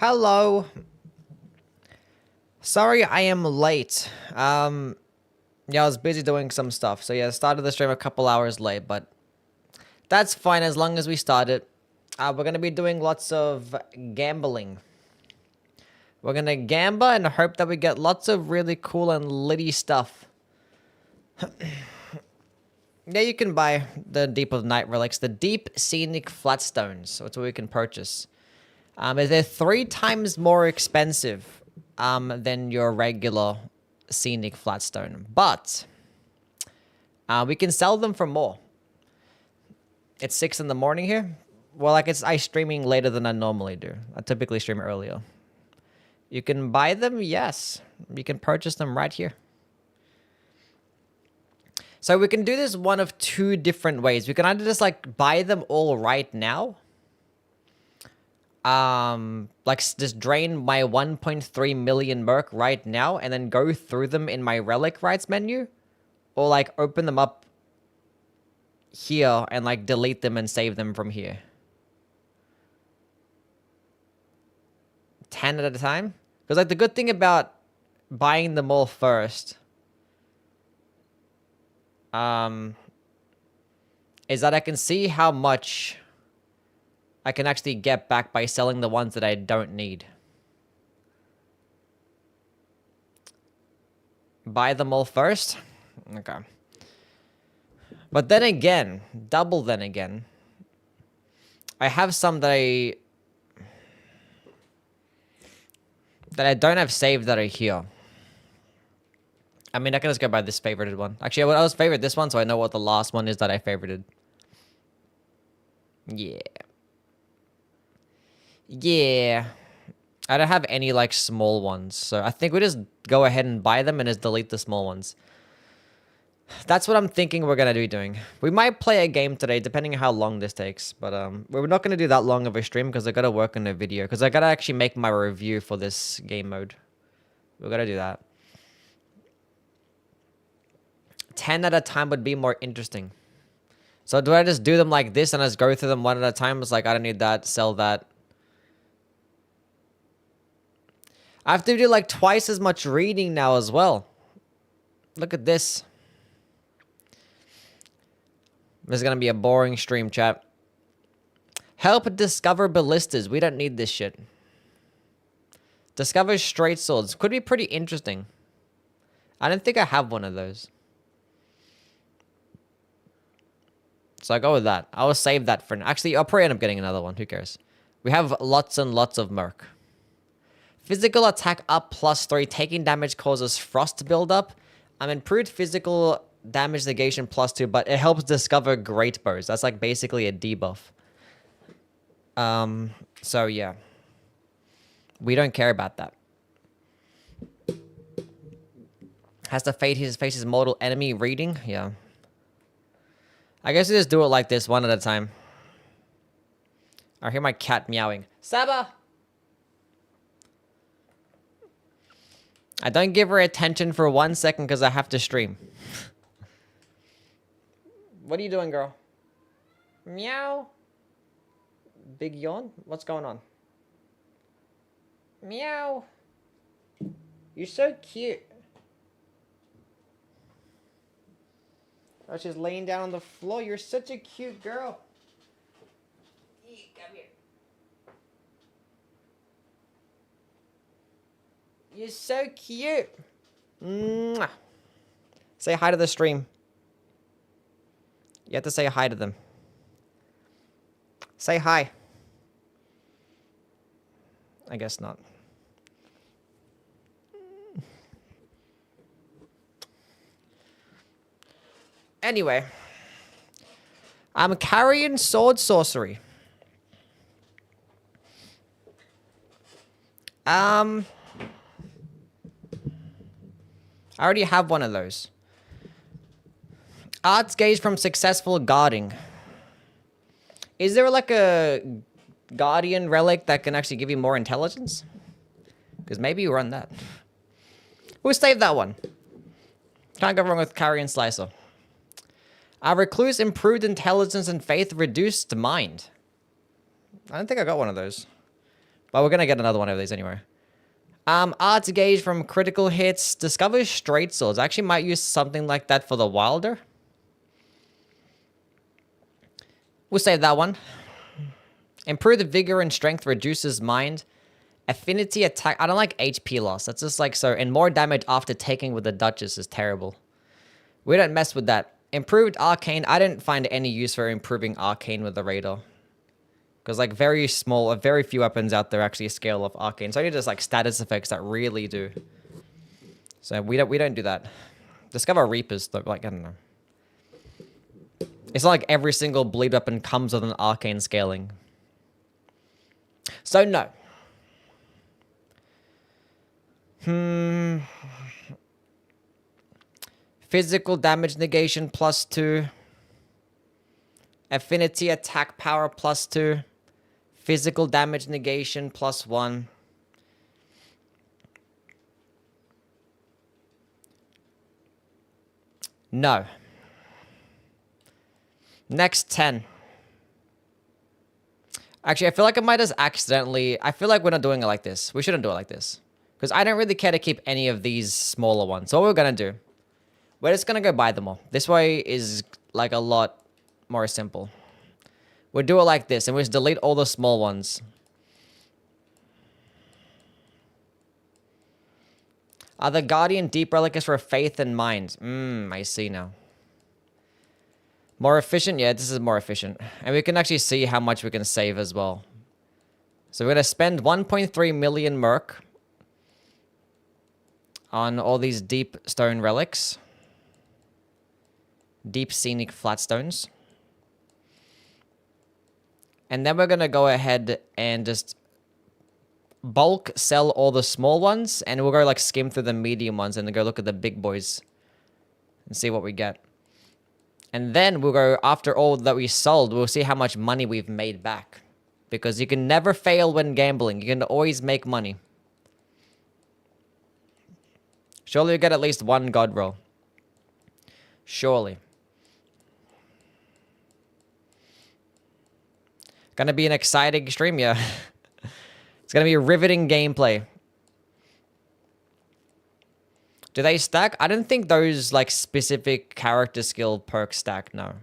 Hello. Sorry I am late. Yeah, I was busy doing some stuff. So yeah, I started the stream a couple hours late, but that's fine as long as we started. We're gonna be doing lots of gambling. We're gonna gamble and hope that we get lots of really cool and litty stuff. Yeah, you can buy the Deep of Night Relics, the Deep Scenic Flatstones. That's what we can purchase. They're 3 times more expensive than your regular Scenic Flatstone, but we can sell them for more. It's 6 in the morning here. Well, like I streaming later than I normally do. I typically stream earlier. You can buy them, yes. You can purchase them right here. So we can do this one of 2 different ways. We can either just like buy them all right now. Like just drain my 1.3 million Murk right now and then go through them in my relic rights menu. Or like open them up here and like delete them and save them from here. 10 at a time? Because like the good thing about buying them all first is that I can see how much I can actually get back by selling the ones that I don't need. Buy them all first? Okay. But then again, double then again, I have some that I don't have saved that are here. I mean, I can just go by this favorited one. Actually, I was favored this one, so I know what the last one is that I favorited. Yeah. Yeah. I don't have any, like, small ones. So I think we just go ahead and buy them and just delete the small ones. That's what I'm thinking we're going to be doing. We might play a game today, depending on how long this takes. But we're not going to do that long of a stream because I got to work on a video. Because I got to actually make my review for this game mode. We got to do that. 10 at a time would be more interesting. So do I just do them like this and just go through them one at a time? It's like, I don't need that, sell that. I have to do like twice as much reading now as well. Look at this. This is going to be a boring stream, chat. Help discover ballistas. We don't need this shit. Discover straight swords. Could be pretty interesting. I don't think I have one of those. So I go with that. I will save that for now. Actually, I'll probably end up getting another one. Who cares? We have lots and lots of Murk. Physical attack up +3. Taking damage causes frost buildup. Improved physical damage negation +2, but it helps discover great bows. That's like basically a debuff. So yeah. We don't care about that. Has to face his mortal enemy reading? Yeah. I guess we just do it like this, one at a time. I hear my cat meowing. Saba! I don't give her attention for 1 second because I have to stream. What are you doing, girl? Meow. Big yawn? What's going on? Meow. You're so cute. Oh, she's laying down on the floor. You're such a cute girl. Come here. You're so cute. Mwah. Say hi to the stream. You have to say hi to them. Say hi. I guess not. Anyway. I'm carrying sword sorcery. I already have one of those. Arts gaze from successful guarding. Is there like a guardian relic that can actually give you more intelligence? Because maybe you run that. We'll save that one. Can't go wrong with carrion slicer. Recluse improved intelligence and faith reduced mind. I don't think I got one of those. But we're gonna get another one of these anyway. Arts gauge from critical hits. Discover straight swords. I actually might use something like that for the wilder. We'll save that one. Improve the vigor and strength. Reduces mind. Affinity attack. I don't like HP loss. That's just like so. And more damage after taking with the Duchess is terrible. We don't mess with that. Improved arcane. I didn't find any use for improving arcane with the Raider. Because like very small, very few weapons out there actually scale off arcane. So only just like status effects that really do. So we don't do that. Discover Reapers though, like I don't know. It's not like every single bleed weapon comes with an arcane scaling. So no. Physical damage negation +2. Affinity attack power +2. Physical damage negation +1. No. Next 10. Actually, I feel like I might just accidentally... I feel like we're not doing it like this. We shouldn't do it like this. Because I don't really care to keep any of these smaller ones. So what we're going to do... We're just going to go buy them all. This way is like a lot more simple. We'll do it like this. And we'll just delete all the small ones. The Guardian Deep Relic is for faith and mind. I see now. More efficient? Yeah, this is more efficient. And we can actually see how much we can save as well. So we're going to spend 1.3 million Murk on all these deep stone relics. Deep scenic flatstones. And then we're going to go ahead and just bulk sell all the small ones. And we'll go like skim through the medium ones and then go look at the big boys. And see what we get. And then we'll go, after all that we sold, we'll see how much money we've made back. Because you can never fail when gambling. You can always make money. Surely you get at least one god roll. Surely. Gonna be an exciting stream, yeah. It's gonna be a riveting gameplay. Do they stack? I don't think those like specific character skill perks stack, no.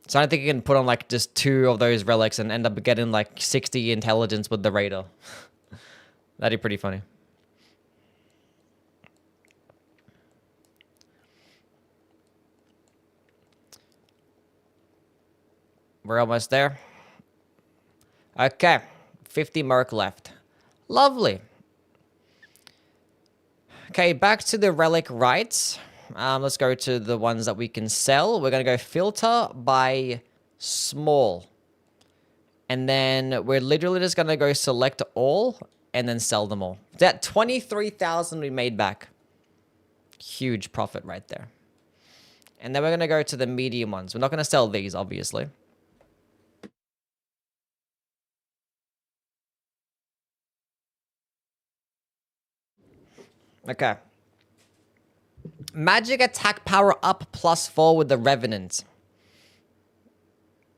So I don't think you can put on like just 2 of those relics and end up getting like 60 intelligence with the Raider. That'd be pretty funny. We're almost there. Okay. 50 Murk left. Lovely. Okay, back to the relic rights. Let's go to the ones that we can sell. We're going to go filter by small. And then we're literally just going to go select all and then sell them all. That 23,000 we made back. Huge profit right there. And then we're going to go to the medium ones. We're not going to sell these, obviously. Okay. Magic attack power up +4 with the Revenant.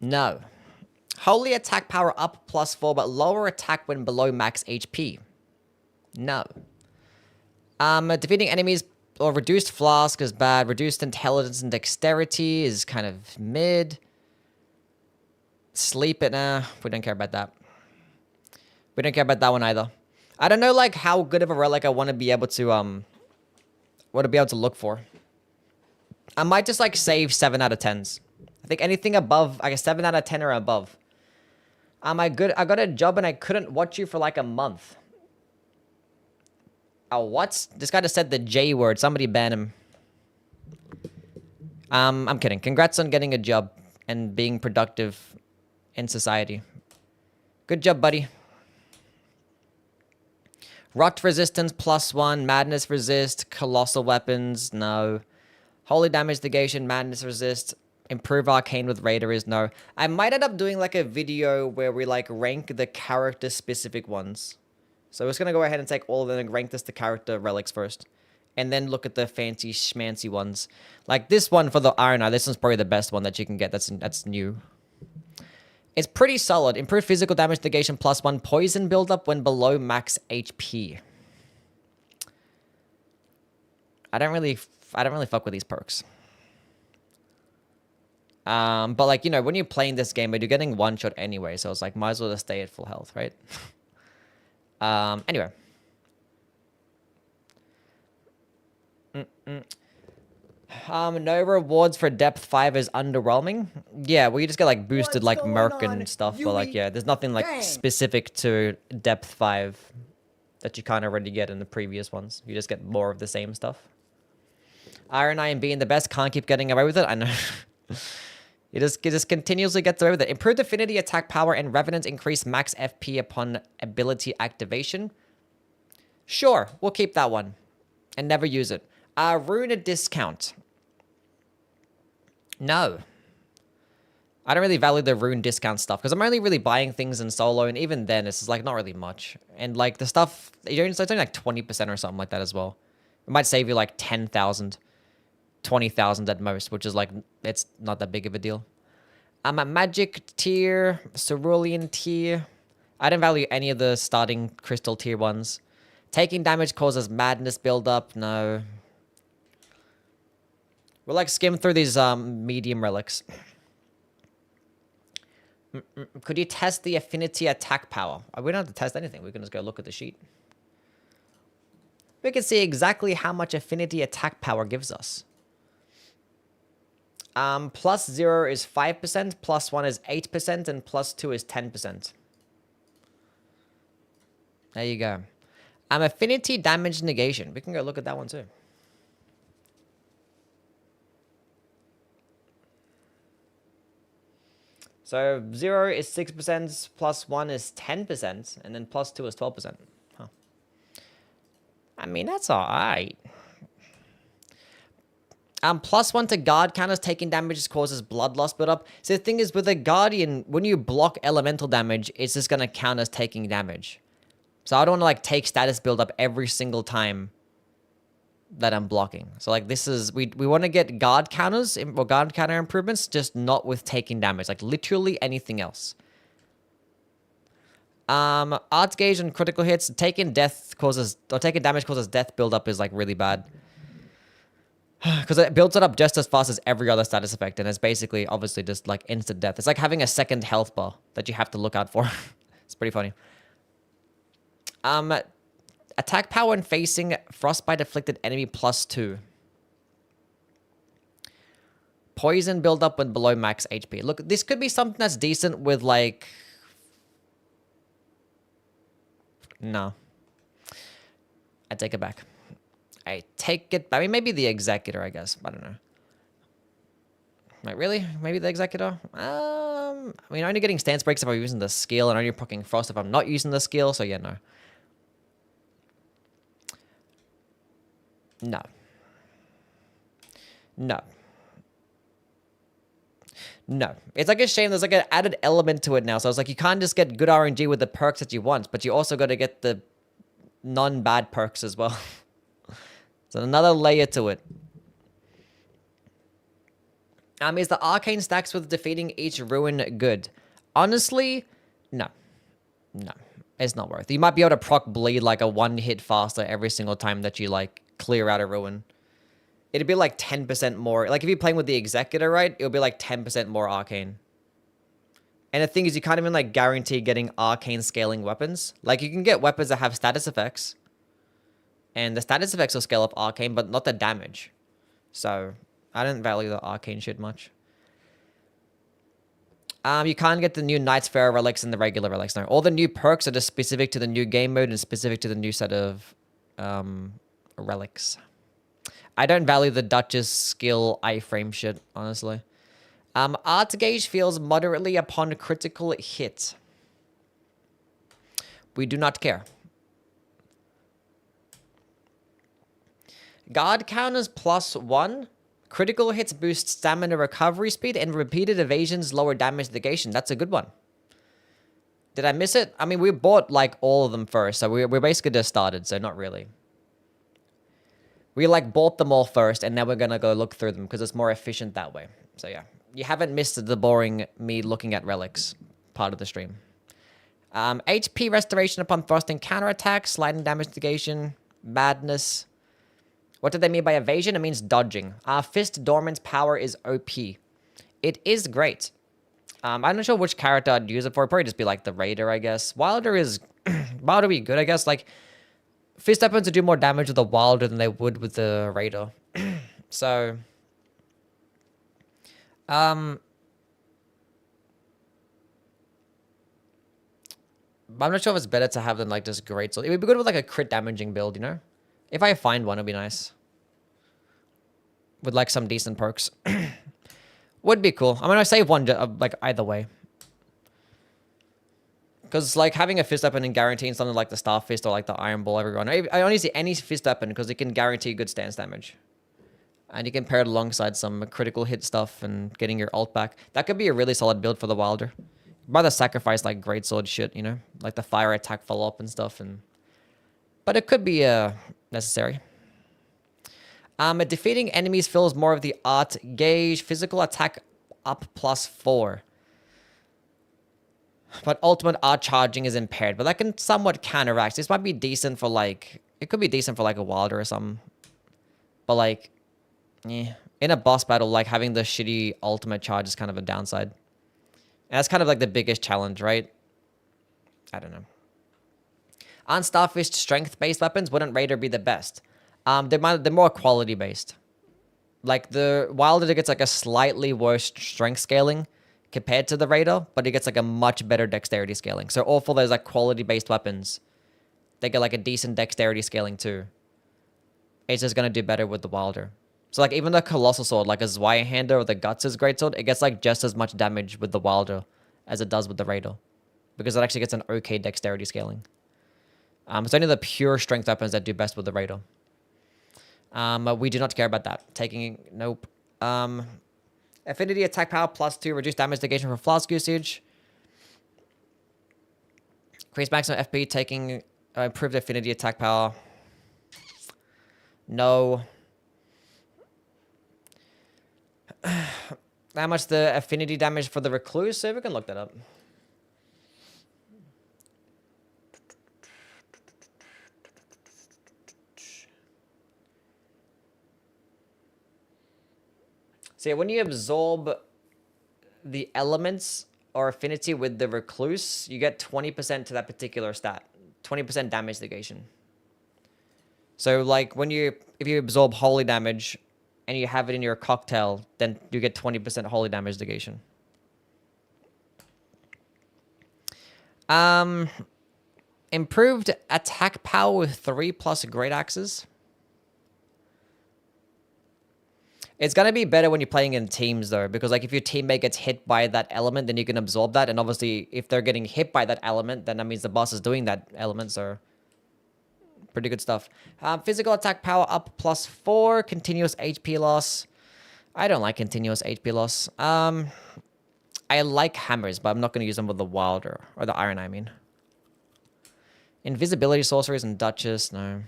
No. Holy attack power up +4, but lower attack when below max HP. No. Defeating enemies or reduced flask is bad. Reduced intelligence and dexterity is kind of mid. Sleep it, nah. We don't care about that. We don't care about that one either. I don't know like how good of a relic I want to be able to look for. I might just like save 7 out of 10s. I think anything above, I guess 7 out of 10 or above. I got a job and I couldn't watch you for like a month. Oh, what? This guy just said the J word. Somebody ban him. I'm kidding. Congrats on getting a job and being productive in society. Good job, buddy. Rot resistance +1, madness resist, colossal weapons, no. Holy damage negation, madness resist, improve arcane with Raider is no. I might end up doing like a video where we like rank the character specific ones. So we're just gonna go ahead and take all of them and rank the character relics first. And then look at the fancy schmancy ones. Like this one for the Iron Eye, this one's probably the best one that you can get that's new. It's pretty solid. Improved physical damage negation +1. Poison buildup when below max HP. I don't really fuck with these perks. But like, you know, when you're playing this game, but you're getting one shot anyway, so it's like, might as well just stay at full health, right? Anyway. No rewards for depth 5 is underwhelming. Yeah, well, you just get like boosted like Murk and stuff, but like, yeah, there's nothing like specific to depth 5 that you can't already get in the previous ones. You just get more of the same stuff. Iron Eye and being the best, can't keep getting away with it. I know. You just continuously gets away with it. Improved affinity, attack power, and revenant increase max FP upon ability activation. Sure, we'll keep that one. And never use it. Rune a discount. No. I don't really value the rune discount stuff, because I'm only really buying things in solo, and even then, it's like not really much. And like the stuff, it's only like 20% or something like that as well. It might save you like 10,000. 20,000 at most, which is like, it's not that big of a deal. I'm a magic tier, cerulean tier. I don't value any of the starting crystal tier ones. Taking damage causes madness buildup. No. We'll like skim through these medium relics. Could you test the affinity attack power? We don't have to test anything. We can just go look at the sheet. We can see exactly how much affinity attack power gives us. +0 is 5%, +1 is 8%, and +2 is 10%. There you go. Affinity damage negation. We can go look at that one too. So 0 is 6%, +1 is 10%, and then +2 is 12%. Huh. I mean, that's alright. +1 to guard counters, taking damage causes blood loss build-up. So the thing is, with a guardian, when you block elemental damage, it's just going to count as taking damage. So I don't want to like take status build-up every single time that I'm blocking. So like this is, we want to get guard counters, or guard counter improvements, just not with taking damage. Like literally anything else. Arts gauge and critical hits, taking damage causes death build-up is like really bad. Because it builds it up just as fast as every other status effect, and it's basically, obviously, just like instant death. It's like having a second health bar that you have to look out for. It's pretty funny. Attack power and facing frostbite afflicted enemy +2. Poison build up when below max HP. Look, this could be something that's decent with like... No. I take it back. I take it. I mean, maybe the Executor, I guess. I don't know. Like, really? Maybe the Executor? I mean, only getting stance breaks if I'm using the skill, and only proccing frost if I'm not using the skill, so yeah, no. No. No. No. It's like a shame there's like an added element to it now, so it's like you can't just get good RNG with the perks that you want, but you also got to get the non-bad perks as well. So another layer to it. Is the arcane stacks with defeating each ruin good? Honestly, no. No. It's not worth it. You might be able to proc bleed like a 1 hit faster every single time that you like clear out a ruin. It'd be like 10% more. Like if you're playing with the Executor, right? It'll be like 10% more arcane. And the thing is, you can't even like guarantee getting arcane scaling weapons. Like you can get weapons that have status effects. And the status effects will scale up arcane, but not the damage. So, I don't value the arcane shit much. You can't get the new Knight's Fair relics and the regular relics. No, all the new perks are just specific to the new game mode and specific to the new set of relics. I don't value the Duchess skill iframe shit, honestly. Art gauge feels moderately upon critical hit. We do not care. Guard counters +1. Critical hits boost stamina recovery speed, and repeated evasions lower damage negation. That's a good one. Did I miss it? I mean, we bought like all of them first, so we're basically just started, so not really. We like bought them all first, and now we're gonna go look through them because it's more efficient that way. So yeah, you haven't missed the boring me looking at relics. part of the stream. HP restoration upon thrusting counterattack, sliding damage negation, madness. What do they mean by evasion? It means dodging. Fist Dormant's power is OP. It is great. I'm not sure which character I'd use it for. It'd probably just be like the Raider, I guess. Wilder is... Wilder would be good, I guess. Like, fist weapons would do more damage with the Wilder than they would with the Raider. So... I'm not sure if it's better to have than like just greatsword. It would be good with like a crit damaging build, you know? If I find one, it'd be nice. With like some decent perks. Would be cool. I mean, I save one like either way. Because like having a fist weapon and guaranteeing something like the Star Fist or like the Iron Ball everyone. I only see any fist weapon because it can guarantee good stance damage. And you can pair it alongside some critical hit stuff and getting your ult back. That could be a really solid build for the Wilder. Rather sacrifice like greatsword shit, you know? Like the fire attack follow-up and stuff. But it could be necessary. Defeating enemies fills more of the art gauge. Physical attack up +4. But ultimate art charging is impaired. But that can somewhat counteract. This might be decent for like... It could be decent for like a Wilder or something. But like... Yeah. In a boss battle, like having the shitty ultimate charge is kind of a downside. And that's kind of like the biggest challenge, right? I don't know. On Starfish strength-based weapons, wouldn't Raider be the best? They're more quality-based. Like, the Wilder gets, like, a slightly worse strength scaling compared to the Raider, but it gets, like, a much better dexterity scaling. So, all for those, like, quality-based weapons, they get, like, a decent dexterity scaling, too. It's just gonna do better with the Wilder. So, like, even the Colossal Sword, like a Zweihander or the Guts' Greatsword, it gets, like, just as much damage with the Wilder as it does with the Raider. Because it actually gets an okay dexterity scaling. It's only the pure strength weapons that do best with the Raider. We do not care about that. Nope. Affinity attack power +2, reduce damage negation for flask usage. Increase maximum FP, taking improved affinity attack power. No. How much the affinity damage for the Recluse? So we can look that up. So yeah, when you absorb the elements or affinity with the Recluse, you get 20% to that particular stat. 20% damage negation. So like if you absorb holy damage and you have it in your cocktail, then you get 20% holy damage negation. Improved attack power with 3+ great axes. It's going to be better when you're playing in teams, though, because like if your teammate gets hit by that element, then you can absorb that. And obviously, if they're getting hit by that element, then that means the boss is doing that element, so pretty good stuff. Physical attack power up +4, continuous HP loss. I don't like continuous HP loss. I like hammers, but I'm not going to use them with the Wilder, or the Iron, I mean. Invisibility sorceries and Duchess, no.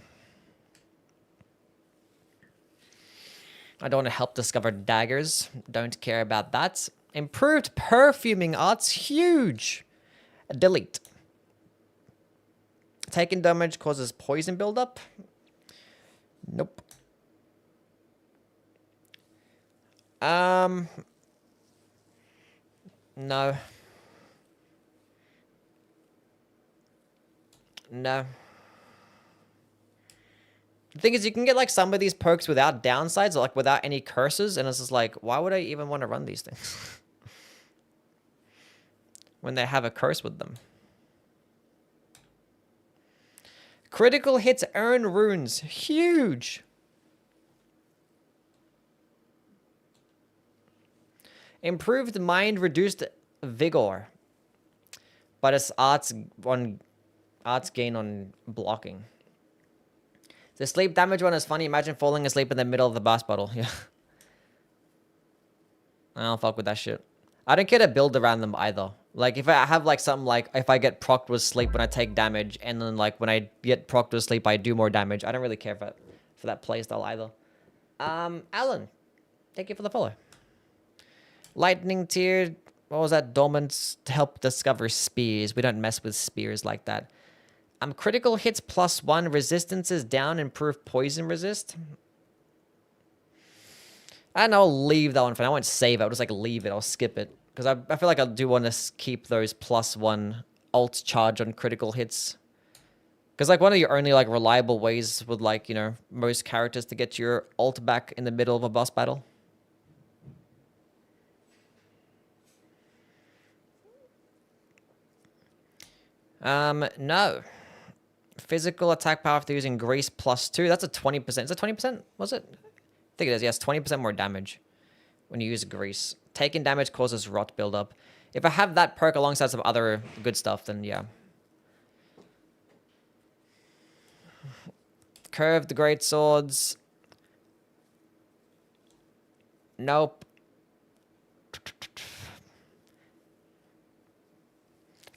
I don't want to help discover daggers. Don't care about that. Improved perfuming arts. Huge. Delete. Taking damage causes poison buildup. Nope. No. No. The thing is, you can get, like, some of these perks without downsides, or, like, without any curses, and it's just like, why would I even want to run these things? When they have a curse with them. Critical hits earn runes. Huge! Improved mind, reduced vigor. But it's arts gain on blocking. The sleep damage one is funny. Imagine falling asleep in the middle of the boss battle. Yeah. I don't fuck with that shit. I don't care to build around them either. Like, if I have, like, something like, if I get procced with sleep when I take damage, and then, like, when I get procced with sleep, I do more damage. I don't really care for that playstyle either. Alan, thank you for the follow. Lightning tier. What was that? Dormant to help discover spears. We don't mess with spears like that. Critical hits +1. Resistance is down. Improve poison resist. And I'll leave that one for now. I won't save it. I'll just like leave it. I'll skip it. Because I feel like I do want to keep those +1 alt charge on critical hits. Because like one of your only like reliable ways with like, you know, most characters to get your ult back in the middle of a boss battle. No. Physical attack power after using grease +2. That's a 20%. Is it 20%? Was it? I think it is. Yes, 20% more damage when you use grease. Taking damage causes rot buildup. If I have that perk alongside some other good stuff, then yeah. Curved great swords. Nope.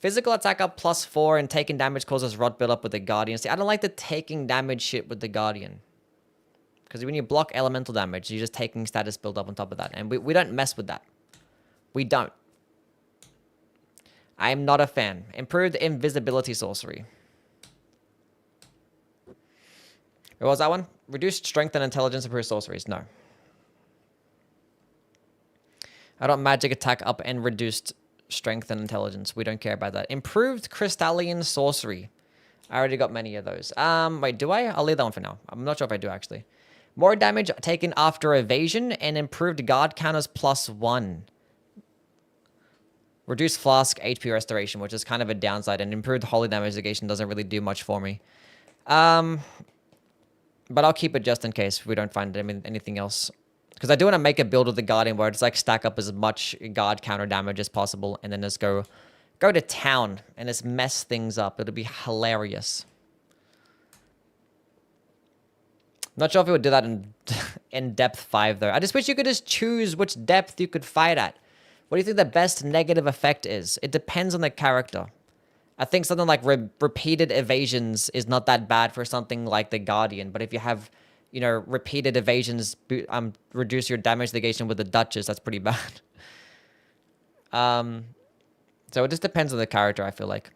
Physical attack up +4 and taking damage causes rot buildup with the Guardian. See, I don't like the taking damage shit with the Guardian. Because when you block elemental damage, you're just taking status build up on top of that. And we don't mess with that. We don't. I am not a fan. Improved invisibility sorcery. What was that one? Reduced strength and intelligence improved sorceries. No. I don't magic attack up and reduced strength and intelligence. We don't care about that. Improved crystalline sorcery. I already got many of those. Wait, do I? I'll leave that one for now. I'm not sure if I do actually. More damage taken after evasion and improved guard counters +1. Reduced flask HP restoration, which is kind of a downside, and improved holy damage negation doesn't really do much for me. But I'll keep it just in case we don't find anything else. Because I do want to make a build with the Guardian where it's like stack up as much guard counter damage as possible and then just go to town and just mess things up. It'll be hilarious. Not sure if it would do that in depth 5 though. I just wish you could just choose which depth you could fight at. What do you think the best negative effect is? It depends on the character. I think something like repeated evasions is not that bad for something like the Guardian. But if you have, you know, repeated evasions reduce your damage negation with the Duchess, that's pretty bad. So it just depends on the character, I feel like.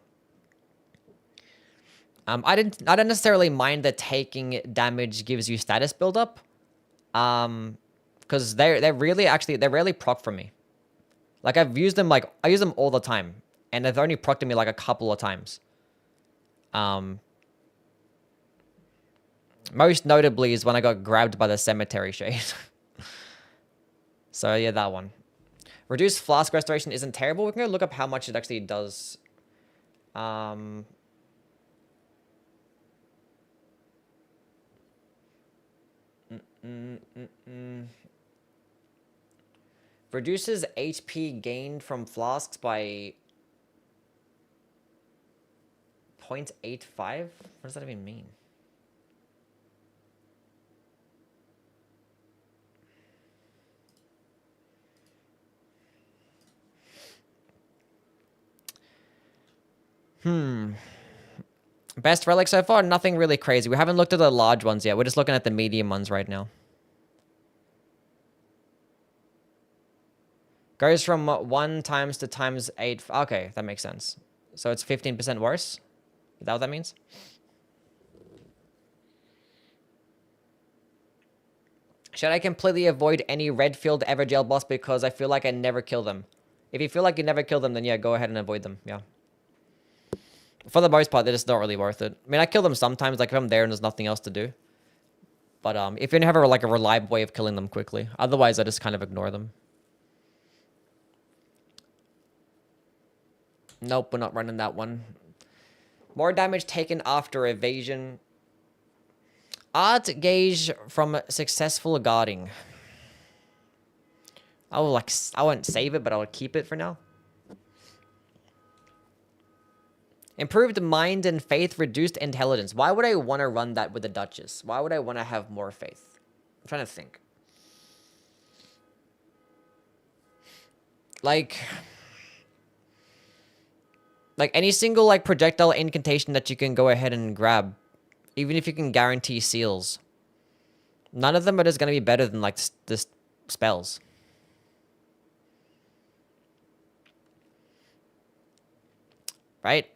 I don't necessarily mind that taking damage gives you status buildup. Because they're rarely proc for me. Like I've used them I use them all the time. And they've only procced me like a couple of times. Most notably is when I got grabbed by the cemetery shade. So yeah, that one. Reduced flask restoration isn't terrible. We can go look up how much it actually does. Reduces HP gained from flasks by 0.85? What does that even mean? Best relic so far? Nothing really crazy. We haven't looked at the large ones yet. We're just looking at the medium ones right now. Goes from 1 times to times 8. Okay, that makes sense. So it's 15% worse? Is that what that means? Should I completely avoid any Redfield Evergel boss because I feel like I never kill them? If you feel like you never kill them, then yeah, go ahead and avoid them. Yeah. For the most part, they're just not really worth it. I mean, I kill them sometimes, like if I'm there and there's nothing else to do. But if you have a reliable way of killing them quickly. Otherwise, I just kind of ignore them. Nope, we're not running that one. More damage taken after evasion. Art gauge from successful guarding. I won't save it, but I'll keep it for now. Improved mind and faith, reduced intelligence. Why would I want to run that with the Duchess? Why would I want to have more faith? I'm trying to think. Like any single projectile incantation that you can go ahead and grab, even if you can guarantee seals, none of them are just going to be better than this spells. right?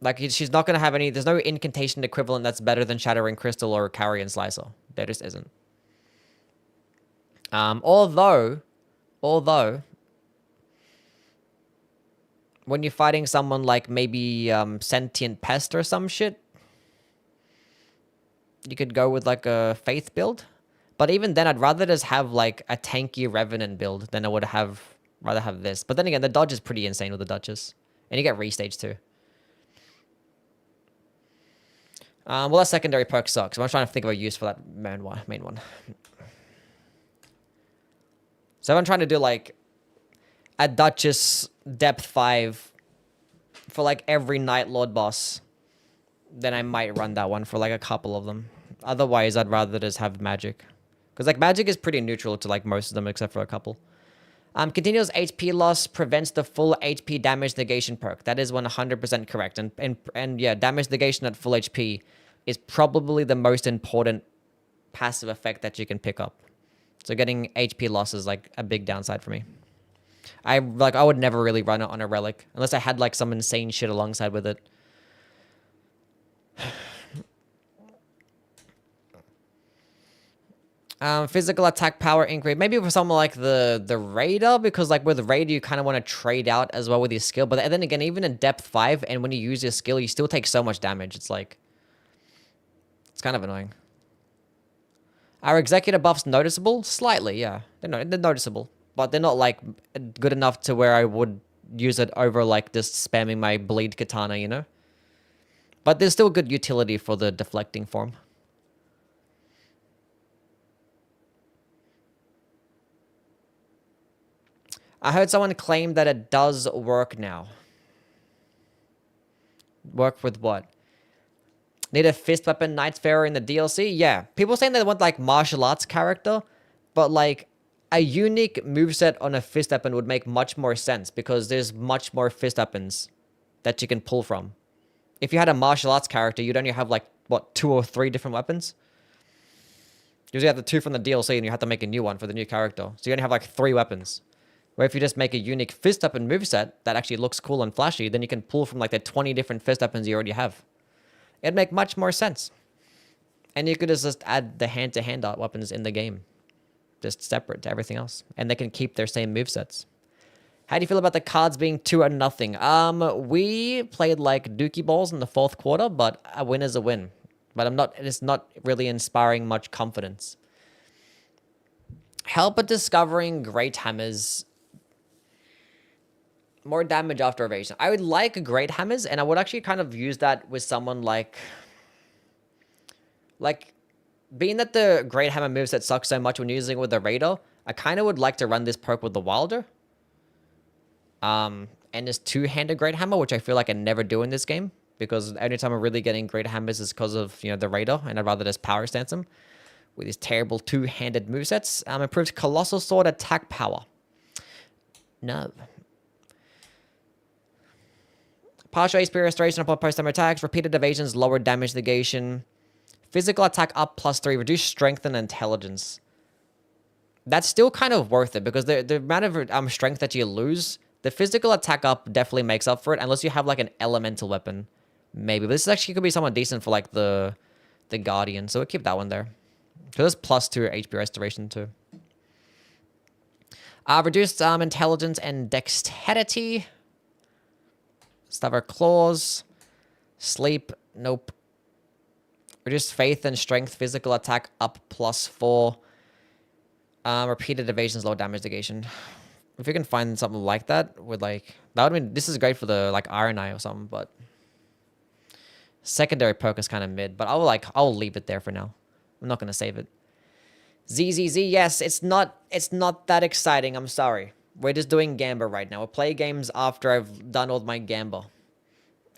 Like, she's not going to have any... There's no incantation equivalent that's better than Shattering Crystal or Carrion Slicer. There just isn't. Although, when you're fighting someone like maybe Sentient Pest or some shit, you could go with like a Faith build. But even then, I'd rather just have like a tanky Revenant build than I would rather have this. But then again, the dodge is pretty insane with the Duchess. And you get restage too. Well, that secondary perk sucks. I'm trying to think of a use for that main one. So if I'm trying to do like a Duchess depth 5 for like every Night Lord boss, then I might run that one for like a couple of them. Otherwise, I'd rather just have magic. Because like magic is pretty neutral to like most of them except for a couple. Continuous HP loss prevents the full HP damage negation perk. That is 100% correct. And yeah, damage negation at full HP is probably the most important passive effect that you can pick up. So getting HP loss is like a big downside for me. I would never really run it on a relic unless I had like some insane shit alongside with it. Physical attack power increase. Maybe for someone like the Raider, because like with Raider, you kind of want to trade out as well with your skill. But then again, even in depth 5, and when you use your skill, you still take so much damage. It's like, it's kind of annoying. Are executive buffs noticeable? Slightly, yeah. They're noticeable. But they're not like good enough to where I would use it over like just spamming my bleed katana, you know? But there's still good utility for the deflecting form. I heard someone claim that it does work now. Work with what? Need a fist weapon Nightfarer in the DLC? Yeah. People saying they want like martial arts character, but like a unique moveset on a fist weapon would make much more sense because there's much more fist weapons that you can pull from. If you had a martial arts character, you'd only have like, what, 2 or 3 different weapons? You usually have the 2 from the DLC and you have to make a new one for the new character. So you only have like 3 weapons. Where if you just make a unique fist weapon moveset that actually looks cool and flashy, then you can pull from like the 20 different fist weapons you already have. It'd make much more sense. And you could just add the hand-to-hand weapons in the game. Just separate to everything else. And they can keep their same movesets. How do you feel about the cards being 2-0? We played like dookie balls in the 4th quarter, but a win is a win. But it's not really inspiring much confidence. Help at discovering great hammers. More damage after evasion. I would like great hammers, and I would actually kind of use that with someone like being that the great hammer moveset sucks so much when using it with the Raider, I kind of would like to run this perk with the Wilder. And this 2-handed great hammer, which I feel like I never do in this game, because the only time I'm really getting great hammers is because of, you know, the Raider, and I'd rather just power stance them with these terrible 2-handed movesets. Improves Colossal Sword attack power. No. Partial HP restoration upon post-time attacks. Repeated evasions, lower damage negation. Physical attack up +3. Reduce strength and intelligence. That's still kind of worth it because the amount of strength that you lose, the physical attack up definitely makes up for it unless you have like an elemental weapon. Maybe. But this actually could be somewhat decent for like the Guardian. So we'll keep that one there. So there's +2 HP restoration too. Reduced intelligence and dexterity. Stubber claws. Sleep. Nope. Reduced faith and strength. Physical attack up +4. Repeated evasions, low damage negation. If you can find something like that with like that would mean this is great for the like Iron Eye or something, but secondary perk is kind of mid. But I'll leave it there for now. I'm not gonna save it. ZZZ, yes, it's not that exciting. I'm sorry. We're just doing Gamba right now. We'll play games after I've done all my Gamba.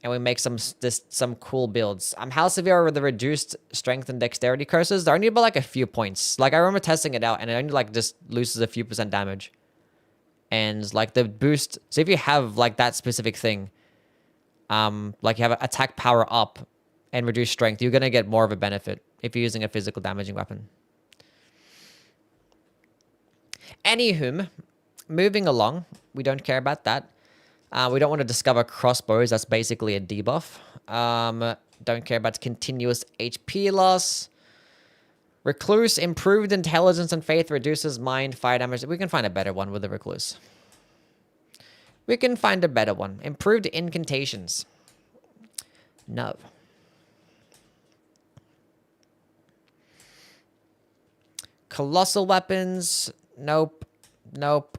And we make some cool builds. How severe are the reduced strength and dexterity curses? They're only by like a few points. Like I remember testing it out and it only like just loses a few % damage. And like the boost, so if you have like that specific thing, like you have attack power up and reduced strength, you're gonna get more of a benefit if you're using a physical damaging weapon. Anywho, moving along, we don't care about that. We don't want to discover crossbows. That's basically a debuff. Don't care about continuous HP loss. Recluse, improved intelligence and faith, reduces mind, fire damage. We can find a better one with the Recluse. We can find a better one. Improved incantations. No. Colossal weapons. Nope. Nope.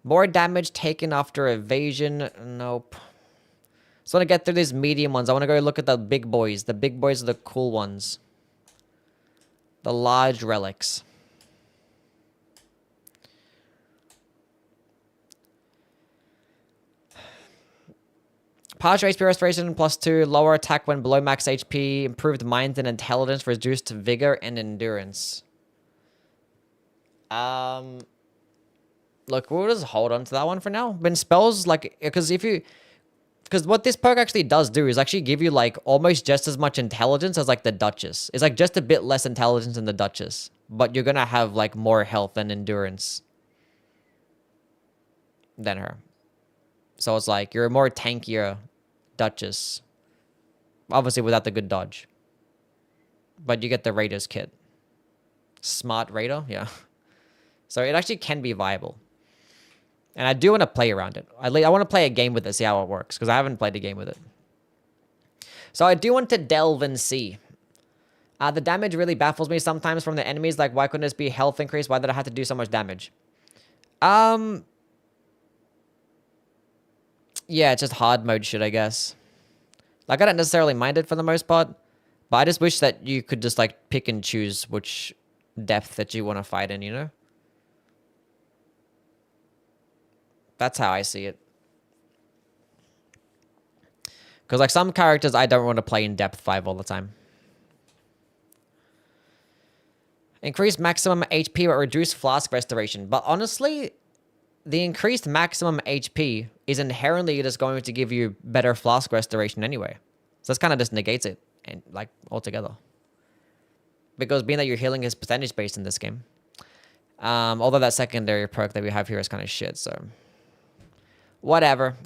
More damage taken after evasion. Nope. Just want to get through these medium ones. I want to go look at the big boys. The big boys are the cool ones. The large relics. Partial HP restoration +2. Lower attack when below max HP. Improved mind and intelligence. Reduced vigor and endurance. Look, we'll just hold on to that one for now. When spells, like, because what this perk actually does do is actually give you, like, almost just as much intelligence as, like, the Duchess. It's, like, just a bit less intelligence than the Duchess. But you're gonna have, like, more health and endurance than her. So it's like, you're a more tankier Duchess. Obviously without the good dodge. But you get the Raider's kit. Smart Raider, yeah. So it actually can be viable. And I do want to play around it. I want to play a game with it, see how it works. Because I haven't played a game with it. So I do want to delve and see. The damage really baffles me sometimes from the enemies. Like, why couldn't this be health increase? Why did I have to do so much damage? Yeah, it's just hard mode shit, I guess. Like, I don't necessarily mind it for the most part. But I just wish that you could just, like, pick and choose which depth that you want to fight in, you know? That's how I see it. Because, like, some characters I don't want to play in depth 5 all the time. Increased maximum HP but reduced flask restoration. But honestly, the increased maximum HP is inherently just going to give you better flask restoration anyway. So this kind of just negates it, and like, altogether. Because being that your healing is percentage based in this game. Although that secondary perk that we have here is kind of shit, so... Whatever.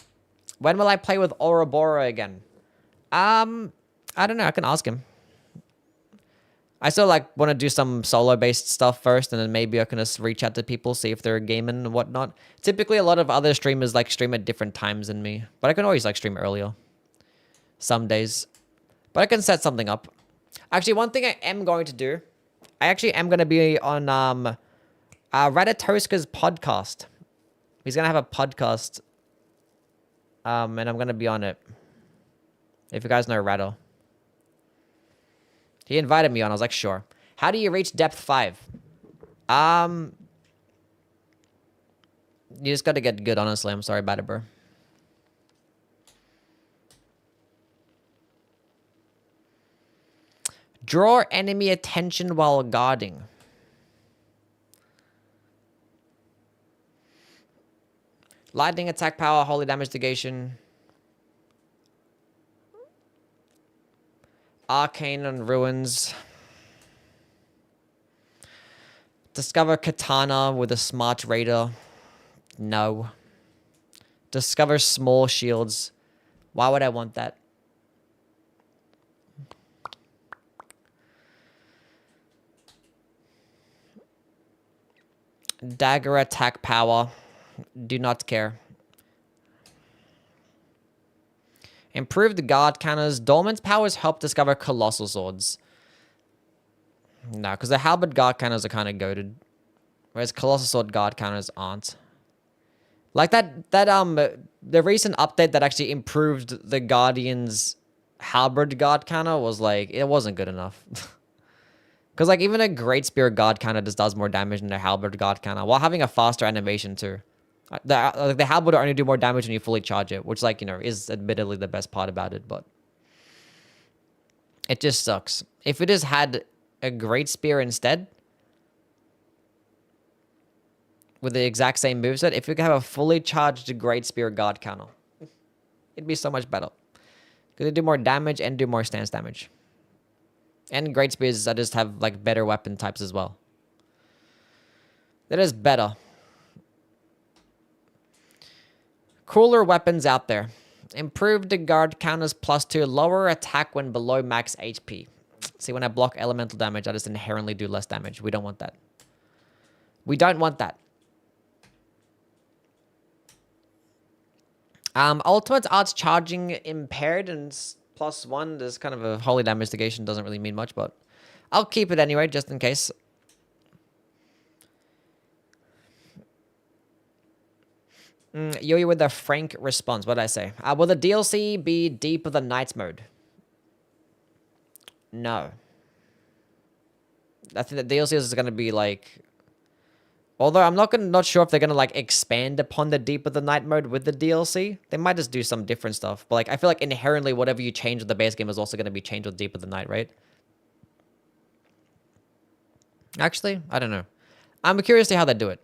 When will I play with Ouroboros again? I don't know. I can ask him. I still like want to do some solo-based stuff first, and then maybe I can just reach out to people, see if they're gaming and whatnot. Typically, a lot of other streamers like stream at different times than me, but I can always like stream earlier. Some days. But I can set something up. Actually, one thing I am going to do, I actually am going to be on Ratatoska's podcast. He's going to have a podcast. And I'm going to be on it. If you guys know Ratto. He invited me on. I was like, sure. How do you reach depth 5? You just got to get good, honestly. I'm sorry about it, bro. Draw enemy attention while guarding. Lightning attack power, holy damage negation. Arcane and ruins. Discover katana with a smart raider. No. Discover small shields. Why would I want that? Dagger attack power. Do not care. Improved guard counters. Dormant's powers help discover colossal swords. No, because the halberd guard counters are kind of goated. Whereas colossal sword guard counters aren't. Like the recent update that actually improved the Guardian's halberd guard counter was like, it wasn't good enough. Because like even a great spear guard counter just does more damage than a halberd guard counter, while having a faster animation too. The halberd will only do more damage when you fully charge it, which, like, you know, is admittedly the best part about it, but it just sucks. If it just had a great spear instead, with the exact same moveset, if you could have a fully charged great spear guard counter, it'd be so much better. Because they do more damage and do more stance damage. And great spears that just have, like, better weapon types as well. That is better. cooler weapons out there. Improved guard counters +2. Lower attack when below max HP. See, when I block elemental damage, I just inherently do less damage. We don't want that. We don't want that. Ultimate Arts charging impaired and +1. There's kind of a holy damage negation. Doesn't really mean much, but I'll keep it anyway, just in case. Yo with a frank response. What did I say? Will the DLC be Deep of the Night mode? No. I think the DLC is going to be like... Although I'm not sure if they're going to like expand upon the Deep of the Night mode with the DLC. They might just do some different stuff. But like I feel like inherently whatever you change with the base game is also going to be changed with Deep of the Night, right? Actually, I don't know. I'm curious to see how they do it.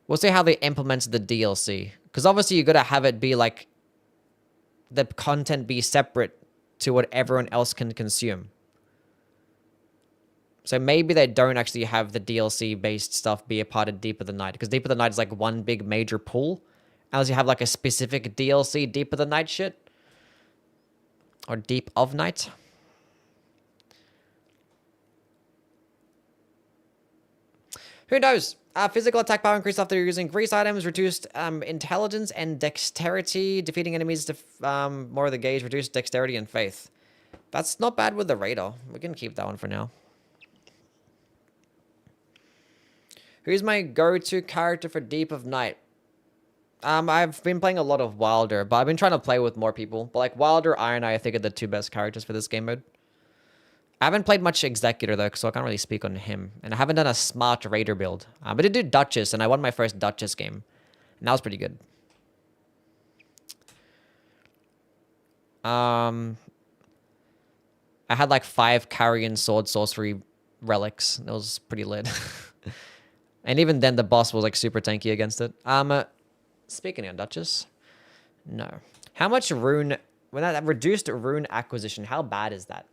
We'll see how they implement the DLC. Because obviously you got to have it be like... the content be separate to what everyone else can consume. So maybe they don't actually have the DLC-based stuff be a part of Deep of the Night. Because Deep of the Night is like one big major pool. Unless you have like a specific DLC Deep of the Night shit. Or Deep of Night. Who knows? Physical attack power increased after using grease items, reduced intelligence and dexterity, defeating enemies more of the gauge, reduced dexterity and faith. That's not bad with the radar. We can keep that one for now. Who's my go-to character for Deep of Night? I've been playing a lot of Wilder, but I've been trying to play with more people. But like Wilder, Iron Eye, I think are the two best characters for this game mode. I haven't played much Executor, though, so I can't really speak on him. And I haven't done a smart Raider build. But I did do Duchess, and I won my first Duchess game. And that was pretty good. I had like 5 Carrion Sword Sorcery Relics. It was pretty lit. And even then, the boss was like super tanky against it. Speaking of Duchess. No. How much rune... When that reduced rune acquisition, how bad is that?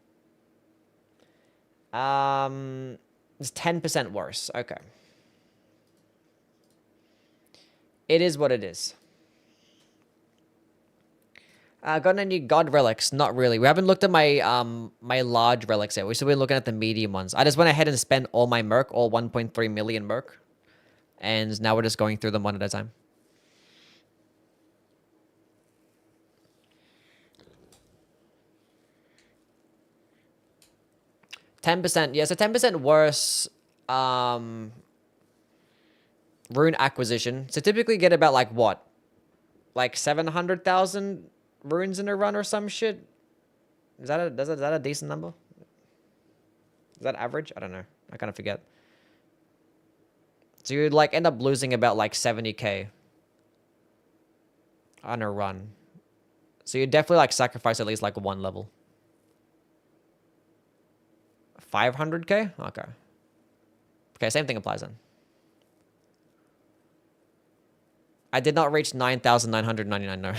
It's 10% worse. Okay. It is what it is. Got any god relics? Not really. We haven't looked at my my large relics yet. We've still been looking at the medium ones. I just went ahead and spent all my Murk, all 1.3 million Murk. And now we're just going through them one at a time. %. Yeah, so 10% worse rune acquisition. So typically get about like what? Like 700,000 runes in a run or some shit? Is that a decent number? Is that average? I don't know. I kind of forget. So you'd like end up losing about like 70k on a run. So you definitely like sacrifice at least like one level. 500k? Okay. Okay, same thing applies then. I did not reach 9,999, no.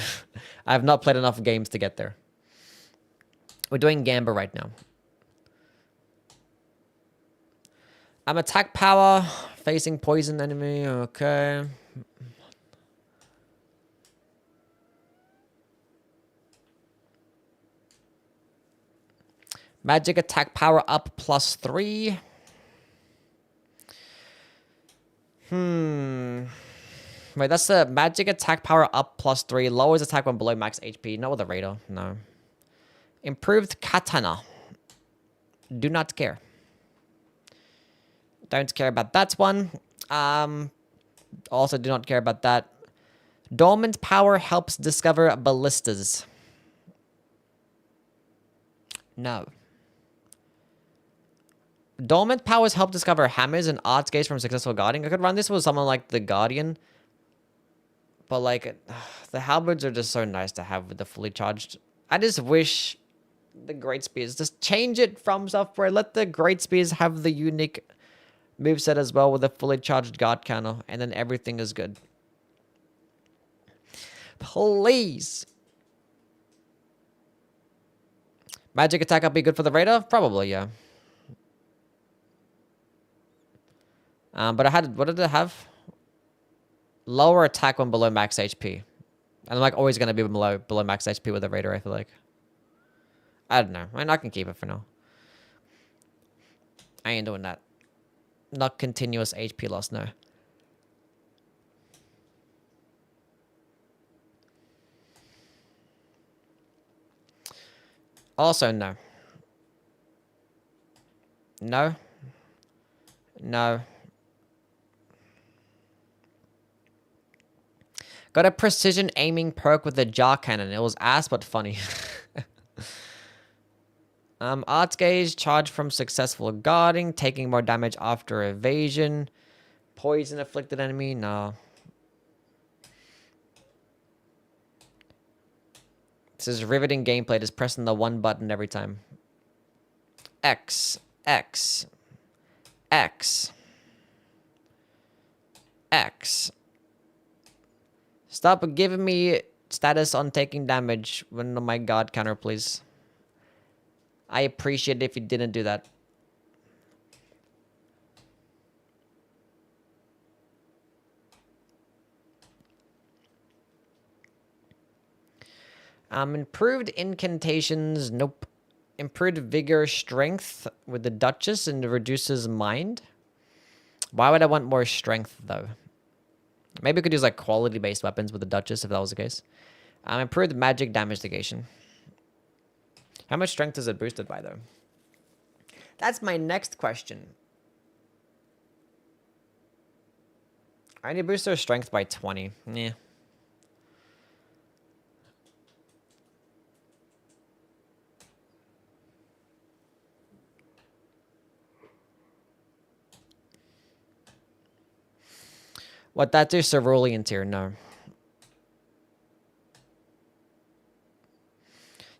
I have not played enough games to get there. We're doing Gamba right now. I'm attack power, facing poison enemy, okay. Magic attack power up +3. Wait, that's the magic attack power up +3. Lowers attack when below max HP. Not with a radar. No. Improved katana. Do not care. Don't care about that one. Also do not care about that. Dormant power helps discover ballistas. No. Dormant powers help discover hammers and arts gates from successful guarding. I could run this with someone like the Guardian. But like, the halberds are just so nice to have with the fully charged. I just wish the Great Spears, just change it from software. Let the Great Spears have the unique moveset as well with a fully charged guard counter. And then everything is good. Please. Magic attack up be good for the Raider? Probably, yeah. But I had, what did it have? Lower attack when below max HP. And I'm like always gonna be below max HP with a raider, I feel like. I don't know. I mean, I can keep it for now. I ain't doing that. Not continuous HP loss, no. Also, no. No. No. Got a precision aiming perk with the jar cannon. It was ass but funny. Arts gauge, charge from successful guarding, taking more damage after evasion. Poison afflicted enemy, no. This is riveting gameplay, just pressing the one button every time. X, X, X, X. Stop giving me status on taking damage when on my god counter, please. I appreciate it if you didn't do that. Improved incantations, nope. Improved vigor strength with the Duchess and reduces mind. Why would I want more strength though? Maybe we could use like quality based weapons with the Duchess if that was the case. Improved magic damage negation. How much strength is it boosted by though? That's my next question. I need to boost their strength by 20. Yeah. What that do cerulean tier? No.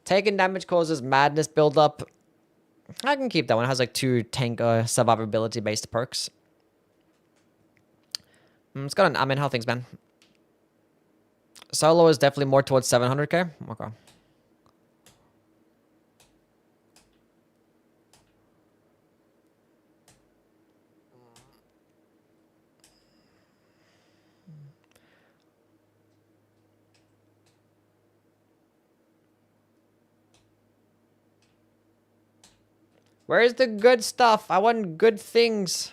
Taking damage causes madness buildup. I can keep that one. It has like 2 tank survivability based perks. It's got an I mean, how things, man. Solo is definitely more towards 700k. Okay. Where's the good stuff? I want good things.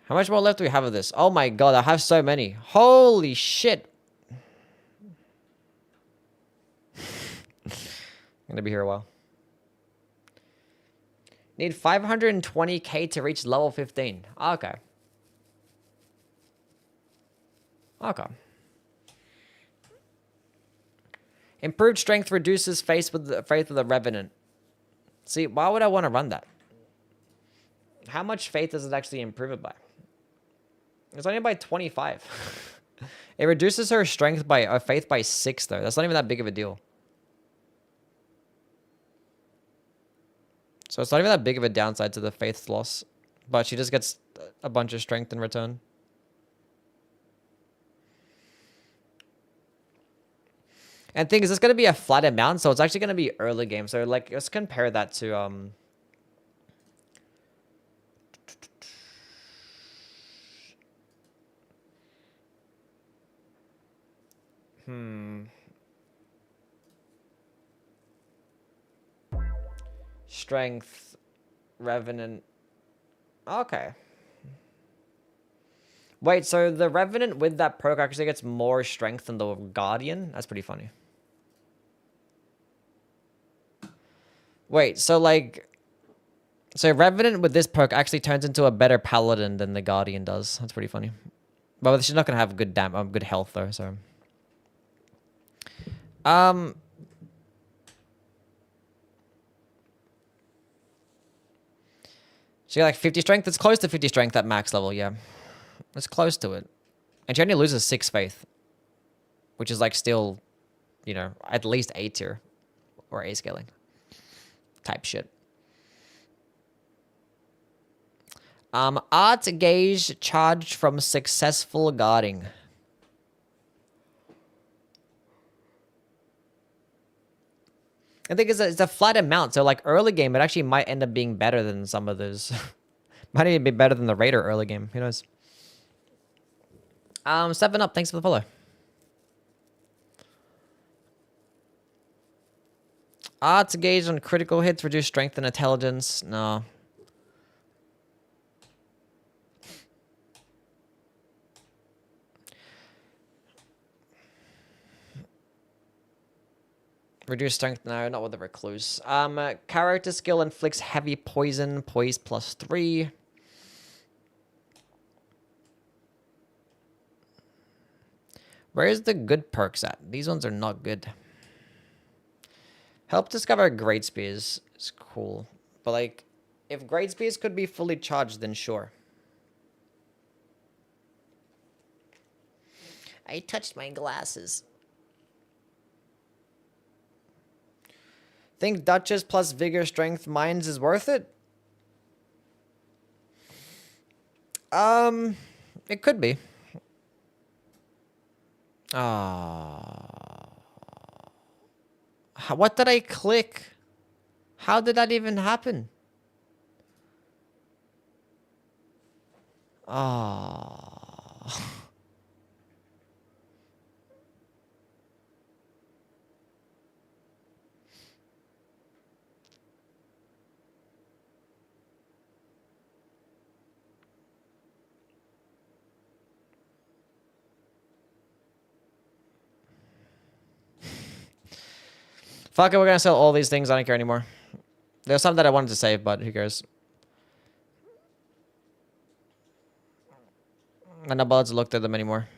How much more left do we have of this? Oh my god, I have so many. Holy shit. I'm gonna be here a while. Need 520k to reach level 15. Okay. Okay. Improved strength reduces faith with the Revenant. See, why would I want to run that? How much faith does it actually improve it by? It's only by 25. It reduces her strength by faith by 6 though. That's not even that big of a deal. So it's not even that big of a downside to the faith loss. But she just gets a bunch of strength in return. And the thing is, it's going to be a flat amount, so it's actually going to be early game. So, like, let's compare that to, Strength, Revenant. Okay. Wait, so the Revenant with that perk actually gets more strength than the Guardian? That's pretty funny. Wait, so like... So Revenant with this perk actually turns into a better Paladin than the Guardian does. That's pretty funny. But she's not going to have good health though, so... She got like 50 strength? It's close to 50 strength at max level, yeah. It's close to it. And she only loses 6 faith. Which is like still, you know, at least A tier. Or A scaling. Type shit. Art gauge charged from successful guarding. I think it's a flat amount, so like early game, it actually might end up being better than some of those. Might even be better than the Raider early game. Who knows? 7 up. Thanks for the follow. Odds gauge on critical hits, reduce strength and intelligence. No. Reduce strength, no, not with the recluse. Character skill inflicts heavy poison, poise +3. Where's the good perks at? These ones are not good. Help discover great spears is cool. But like, if great spears could be fully charged, then sure. I touched my glasses. Think Duchess plus Vigor, Strength, Minds is worth it? It could be. What did I click? How did that even happen? Fuck it, we're gonna sell all these things. I don't care anymore. There's some that I wanted to save, but who cares? I'm not bothered to look at them anymore.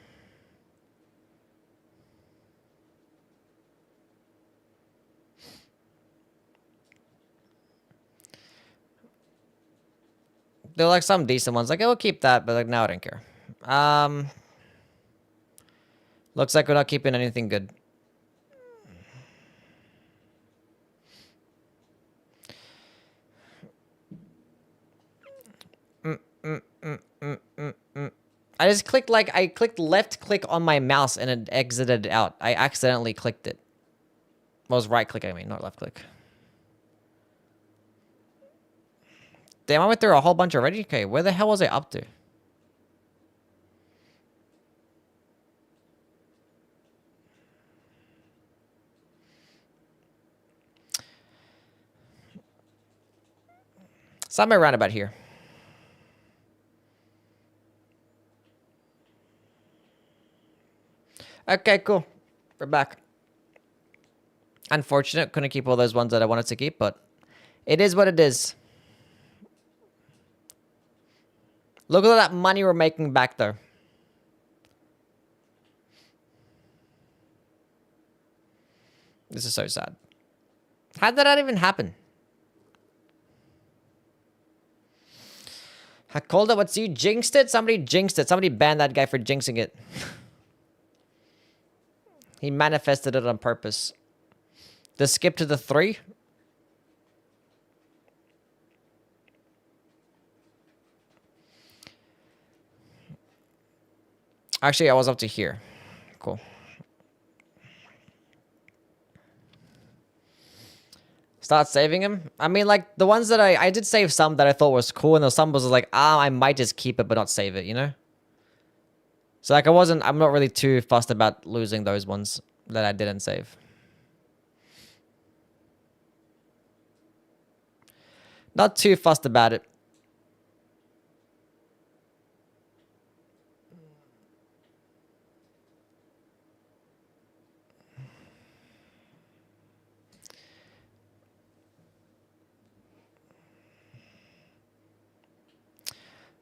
They're like some decent ones. Like, I will keep that, but like now I don't care. Looks like we're not keeping anything good. I just clicked I clicked left click on my mouse and it exited out. I accidentally clicked it. Well, it was right click, I mean, not left click. Damn, I went through a whole bunch already? Okay, where the hell was I up to? Somewhere around about here. Okay, cool. We're back. Unfortunate, couldn't keep all those ones that I wanted to keep, but it is what it is. Look at all that money we're making back there. This is so sad. How did that even happen? I called it, what's you jinxed it? Somebody jinxed it. Somebody banned that guy for jinxing it. He manifested it on purpose. The skip to the 3. Actually, I was up to here. Cool. Start saving him. I mean, like, the ones that I did save some that I thought was cool, and there some was like, I might just keep it but not save it, you know? So, like, I'm not really too fussed about losing those ones that I didn't save. Not too fussed about it.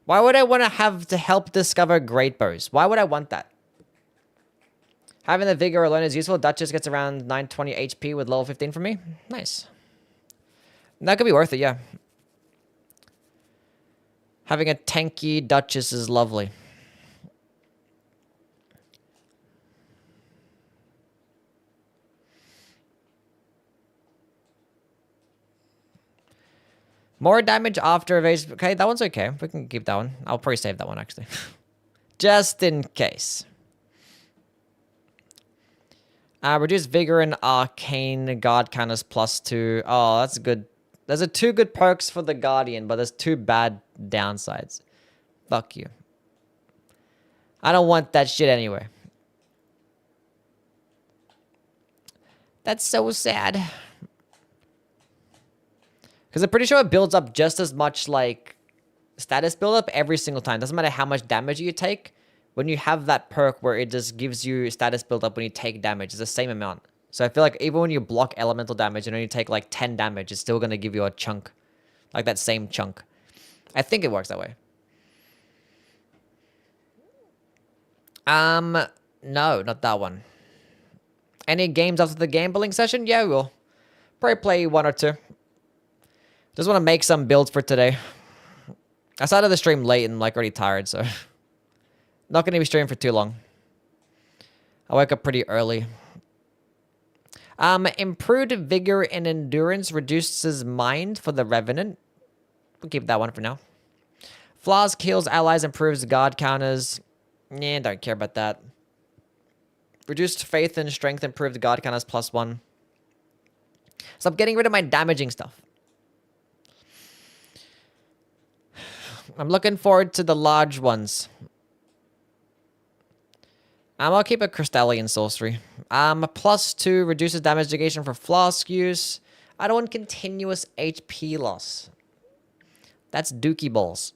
Why would I want to have to help discover great bows? Why would I want that? Having the vigor alone is useful. Duchess gets around 920 HP with level 15 from me. Nice. That could be worth it, yeah. Having a tanky Duchess is lovely. More damage after evasion. Okay, that one's okay. We can keep that one. I'll probably save that one, actually. Just in case. Reduce Vigor and Arcane Guard counters +2. Oh, that's good. There's a 2 good perks for the Guardian, but there's 2 bad downsides. Fuck you. I don't want that shit anyway. That's so sad. Because I'm pretty sure it builds up just as much, like, status build up every single time. Doesn't matter how much damage you take. When you have that perk where it just gives you status build up when you take damage, it's the same amount. So I feel like even when you block elemental damage and only take like 10 damage, it's still going to give you a chunk. Like that same chunk. I think it works that way. No, not that one. Any games after the gambling session? Yeah, we'll probably play one or two. Just want to make some builds for today. I started the stream late and like already tired, so not going to be streaming for too long. I wake up pretty early. Improved vigor and endurance reduces mind for the Revenant. We'll keep that one for now. Flaws kills allies, improves guard counters. Nah, don't care about that. Reduced faith and strength, improved guard counters +1. Stop getting rid of my damaging stuff. I'm looking forward to the large ones. I'll keep a Crystallian Sorcery. +2 reduces damage negation for flask use. I don't want continuous HP loss. That's dookie balls.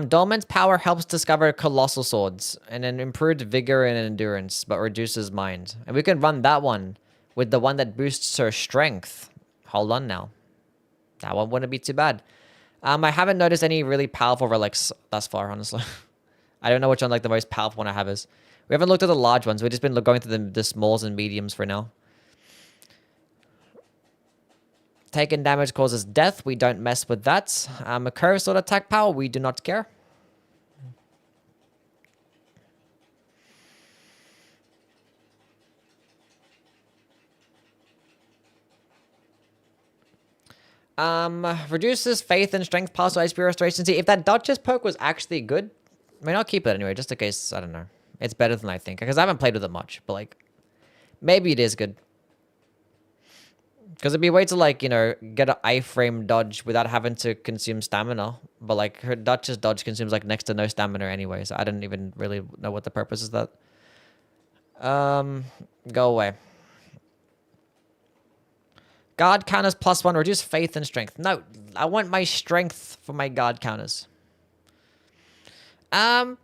Dormant's power helps discover colossal swords, and then improved vigor and endurance, but reduces mind. And we can run that one with the one that boosts her strength. Hold on now. That one wouldn't be too bad. I haven't noticed any really powerful relics thus far, honestly. I don't know which one like the most powerful one I have is. We haven't looked at the large ones. We've just been going through the smalls and mediums for now. Taking damage causes death. We don't mess with that. A curved sword attack power. We do not care. Reduces faith and strength partial HP restoration. See, if that Duchess poke was actually good, I mean, I'll keep it anyway, just in case. I don't know. It's better than I think, because I haven't played with it much, but like, maybe it is good. Because it'd be a way to, like, you know, get an iframe dodge without having to consume stamina. But, like, her Duchess dodge consumes, like, next to no stamina anyway. So I didn't even really know what the purpose is of that. Go away. Guard counters +1. Reduce faith and strength. No, I want my strength for my guard counters. Yeah,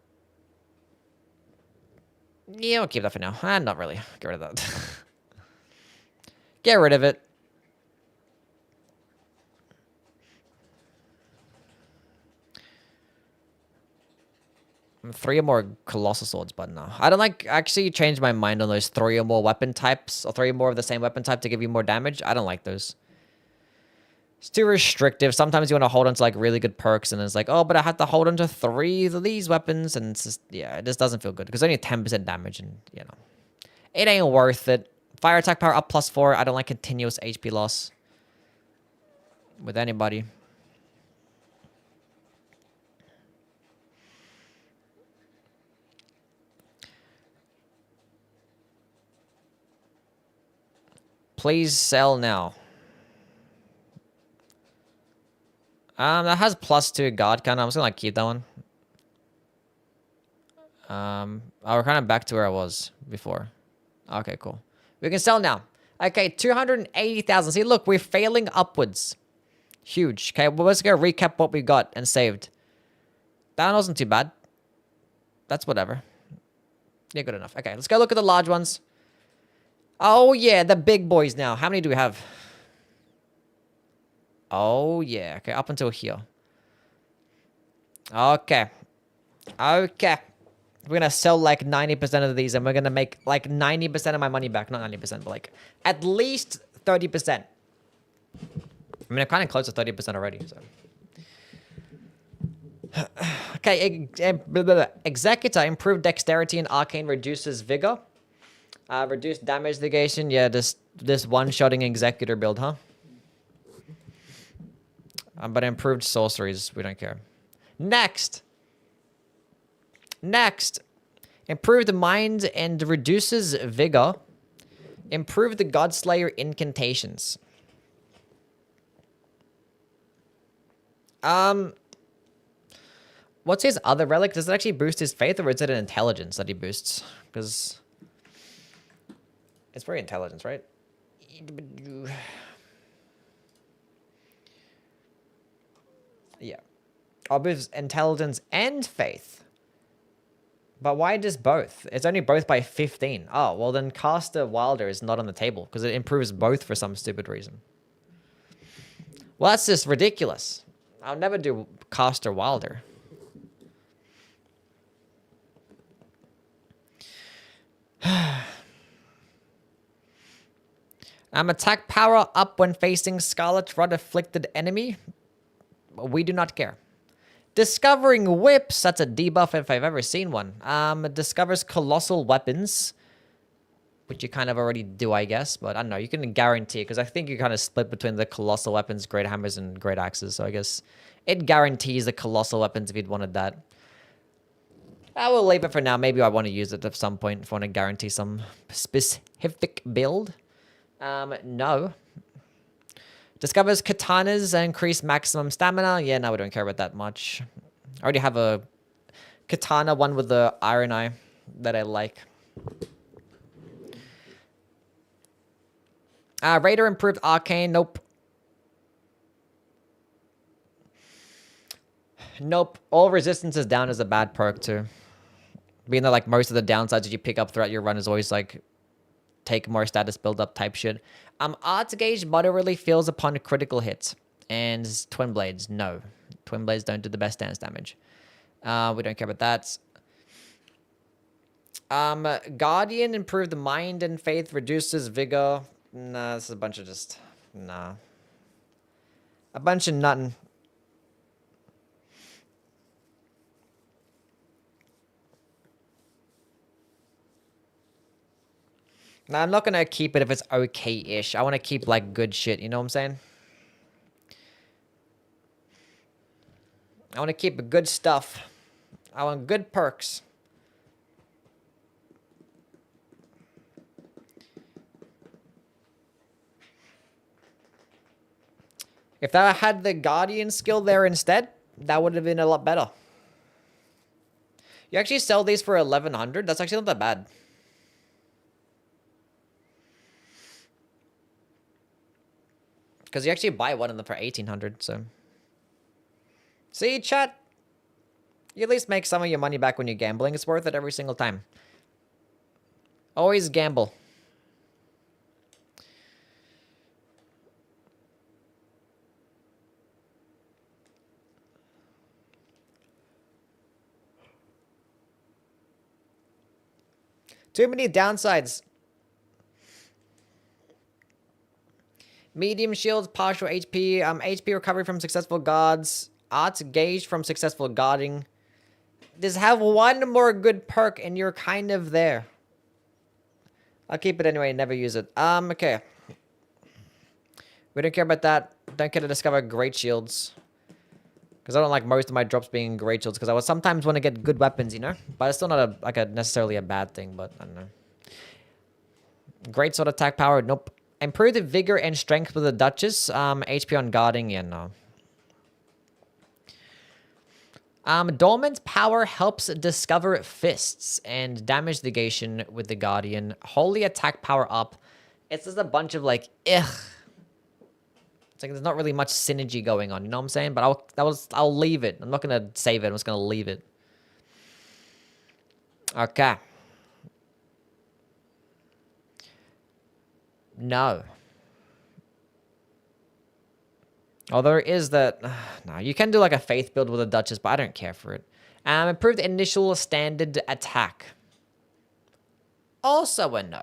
I'll keep that for now. Not really. Get rid of that. Get rid of it. 3 or more colossal swords, but no. I don't like, actually changed my mind on those 3 or more weapon types, or 3 or more of the same weapon type to give you more damage. I don't like those. It's too restrictive. Sometimes you want to hold on to like really good perks, and it's like, oh, but I have to hold on to 3 of these weapons, and it's just, yeah, it just doesn't feel good. Because only 10% damage, and, you know, it ain't worth it. Fire attack power up +4. I don't like continuous HP loss with anybody. Please sell now. That has +2 guard counter. I'm just gonna like keep that one. We're kind of back to where I was before. Okay, cool. We can sell now. Okay, 280,000. See, look, we're failing upwards. Huge. Okay, well, let's go recap what we got and saved. That wasn't too bad. That's whatever. Yeah, good enough. Okay, let's go look at the large ones. Oh, yeah, the big boys now. How many do we have? Oh, yeah. Okay, up until here. Okay. Okay. We're going to sell like 90% of these, and we're going to make like 90% of my money back. Not 90%, but like at least 30%. I mean, I'm kind of close to 30% already, so. Okay, Executor. Improved dexterity and arcane reduces vigor. Reduced damage negation. Yeah, this one-shotting Executor build, huh? But improved sorceries. We don't care. Next. Improved mind and reduces vigor. Improve the Godslayer incantations. What's his other relic? Does it actually boost his faith, or is it an intelligence that he boosts? Because it's very intelligence, right? Yeah. I'll boost intelligence and faith. But why just both? It's only both by 15. Oh, well then Caster Wilder is not on the table because it improves both for some stupid reason. Well, that's just ridiculous. I'll never do Caster Wilder. Attack power up when facing Scarlet Rot afflicted enemy. We do not care. Discovering whips. That's a debuff if I've ever seen one. It discovers colossal weapons, which you kind of already do, I guess. But I don't know. You can guarantee it because I think you kind of split between the colossal weapons, great hammers, and great axes. So I guess it guarantees the colossal weapons if you'd wanted that. I will leave it for now. Maybe I want to use it at some point if I want to guarantee some specific build. No. Discovers katanas and increase maximum stamina. Yeah, no, we don't care about that much. I already have a katana, one with the iron eye that I like. Raider improved arcane. Nope. Nope. All resistance is down is a bad perk too. Being that like most of the downsides that you pick up throughout your run is always like take more status build up type shit. Art gauge moderately feels upon critical hits. And twin blades, no. Twin blades don't do the best dance damage. We don't care about that. Guardian improved the mind and faith, reduces vigor. Nah, this is a bunch of just nah. A bunch of nothing. Now, I'm not going to keep it if it's okay-ish. I want to keep, like, good shit. You know what I'm saying? I want to keep good stuff. I want good perks. If I had the Guardian skill there instead, that would have been a lot better. You actually sell these for 1,100? That's actually not that bad. Because you actually buy one of them for 1,800, so. See, chat? You at least make some of your money back when you're gambling. It's worth it every single time. Always gamble. Too many downsides. Medium shields, partial HP, HP recovery from successful guards, arts gauged from successful guarding. Just have one more good perk and you're kind of there. I'll keep it anyway, never use it. Okay. We don't care about that. Don't care to discover great shields. Because I don't like most of my drops being great shields, because I would sometimes want to get good weapons, you know? But it's still not necessarily a bad thing, but I don't know. Great sword attack power, nope. Improve the vigor and strength with the Duchess. HP on guarding, yeah, no. Dormant's power helps discover fists and damage negation with the Guardian. Holy attack power up. It's just a bunch of like, ugh. It's like there's not really much synergy going on, you know what I'm saying? But I'll leave it. I'm not gonna save it. I'm just gonna leave it. Okay. No. Oh, there is that. No, you can do like a faith build with a Duchess, but I don't care for it. Improved initial standard attack. Also a no.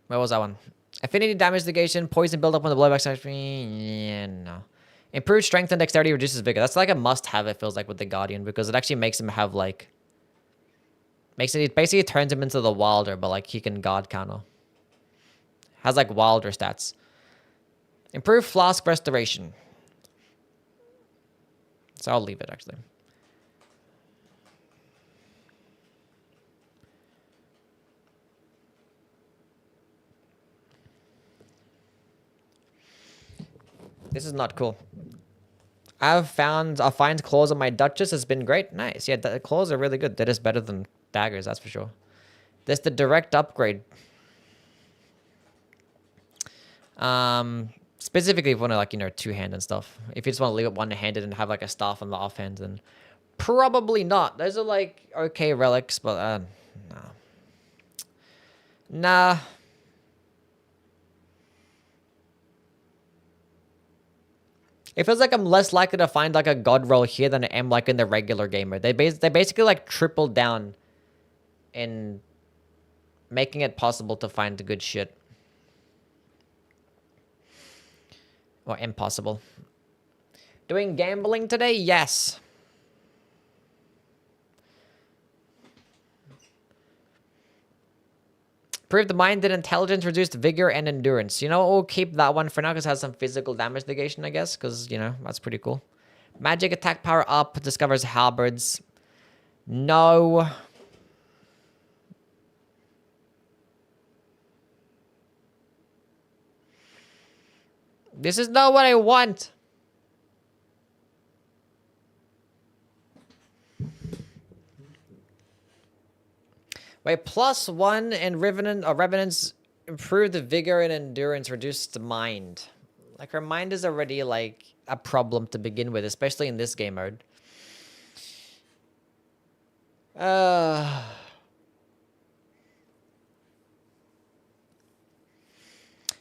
Where was that one? Affinity damage negation, poison build up on the blowback section. Yeah, no. Improved strength and dexterity reduces vigor. That's like a must-have, it feels like, with the Guardian, because it actually makes him have like. It basically turns him into the Wilder, but like he can guard counter. Has like Wilder stats. Improved flask restoration. So I'll leave it actually. This is not cool. I find claws on my Duchess has been great. Nice. Yeah, the claws are really good. That is better than daggers, that's for sure. There's the direct upgrade. Specifically if you want to, like, you know, two-hand and stuff. If you just want to leave it one-handed and have like a staff on the offhand, then probably not. Those are like okay relics, but no. Nah. It feels like I'm less likely to find like a god roll here than I am like in the regular gamer. They basically like tripled down in making it possible to find the good shit. Or impossible. Doing gambling today? Yes. Improved mind and intelligence, reduced vigor and endurance. You know, we'll keep that one for now because it has some physical damage negation, I guess. Because, you know, that's pretty cool. Magic attack power up. Discovers halberds. No. This is not what I want. Wait, +1 and Revenant's improve the vigor and endurance, reduce the mind. Like, her mind is already, like, a problem to begin with, especially in this game mode.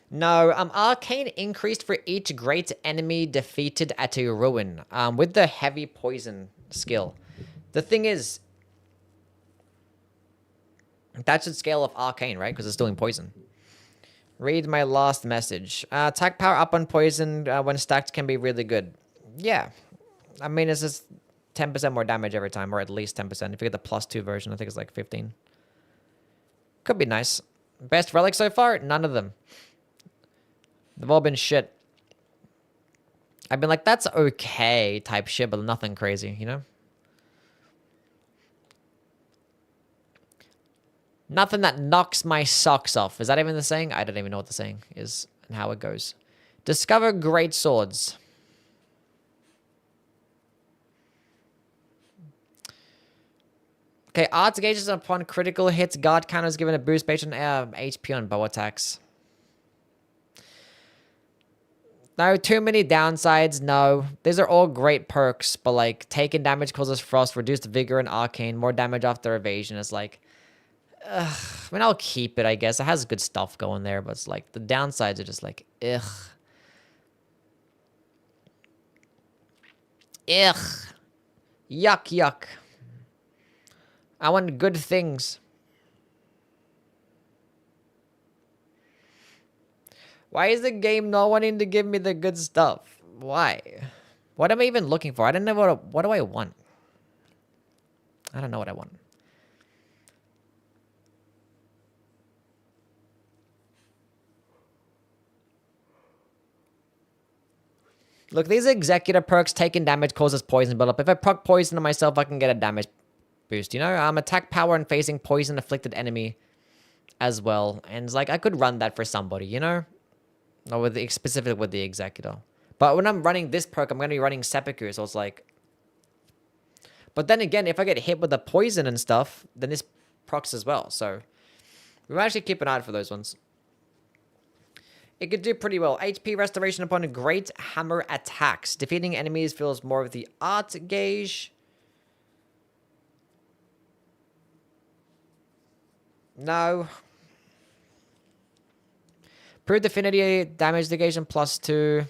No, arcane increased for each great enemy defeated at a ruin, with the heavy poison skill. The thing is, that should scale off arcane, right? Because it's doing poison. Read my last message. Attack power up on poison when stacked can be really good. Yeah. I mean, it's just 10% more damage every time, or at least 10%. If you get the +2 version, I think it's like 15. Could be nice. Best relic so far? None of them. They've all been shit. I've been like, that's okay type shit, but nothing crazy, you know? Nothing that knocks my socks off. Is that even the saying? I don't even know what the saying is and how it goes. Discover great swords. Okay, art gauges upon critical hits. Guard counters given a boost based on HP on bow attacks. No, too many downsides. No, these are all great perks, but like taking damage causes frost, reduced vigor and arcane, more damage after evasion. It's like, I mean, I'll keep it, I guess. It has good stuff going there, but it's like the downsides are just like, ugh. Ugh. Yuck, yuck. I want good things. Why is the game not wanting to give me the good stuff? Why? What am I even looking for? I don't know what do I want? I don't know what I want. Look, these executive perks, taking damage causes poison buildup. If I proc poison on myself, I can get a damage boost, you know? Attack power and facing poison afflicted enemy as well. And it's like, I could run that for somebody, you know? Or with the, specifically with the executor. But when I'm running this perk, I'm going to be running seppuku, so it's like... But then again, if I get hit with the poison and stuff, then this procs as well, so... We might actually keep an eye out for those ones. It could do pretty well. HP restoration upon great hammer attacks. Defeating enemies feels more of the art gauge. No. Improved affinity damage negation +2.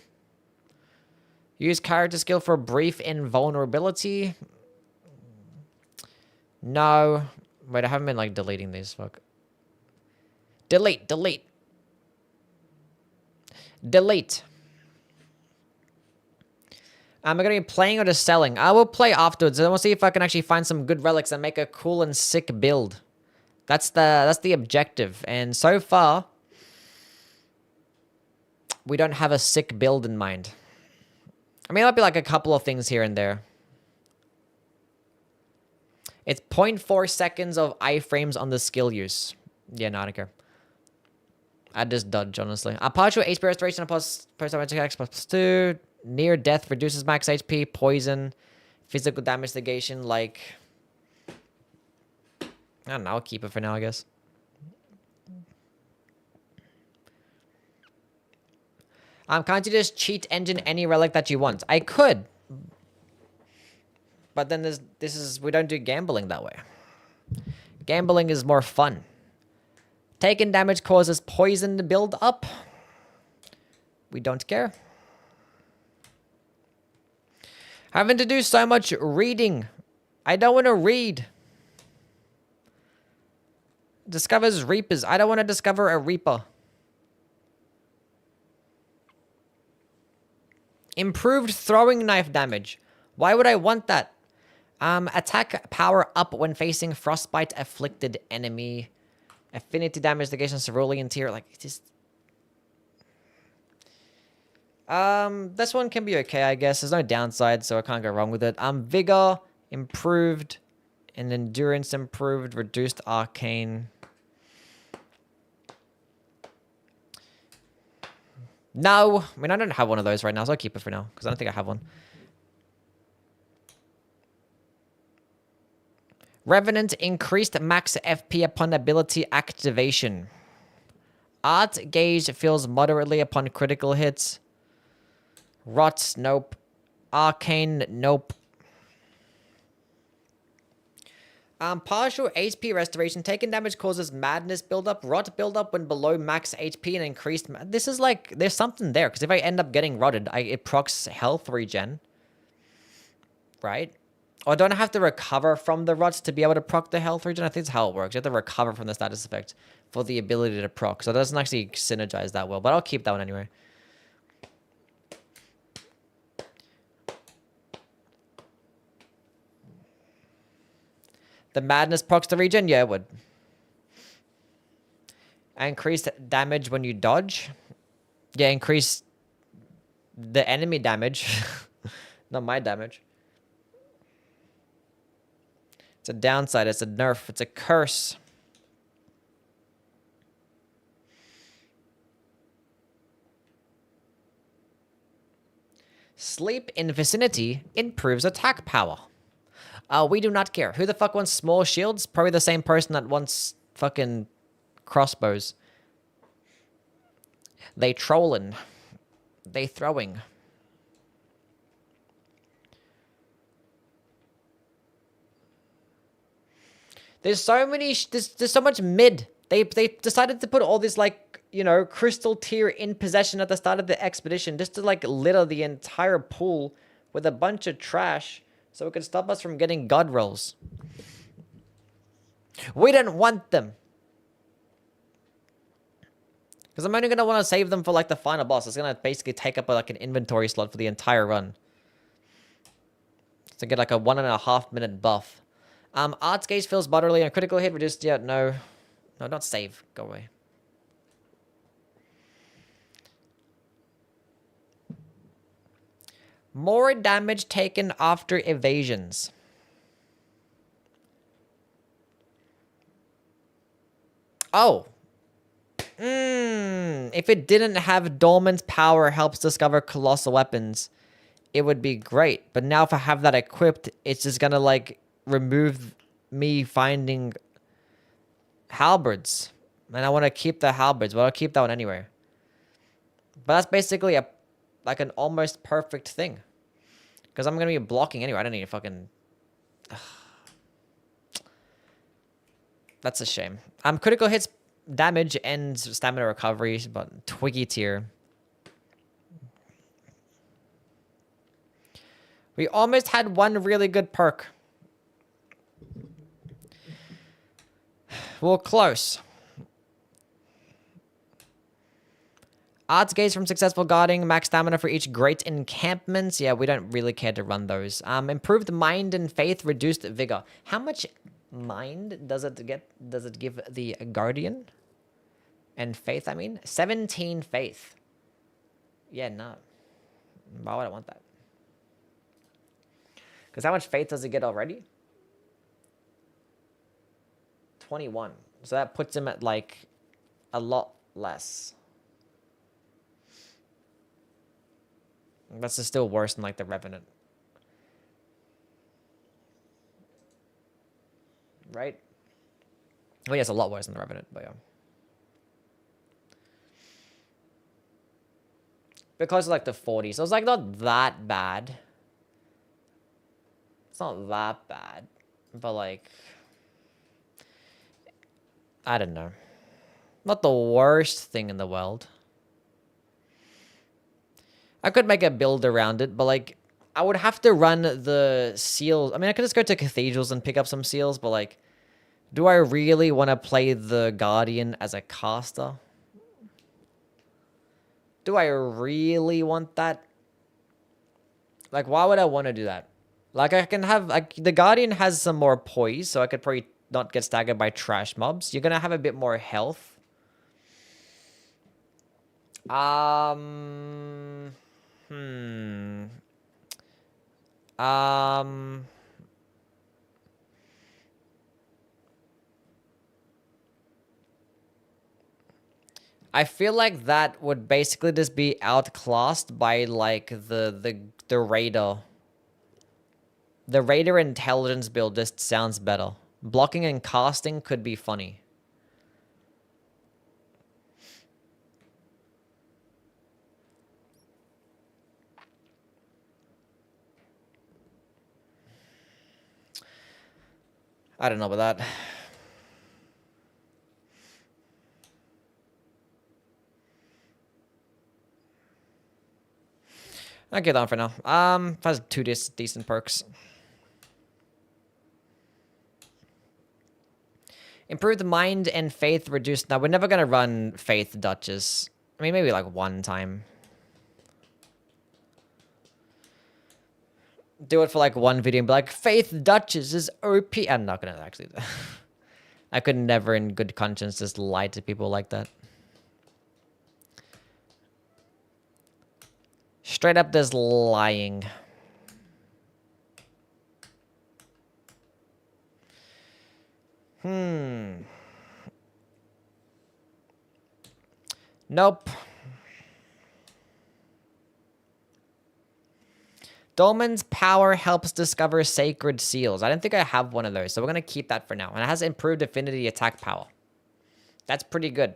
Use character skill for brief invulnerability. No. Wait, I haven't been like deleting these. Fuck. Delete. Am I going to be playing or just selling? I will play afterwards. I want to see if I can actually find some good relics and make a cool and sick build. That's the objective. And so far, we don't have a sick build in mind. I mean, it might be like a couple of things here and there. It's 0.4 seconds of iframes on the skill use. Yeah, no, I don't care. I just dodge, honestly. A partial HP restoration plus post-automatic attacks +2. Near death reduces max HP. Poison. Physical damage negation, like... I don't know, I'll keep it for now, I guess. Can't you just cheat engine any relic that you want? I could. But then we don't do gambling that way. Gambling is more fun. Taking damage causes poison to build up. We don't care. Having to do so much reading. I don't want to read. Discovers reapers. I don't want to discover a reaper. Improved throwing knife damage. Why would I want that? Attack power up when facing frostbite afflicted enemy. Affinity damage negation cerulean tier. Like, it just... this one can be okay, I guess. There's no downside, so I can't go wrong with it. Vigor improved, and endurance improved, reduced arcane. No, I mean, I don't have one of those right now, so I'll keep it for now, because I don't think I have one. Revenant increased max FP upon ability activation. Art gauge feels moderately upon critical hits. Rot, nope. Arcane, nope. Partial HP restoration. Taking damage causes madness buildup. Rot buildup when below max HP and increased... This is like... There's something there. Because if I end up getting rotted, it procs health regen. Right? Or don't I have to recover from the rots to be able to proc the health regen? I think that's how it works. You have to recover from the status effect for the ability to proc. So it doesn't actually synergize that well. But I'll keep that one anyway. The madness procs the regen? Yeah, it would. Increased damage when you dodge? Yeah, increase the enemy damage. Not my damage. It's a downside. It's a nerf. It's a curse. Sleep in vicinity improves attack power. We do not care. Who the fuck wants small shields? Probably the same person that wants fucking crossbows. They trolling. They throwing. There's so many... There's so much mid. They decided to put all this, like, you know, crystal tier in possession at the start of the expedition just to, like, litter the entire pool with a bunch of trash so it could stop us from getting god rolls. We didn't want them. Because I'm only going to want to save them for, like, the final boss. It's going to basically take up, like, an inventory slot for the entire run. To get, like, a 1.5 minute buff. Arts gauge feels moderately on critical hit. Reduced, yeah, no. No, not save. Go away. More damage taken after evasions. Oh. If it didn't have dormant power helps discover colossal weapons, it would be great. But now if I have that equipped, it's just gonna, like, remove me finding halberds. And I want to keep the halberds, but I'll keep that one anyway. But that's basically like an almost perfect thing. Because I'm going to be blocking anyway. I don't need a fucking... That's a shame. Critical hits damage and stamina recovery, but Twiggy tier. We almost had one really good perk. Well, close. Arts gaze from successful guarding. Max stamina for each great encampments. Yeah, we don't really care to run those. Improved mind and faith. Reduced vigor. How much mind does it get? Does it give the guardian? And faith, I mean? 17 faith. Yeah, no. Why would I want that? Because how much faith does it get already? 21. So that puts him at, like, a lot less. That's still worse than like the Revenant. Right? Oh yeah, it's a lot worse than the Revenant, but yeah. Because of like the 40s. So it's like not that bad. It's not that bad. But like, I don't know. Not the worst thing in the world. I could make a build around it, but like, I would have to run the seals. I mean, I could just go to cathedrals and pick up some seals, but like, do I really want to play the Guardian as a caster? Do I really want that? Like, why would I want to do that? Like, I can have... like the Guardian has some more poise, so I could probably not get staggered by trash mobs. You're going to have a bit more health. I feel like that would basically just be outclassed by like the Raider. The Raider intelligence build just sounds better. Blocking and casting could be funny. I don't know about that. I'll get on for now. Has two decent perks. Improved mind and faith reduced. Now, we're never going to run faith Duchess. I mean, maybe like one time. Do it for like one video and be like, Faith Duchess is OP. I'm not going to actually. I could never in good conscience just lie to people like that. Straight up there's lying. Nope. Dolmen's power helps discover sacred seals. I don't think I have one of those, so we're going to keep that for now. And it has improved affinity attack power. That's pretty good.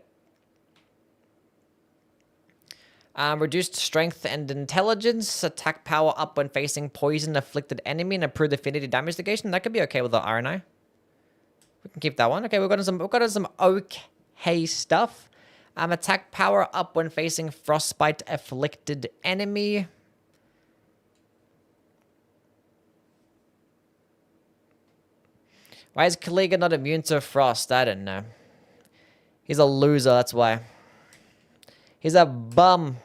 Reduced strength and intelligence. Attack power up when facing poison afflicted enemy and improved affinity damage negation. That could be okay with the RNI. We can keep that one. Okay, we've got some okay stuff. Attack power up when facing frostbite afflicted enemy. Why is Kaliga not immune to frost? I don't know. He's a loser, that's why. He's a bum.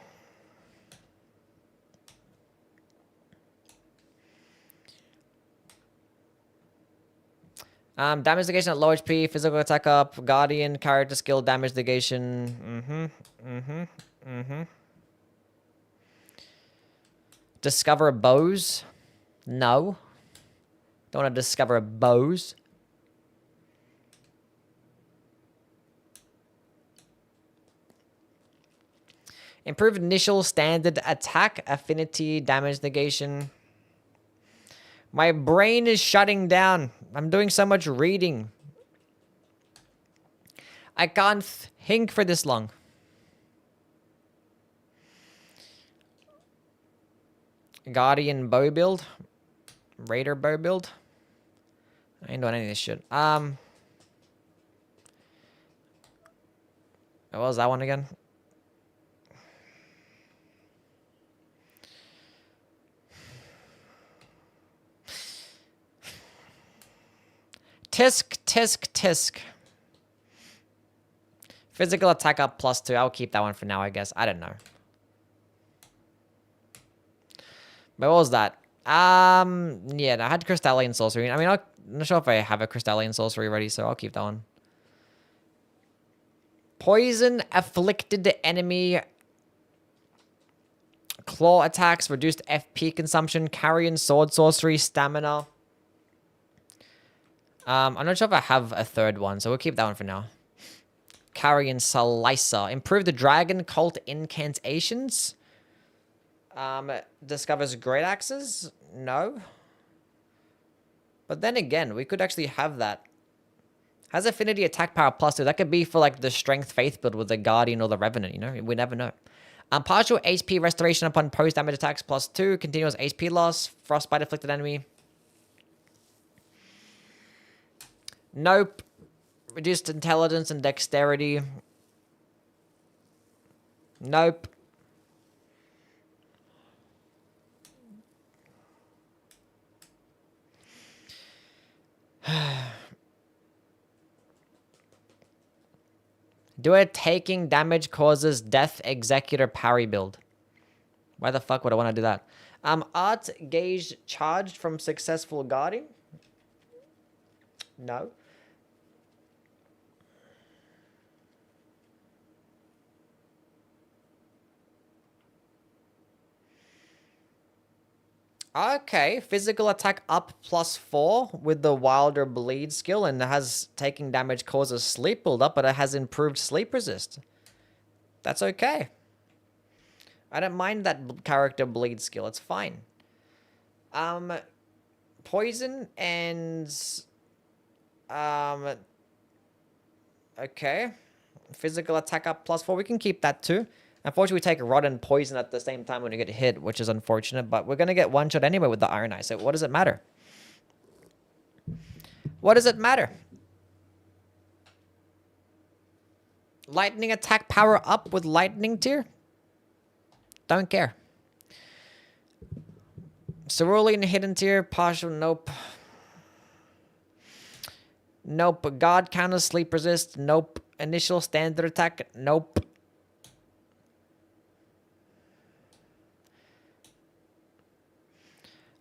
Damage negation at low HP, physical attack up, guardian, character skill, damage negation. Discover bows? No. Don't want to discover bows. Improved initial standard attack, affinity, damage negation. My brain is shutting down. I'm doing so much reading. I can't think for this long. Guardian bow build. Raider bow build. I ain't doing any of this shit. What was that one again? Tisk. Physical attack up +2. I'll keep that one for now, I guess. I don't know. But what was that? Yeah, I had Crystalline Sorcery. I mean, I'm not sure if I have a Crystalline Sorcery ready, so I'll keep that one. Poison afflicted enemy. Claw attacks, reduced FP consumption, carrion sword sorcery, stamina. I'm not sure if I have a third one, so we'll keep that one for now. Carrion Slicer. Improve the Dragon Cult incantations. Discovers great axes? No. But then again, we could actually have that. Has affinity attack power +2. That could be for like the strength faith build with the Guardian or the Revenant, you know? We never know. Partial HP restoration upon post damage attacks +2. Continuous HP loss. Frostbite afflicted enemy. Nope. Reduced intelligence and dexterity. Nope. Do a taking damage causes death executor parry build. Why the fuck would I want to do that? Art gauge charged from successful guarding? No. Okay, physical attack up +4 with the Wilder Bleed skill, and it has taking damage causes sleep build-up, but it has improved sleep resist. That's okay. I don't mind that character bleed skill, it's fine. Poison and... okay. Physical attack up +4, we can keep that too. Unfortunately, we take rot and poison at the same time when you get hit, which is unfortunate, but we're going to get one shot anyway with the Iron Eye, so what does it matter? What does it matter? Lightning attack power up with lightning tier? Don't care. Cerulean hidden tier, partial, nope. Nope. God counter sleep resist, nope. Initial standard attack, nope.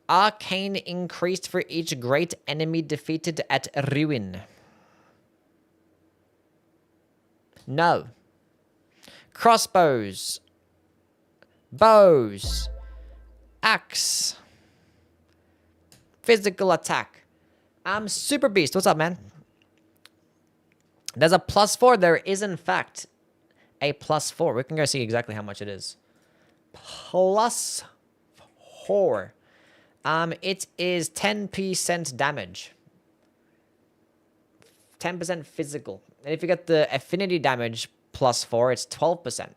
Arcane increased for each great enemy defeated at Ruin. No. Crossbows. Bows. Axe. Physical attack. Super Beast. What's up, man? There's a +4. There is, in fact, a +4. We can go see exactly how much it is. +4. It is 10% damage. 10% physical. And if you get the affinity damage +4, it's 12%.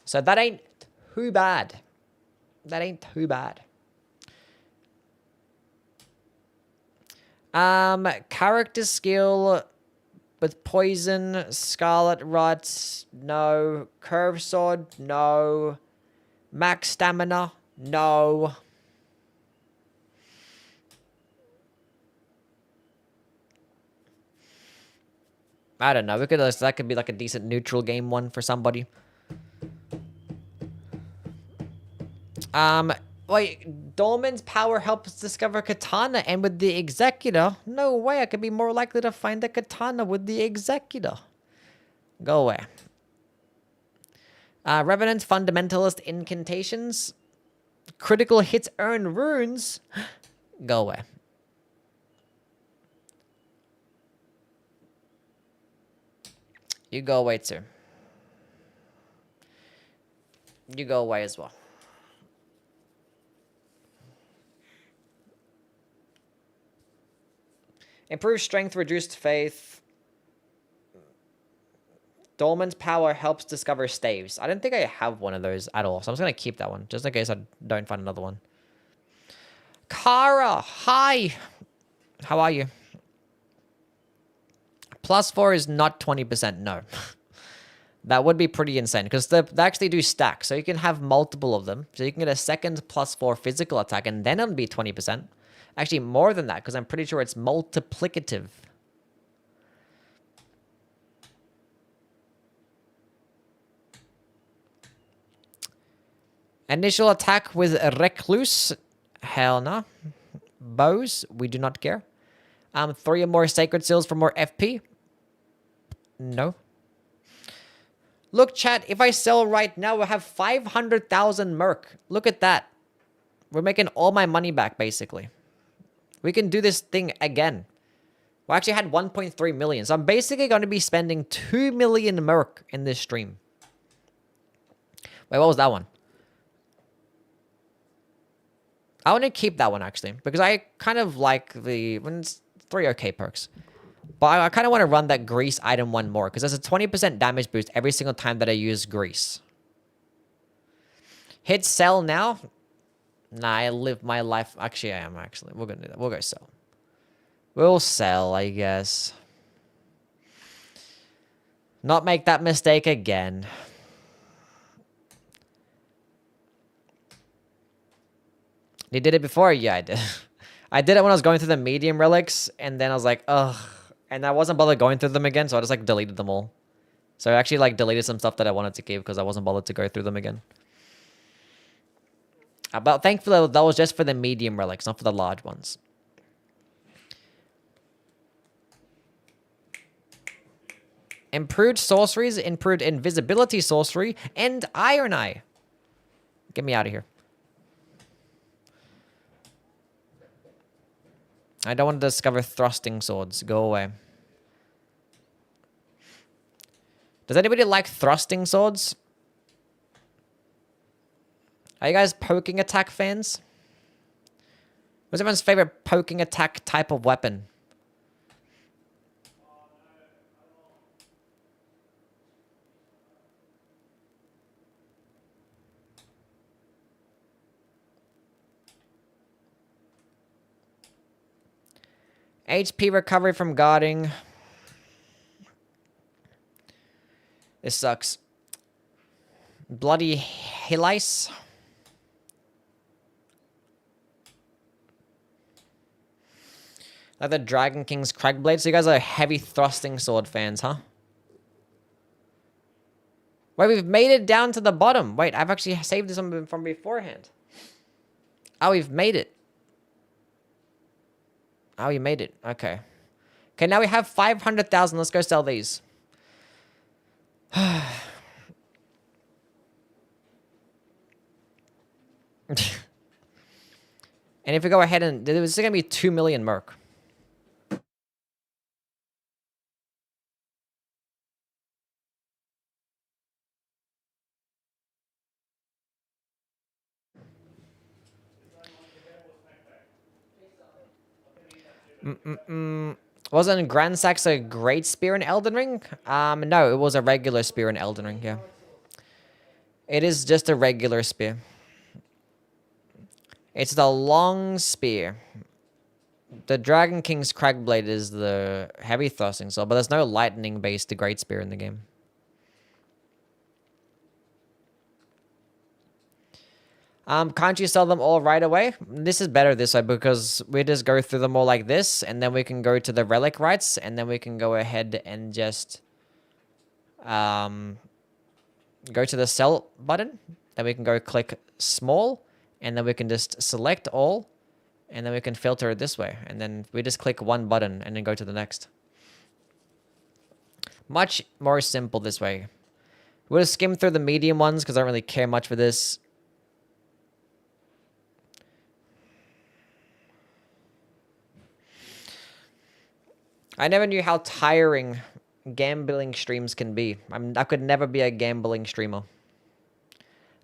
So that ain't too bad. That ain't too bad. Character skill with poison, scarlet rot, no. Curved sword, no. Max stamina, no. I don't know. That could be like a decent neutral game one for somebody. Wait, Dolmen's power helps discover katana, and with the Executor, no way I could be more likely to find a katana with the Executor. Go away. Revenant Fundamentalist Incantations. Critical hits earn runes. Go away. You go away too. You go away as well. Improved strength, reduced faith. Dolmen's power helps discover staves. I don't think I have one of those at all, so I'm just going to keep that one, just in case I don't find another one. Kara, hi! How are you? +4 is not 20%, no. That would be pretty insane, because they actually do stack, so you can have multiple of them. So you can get a second +4 physical attack, and then it'll be 20%. Actually, more than that, because I'm pretty sure it's multiplicative. Initial attack with Recluse. Hell no. Bows, we do not care. 3 or more Sacred Seals for more FP. No. Look, chat, if I sell right now, we'll have 500,000 Murk. Look at that. We're making all my money back, basically. We can do this thing again. Well, I actually had 1.3 million. So I'm basically going to be spending 2 million Murk in this stream. Wait, what was that one? I want to keep that one, actually. Because I kind of like the... When it's 3 okay perks. But I kind of want to run that grease item one more. Because there's a 20% damage boost every single time that I use grease. Hit sell now? Nah, I live my life... Actually, I am, actually. We're going to do that. We'll go sell. We'll sell, I guess. Not make that mistake again. You did it before? Yeah, I did. I did it when I was going through the medium relics, and then I was like, ugh. And I wasn't bothered going through them again, so I just, like, deleted them all. So I actually, like, deleted some stuff that I wanted to keep because I wasn't bothered to go through them again. But thankfully, that was just for the medium relics, not for the large ones. Improved sorceries, improved invisibility sorcery, and iron eye. Get me out of here. I don't want to discover thrusting swords. Go away. Does anybody like thrusting swords? Are you guys poking attack fans? What's everyone's favorite poking attack type of weapon? HP recovery from guarding. This sucks. Bloody Helice. Like the Dragon King's Cragblade. So you guys are heavy thrusting sword fans, huh? Wait, we've made it down to the bottom. Wait, I've actually saved this one from beforehand. Oh, we've made it. Oh, you made it. Okay. Okay, now we have 500,000. Let's go sell these. And if we go ahead and... This is going to be 2 million Murk. Wasn't Grand Sax a great spear in Elden Ring? No, it was a regular spear in Elden Ring, yeah. It is just a regular spear. It's the long spear. The Dragon King's Cragblade is the heavy thrusting sword, but there's no lightning-based great spear in the game. Can't you sell them all right away? This is better this way because we just go through them all like this, and then we can go to the relic rights, and then we can go ahead and just go to the sell button. Then we can go click small, and then we can just select all, and then we can filter it this way. And then we just click one button and then go to the next. Much more simple this way. We'll just skim through the medium ones because I don't really care much for this. I never knew how tiring gambling streams can be. I could never be a gambling streamer.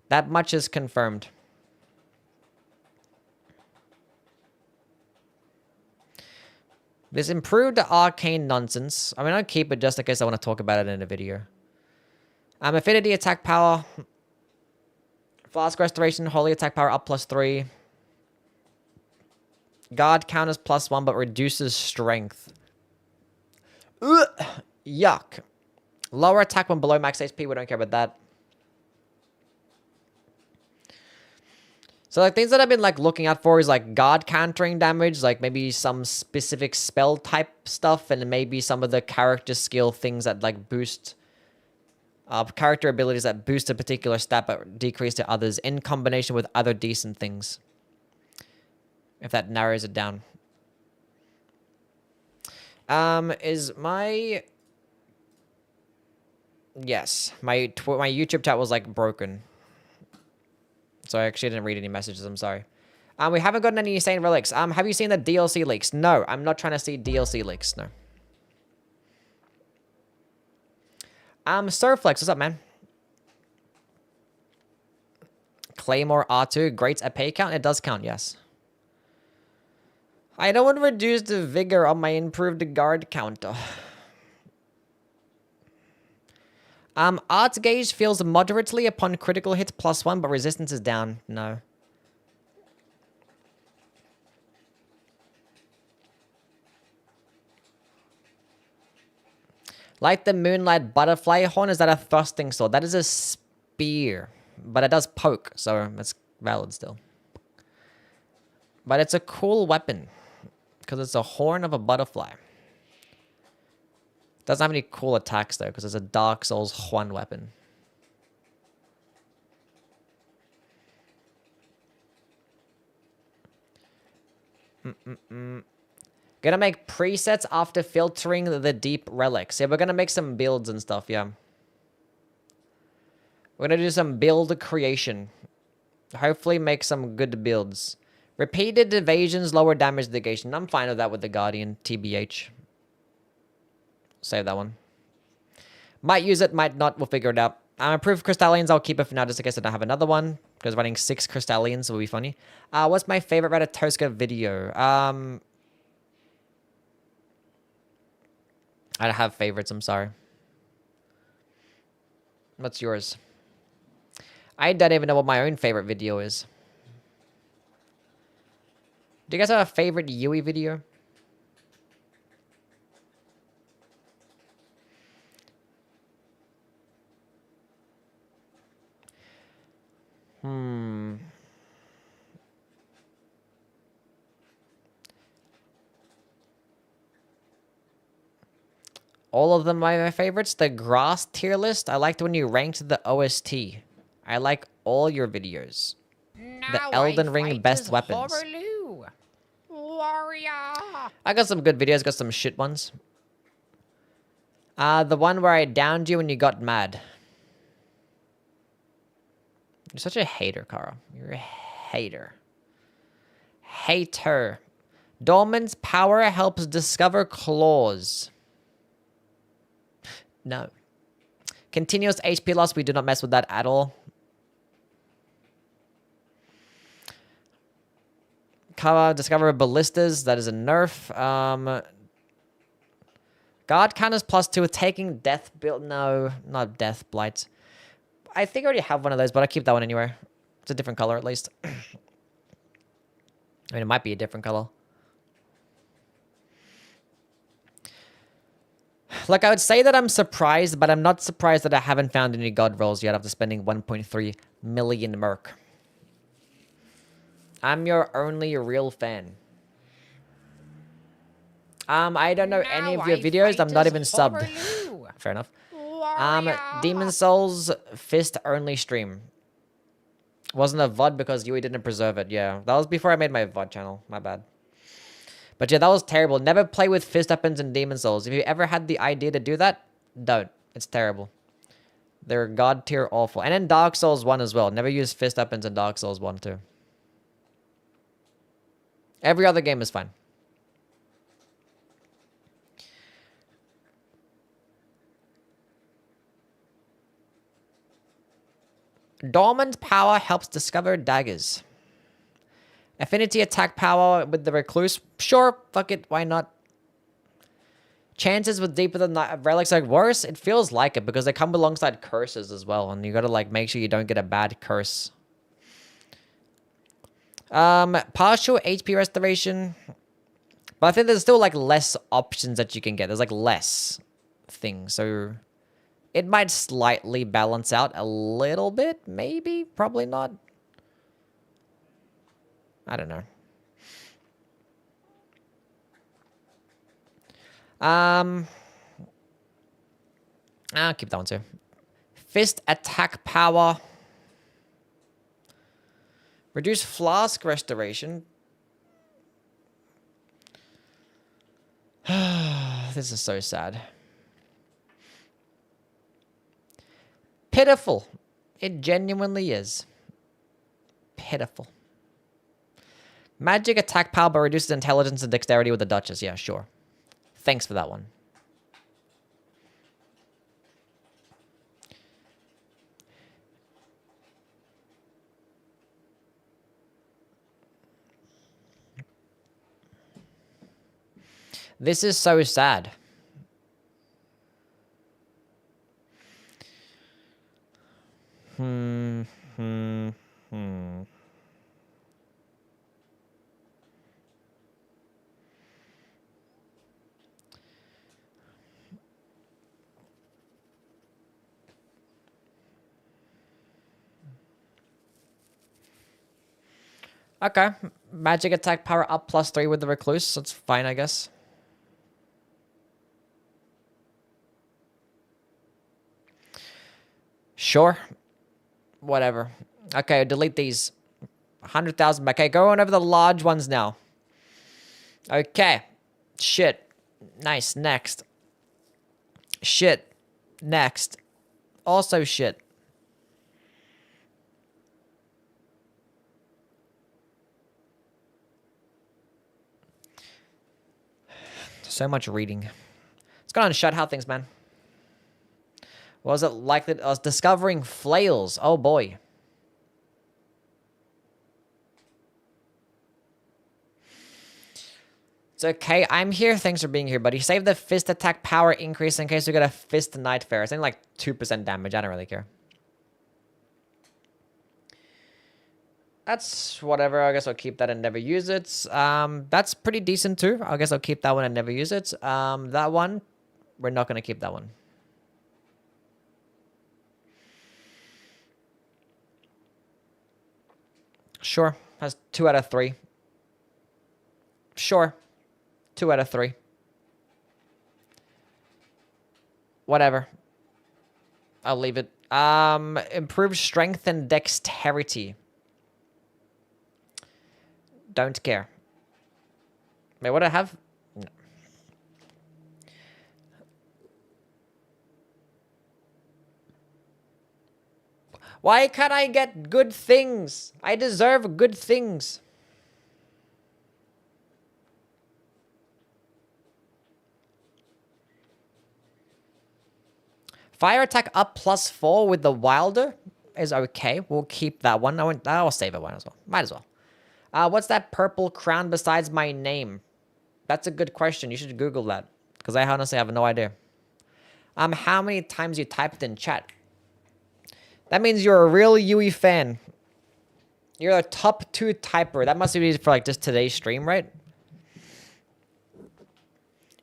That much is confirmed. This improved arcane nonsense. I mean, I'll keep it just in case I want to talk about it in a video. Affinity attack power. Flask restoration, holy attack power up +3. Guard counters +1 but reduces strength. Ugh, yuck. Lower attack when below max HP. We don't care about that. So like things that I've been like looking out for is like guard countering damage, like maybe some specific spell type stuff, and maybe some of the character skill things that like boost character abilities that boost a particular stat but decrease to others in combination with other decent things. If that narrows it down. Is my... Yes, my YouTube chat was like broken. So I actually didn't read any messages, I'm sorry. We haven't gotten any insane relics. Have you seen the DLC leaks? No, I'm not trying to see DLC leaks. No. Surflex, what's up, man? Claymore R2 grates a pay count. It does count, yes. I don't want to reduce the vigor on my improved guard counter. Art gauge feels moderately upon critical hit +1, but resistance is down. No. Like the Moonlight Butterfly Horn, is that a thrusting sword? That is a spear. But it does poke, so it's valid still. But it's a cool weapon. Because it's a horn of a butterfly. Doesn't have any cool attacks though, because it's a Dark Souls 1 weapon. Gonna make presets after filtering the deep relics. Yeah, we're gonna make some builds and stuff, yeah. We're gonna do some build creation. Hopefully make some good builds. Repeated evasions, lower damage negation. I'm fine with that with the Guardian, TBH. Save that one. Might use it, might not. We'll figure it out. Improved Crystallians, I'll keep it for now just in case I don't have another one. Because running 6 Crystallians will be funny. What's my favorite Ratatoska video? I don't have favorites, I'm sorry. What's yours? I don't even know what my own favorite video is. Do you guys have a favorite Yui video? All of them are my favorites. The Grass tier list. I liked when you ranked the OST. I like all your videos. The Elden Ring best weapons. Warrior. I got some good videos. Got some shit ones. The one where I downed you when you got mad. You're such a hater, Kara. You're a hater. Hater. Dormant's power helps discover claws. No. Continuous HP loss. We do not mess with that at all. Kara, discover ballistas. That is a nerf. Guard counters +2. Taking death build. No, not death blight. I think I already have one of those, but I'll keep that one anyway. It's a different color at least. I mean, it might be a different color. Like, I would say that I'm surprised, but I'm not surprised that I haven't found any god rolls yet after spending 1.3 million Murk. I'm your only real fan. I don't know any of your videos. I'm not even subbed. Fair enough. Demon Souls fist only stream. Wasn't a VOD because Yui didn't preserve it. Yeah, that was before I made my VOD channel. My bad. But yeah, that was terrible. Never play with fist weapons in Demon Souls. If you ever had the idea to do that, don't. It's terrible. They're god tier awful. And in Dark Souls 1 as well. Never use fist weapons in Dark Souls 1 too. Every other game is fine. Dormant power helps discover daggers. Affinity attack power with the recluse. Sure, fuck it, why not? Chances with deeper than relics are worse. It feels like it because they come alongside curses as well, and you gotta like make sure you don't get a bad curse. Partial HP restoration. But I think there's still like less options that you can get. There's like less things, so it might slightly balance out a little bit, maybe, probably not. I don't know. I'll keep that one too. Fist attack power. Reduce flask restoration. This is so sad. Pitiful. It genuinely is. Pitiful. Magic attack power but reduces intelligence and dexterity with the Duchess. Yeah, sure. Thanks for that one. This is so sad. Okay. Magic attack power up +3 with the Recluse. That's fine, I guess. Sure. Whatever. Okay, delete these. 100,000. Okay, go on over the large ones now. Okay. Shit. Nice. Next. Shit. Next. Also shit. So much reading. Let's go on and shut how things, man. What was it like that? I was discovering flails. Oh boy. It's okay. I'm here. Thanks for being here, buddy. Save the fist attack power increase in case we get a fist night fair. It's only like 2% damage. I don't really care. That's whatever. I guess I'll keep that and never use it. That's pretty decent too. I guess I'll keep that one and never use it. That one, we're not going to keep that one. Sure. Has 2 out of 3. Sure. 2 out of 3. Whatever. I'll leave it. Improved strength and dexterity. Don't care. Wait, what do I have? No. Why can't I get good things? I deserve good things. Fire attack up +4 with the Wilder is okay. We'll keep that one. I'll save it one as well. Might as well. What's that purple crown besides my name? That's a good question. You should Google that. Because I honestly have no idea. How many times you typed in chat? That means you're a real Yui fan. You're a top 2 typer. That must be for like just today's stream, right?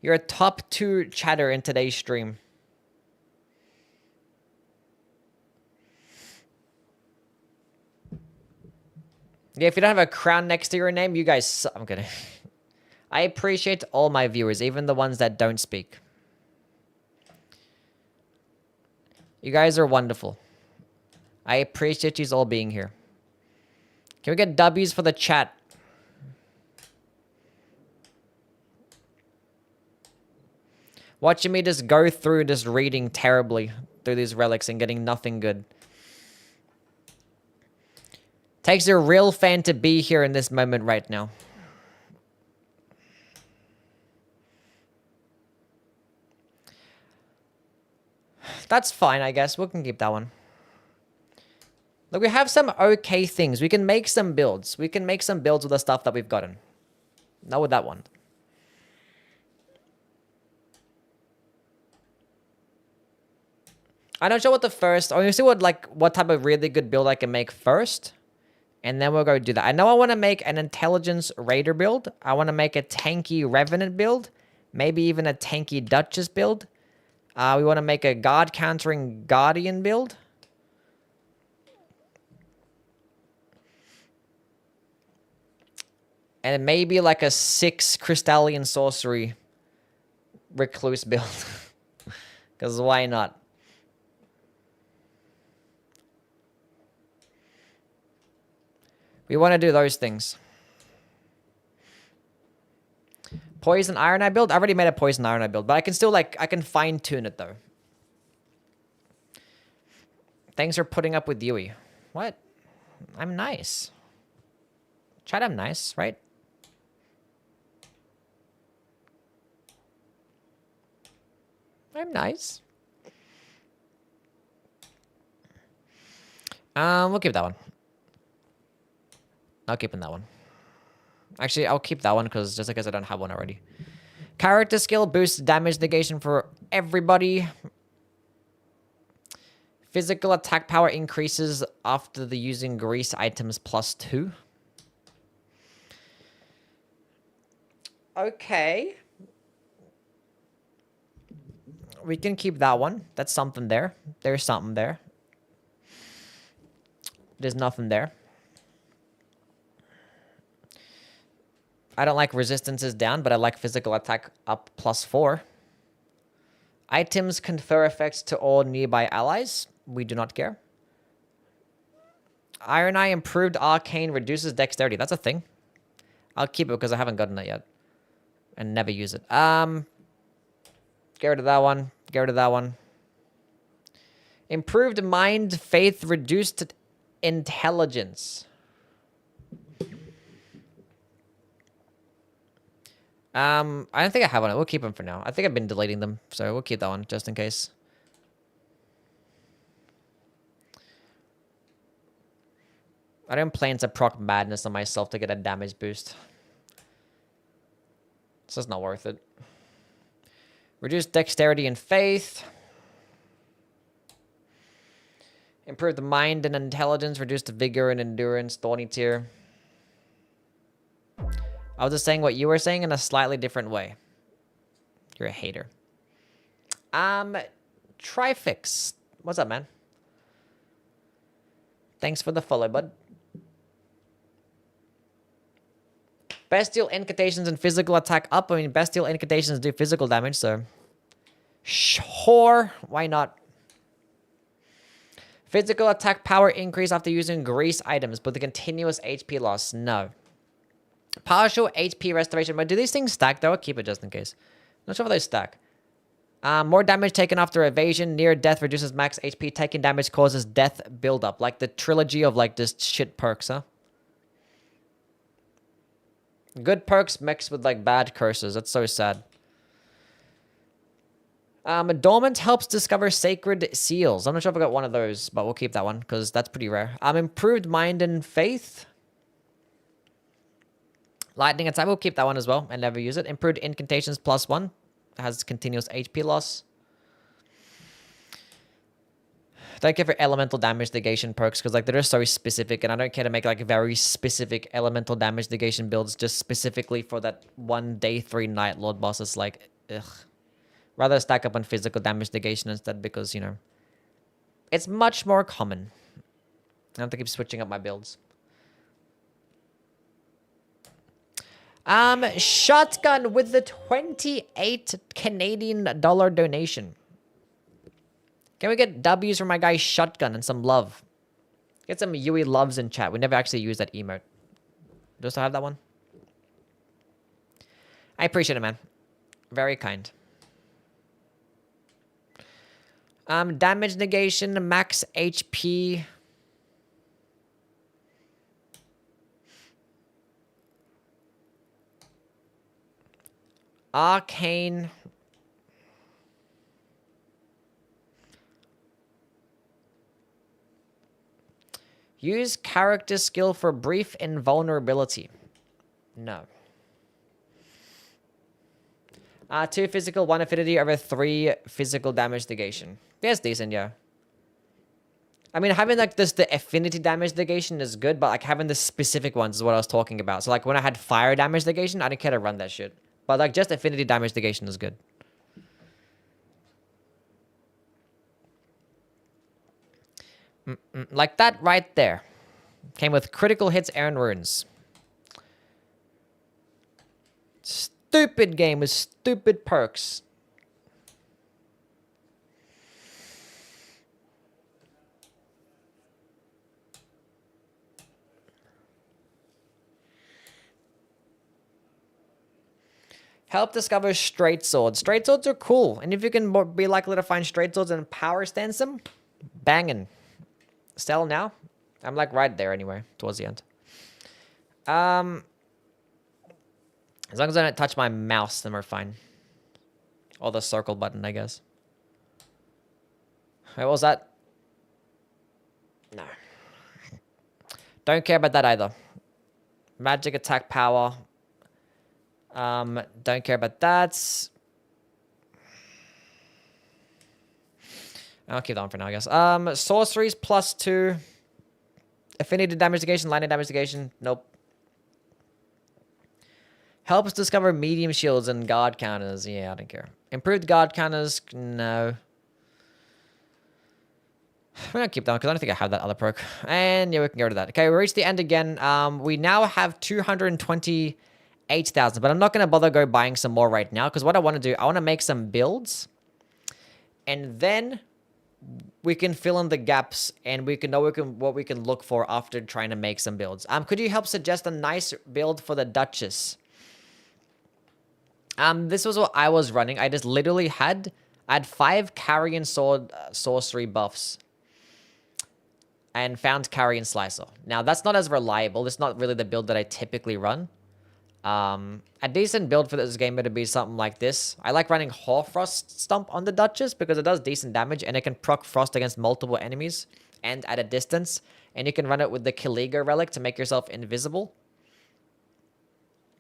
You're a top 2 chatter in today's stream. Yeah, if you don't have a crown next to your name, you guys suck. I'm kidding. I appreciate all my viewers, even the ones that don't speak. You guys are wonderful. I appreciate you all being here. Can we get W's for the chat? Watching me just go through just reading terribly through these relics and getting nothing good. Takes a real fan to be here in this moment right now. That's fine, I guess. We can keep that one. Look, we have some okay things. We can make some builds. We can make some builds with the stuff that we've gotten. Not with that one. I'm not sure what the first... Or you see what type of really good build I can make first. And then we'll go do that. I know I want to make an intelligence raider build. I want to make a tanky revenant build. Maybe even a tanky duchess build. We want to make a guard countering guardian build. And maybe like a 6 crystalline sorcery recluse build. Because why not? We want to do those things. Poison Iron Eye build? I already made a Poison Iron Eye build, but I can still, I can fine-tune it, though. Thanks for putting up with Yui. What? I'm nice. Chat, I'm nice, right? I'm nice. We'll keep that one. I'll keep in that one. Actually, I'll keep that one because just because I don't have one already. Character skill boosts damage negation for everybody. Physical attack power increases after the using grease items +2. Okay. We can keep that one. That's something there. There's something there. There's nothing there. I don't like resistances down, but I like physical attack up +4. Items confer effects to all nearby allies. We do not care. Iron Eye improved arcane reduces dexterity. That's a thing. I'll keep it because I haven't gotten it yet. And never use it. Get rid of that one. Get rid of that one. Improved mind, faith, reduced intelligence. I don't think I have one. We'll keep them for now. I think I've been deleting them, so we'll keep that one just in case. I don't plan to proc madness on myself to get a damage boost. It's just not worth it. Reduce dexterity and faith. Improve the mind and intelligence. Reduce the vigor and endurance. Thorny tier. I was just saying what you were saying in a slightly different way. You're a hater. Trifix. What's up, man? Thanks for the follow, bud. Bestial incantations and physical attack up. I mean, bestial incantations do physical damage, so... Sure, why not? Physical attack power increase after using grease items, but the continuous HP loss, no. Partial HP restoration, but do these things stack though? I'll keep it just in case. Not sure if they stack. More damage taken after evasion. Near death reduces max HP. Taking damage causes death buildup. Like the trilogy of like just shit perks, huh? Good perks mixed with like bad curses. That's so sad. Dormant helps discover sacred seals. I'm not sure if I got one of those, but we'll keep that one because that's pretty rare. Improved mind and faith. Lightning attack. We'll keep that one as well and never use it. Improved incantations +1. Has continuous HP loss. Don't care for elemental damage negation perks because like they're just so specific, and I don't care to make like very specific elemental damage negation builds just specifically for that one day 3 night lord boss. It's like, ugh. Rather stack up on physical damage negation instead because, you know, it's much more common. I have to keep switching up my builds. Shotgun with the 28 Canadian dollar donation. Can we get W's from my guy Shotgun and some love? Get some Yui loves in chat. We never actually used that emote. Do I still have that one? I appreciate it, man. Very kind. Damage negation, max HP. Arcane. Use character skill for brief invulnerability. No. 2 physical, 1 affinity over 3 physical damage negation. Yeah, it's decent, yeah. I mean, having like this, the affinity damage negation is good, but like having the specific ones is what I was talking about. So like when I had fire damage negation, I didn't care to run that shit. But like just affinity damage negation is good. Like that right there. Came with critical hits and runes. Stupid game with stupid perks. Help discover straight swords. Straight swords are cool. And if you can be likely to find straight swords and power stance them, banging. Sell now? I'm like right there anyway, towards the end. As long as I don't touch my mouse, then we're fine. Or the circle button, I guess. What was that? No. Don't care about that either. Magic attack power. Don't care about that. I'll keep that on for now, I guess. Sorceries +2. Affinity damage negation, lightning damage negation. Nope. Helps discover medium shields and guard counters. Yeah, I don't care. Improved guard counters. No. We're gonna keep that one because I don't think I have that other perk. And yeah, we can go to that. Okay, we reached the end again. We now have 228,000, but I'm not gonna bother buying some more right now because what I want to do, I want to make some builds, and then we can fill in the gaps, and we can know what we can look for after trying to make some builds. Could you help suggest a nice build for the Duchess? This was what I was running. I just literally had 5 carrion sword sorcery buffs. And found carrion slicer. Now that's not as reliable. It's not really the build that I typically run. A decent build for this game would be something like this. I like running Hoarfrost Stomp on the Duchess because it does decent damage and it can proc frost against multiple enemies and at a distance. And you can run it with the Kaliga relic to make yourself invisible.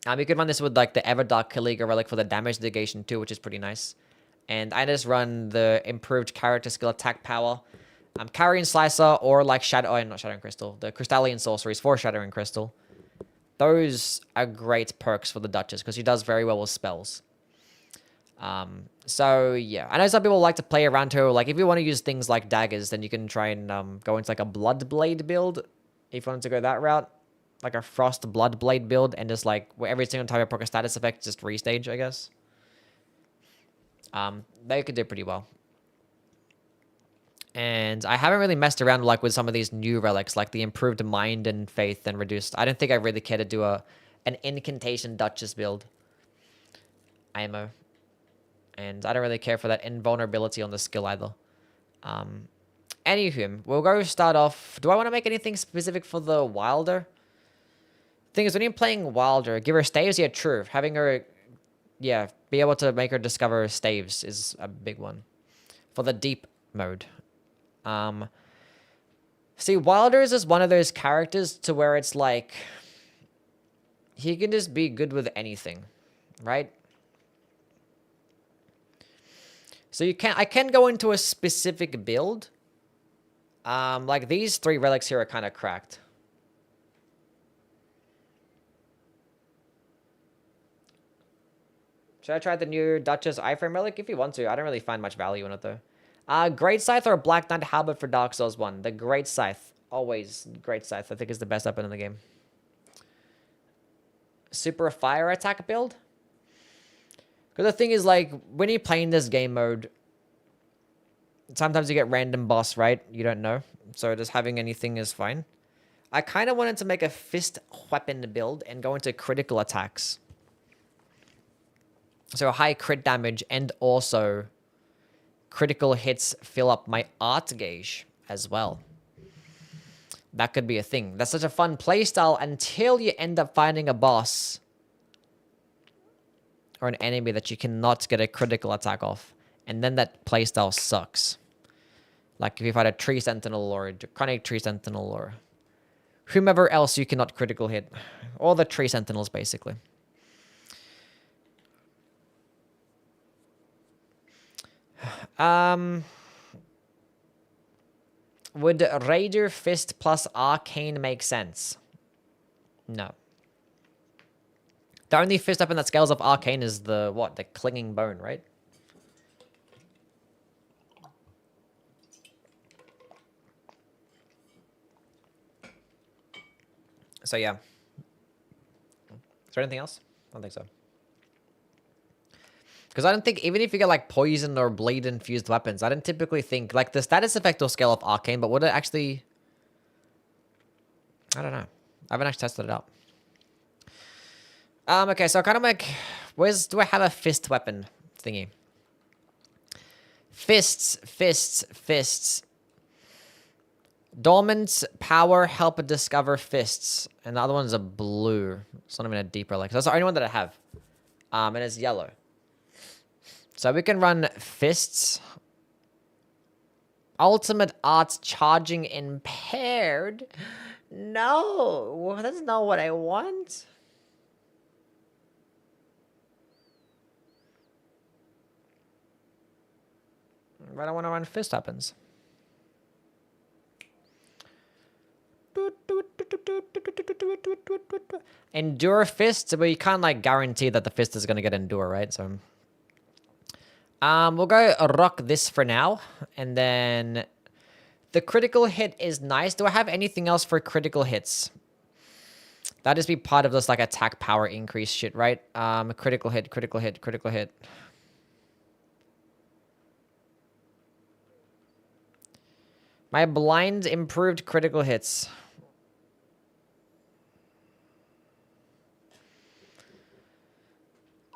You can run this with like the Everdark Kaliga relic for the damage negation too, which is pretty nice. And I just run the improved character skill attack power. Carrion Slicer or like not Shattering Crystal. The Crystallian Sorceries for Shattering Crystal. Those are great perks for the Duchess because she does very well with spells. So yeah, I know some people like to play around her. Like if you want to use things like daggers, then you can try and go into like a Bloodblade build. If you wanted to go that route, like a Frost Bloodblade build, and just like where every single time I proc a status effect, just restage, I guess. They could do pretty well. And I haven't really messed around like with some of these new relics, like the improved mind and faith and reduced. I don't think I really care to do an incantation Duchess build. IMO. And I don't really care for that invulnerability on the skill either. Anywho, we'll go start off. Do I want to make anything specific for the Wilder? Thing is, when you're playing Wilder, give her staves. Yeah, true. Having her, be able to make her discover staves is a big one for the deep mode. See, Wilders is one of those characters to where it's like he can just be good with anything, right? So I can go into a specific build. Like these 3 relics here are kind of cracked. Should I try the new Duchess iframe relic? If you want to. I don't really find much value in it though. Great Scythe or Black Knight Halberd for Dark Souls 1. The Great Scythe. Always Great Scythe. I think is the best weapon in the game. Super Fire Attack build? Because the thing is, like, when you're playing this game mode, sometimes you get random boss, right? You don't know. So just having anything is fine. I kind of wanted to make a fist weapon build and go into critical attacks. So high crit damage and also critical hits fill up my art gauge as well. That could be a thing. That's such a fun playstyle until you end up finding a boss or an enemy that you cannot get a critical attack off. And then that playstyle sucks. Like if you fight a Tree Sentinel or a Draconic Tree Sentinel or whomever else you cannot critical hit. All the Tree Sentinels, basically. Would Raider Fist plus Arcane make sense? No. The only fist weapon that scales up Arcane is the Clinging Bone, right? So yeah. Is there anything else? I don't think so. Because I don't think, even if you get like poison or blade infused weapons, I don't typically think, like the status effect will scale up Arcane, but would it actually... I don't know. I haven't actually tested it out. Okay, so kind of like, do I have a fist weapon thingy? Fists. Dormant power, help discover fists. And the other one's a blue. It's not even a deep relic. That's the only one that I have. And it's yellow. So we can run fists. Ultimate Arts charging impaired? No, that's not what I want. But I want to run fist weapons. Endure fist, but you can't like guarantee that the fist is gonna get endure, right? So we'll go rock this for now, and then the critical hit is nice. Do I have anything else for critical hits? That'd just be part of this like attack power increase shit, right? Critical hit, critical hit, critical hit. My blind improved critical hits.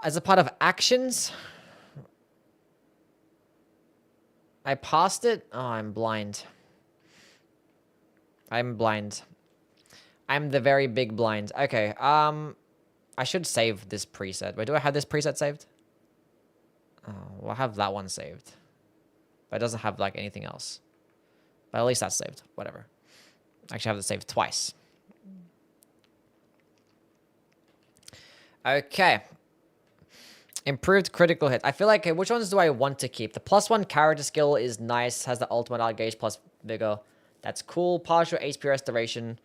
As a part of actions, I passed it. Oh, I'm blind. I'm blind. I'm the very big blind. Okay, I should save this preset. Wait, do I have this preset saved? Oh, well, I have that one saved. But it doesn't have, like, anything else. But at least that's saved. Whatever. Actually, I have it saved twice. Okay. Improved critical hit. I feel like, which ones do I want to keep? The +1 character skill is nice. Has the ultimate art gauge plus vigor. That's cool. Partial HP restoration.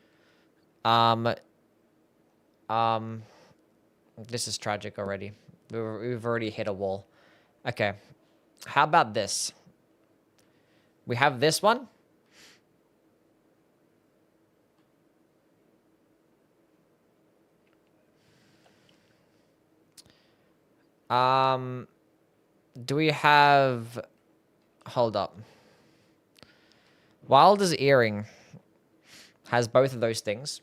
This is tragic already. We've already hit a wall. Okay. How about this? We have this one. Do we have... Hold up. Wilder's Earring has both of those things.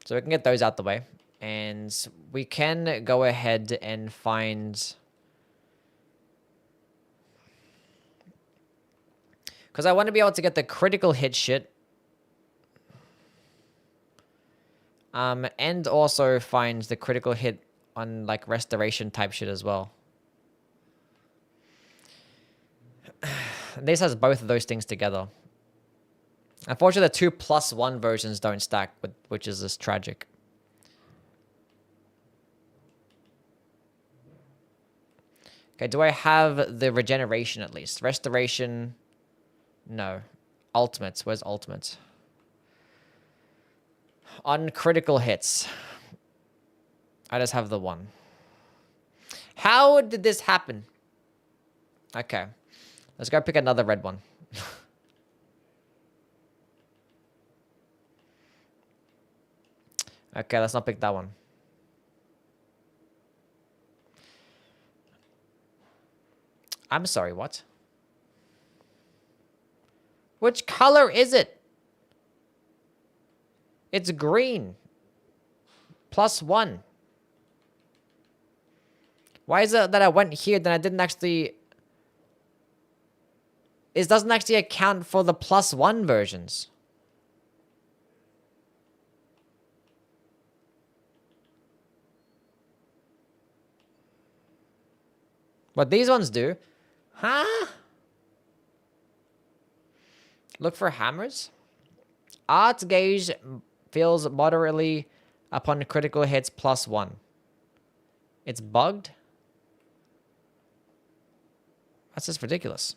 So we can get those out the way. And we can go ahead and find... Because I want to be able to get the critical hit shit. And also find the critical hit on like restoration type shit as well. This has both of those things together. Unfortunately, the 2 +1 versions don't stack, which is just tragic. Okay, do I have the regeneration at least? Restoration... No. Ultimates. Where's ultimates? On critical hits. I just have the one. How did this happen? Okay. Let's go pick another red one. Okay, let's not pick that one. I'm sorry, what? Which color is it? It's green. +1. Why is it that I went here, then I didn't actually... It doesn't actually account for the +1 versions. What these ones do? Huh? Look for hammers. Art gauge feels moderately upon critical hits +1. It's bugged? That's just ridiculous.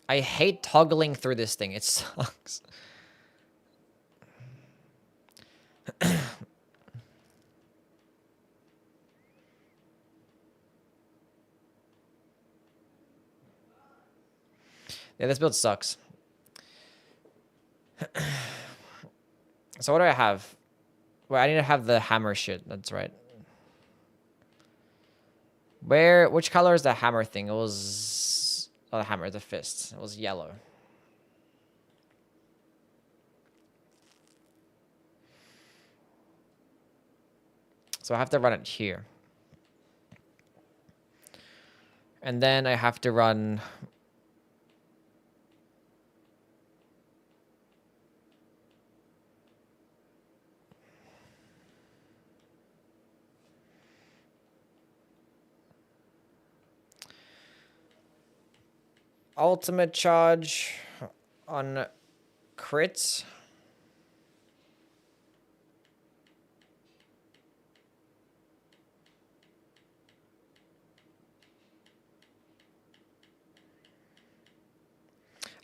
I hate toggling through this thing. It sucks. Yeah, this build sucks. So what do I have? Well, I need to have the hammer shit. That's right. Which color is the hammer thing? It was... Oh, the hammer, the fist. It was yellow. So I have to run it here. And then I have to run... Ultimate charge on crits.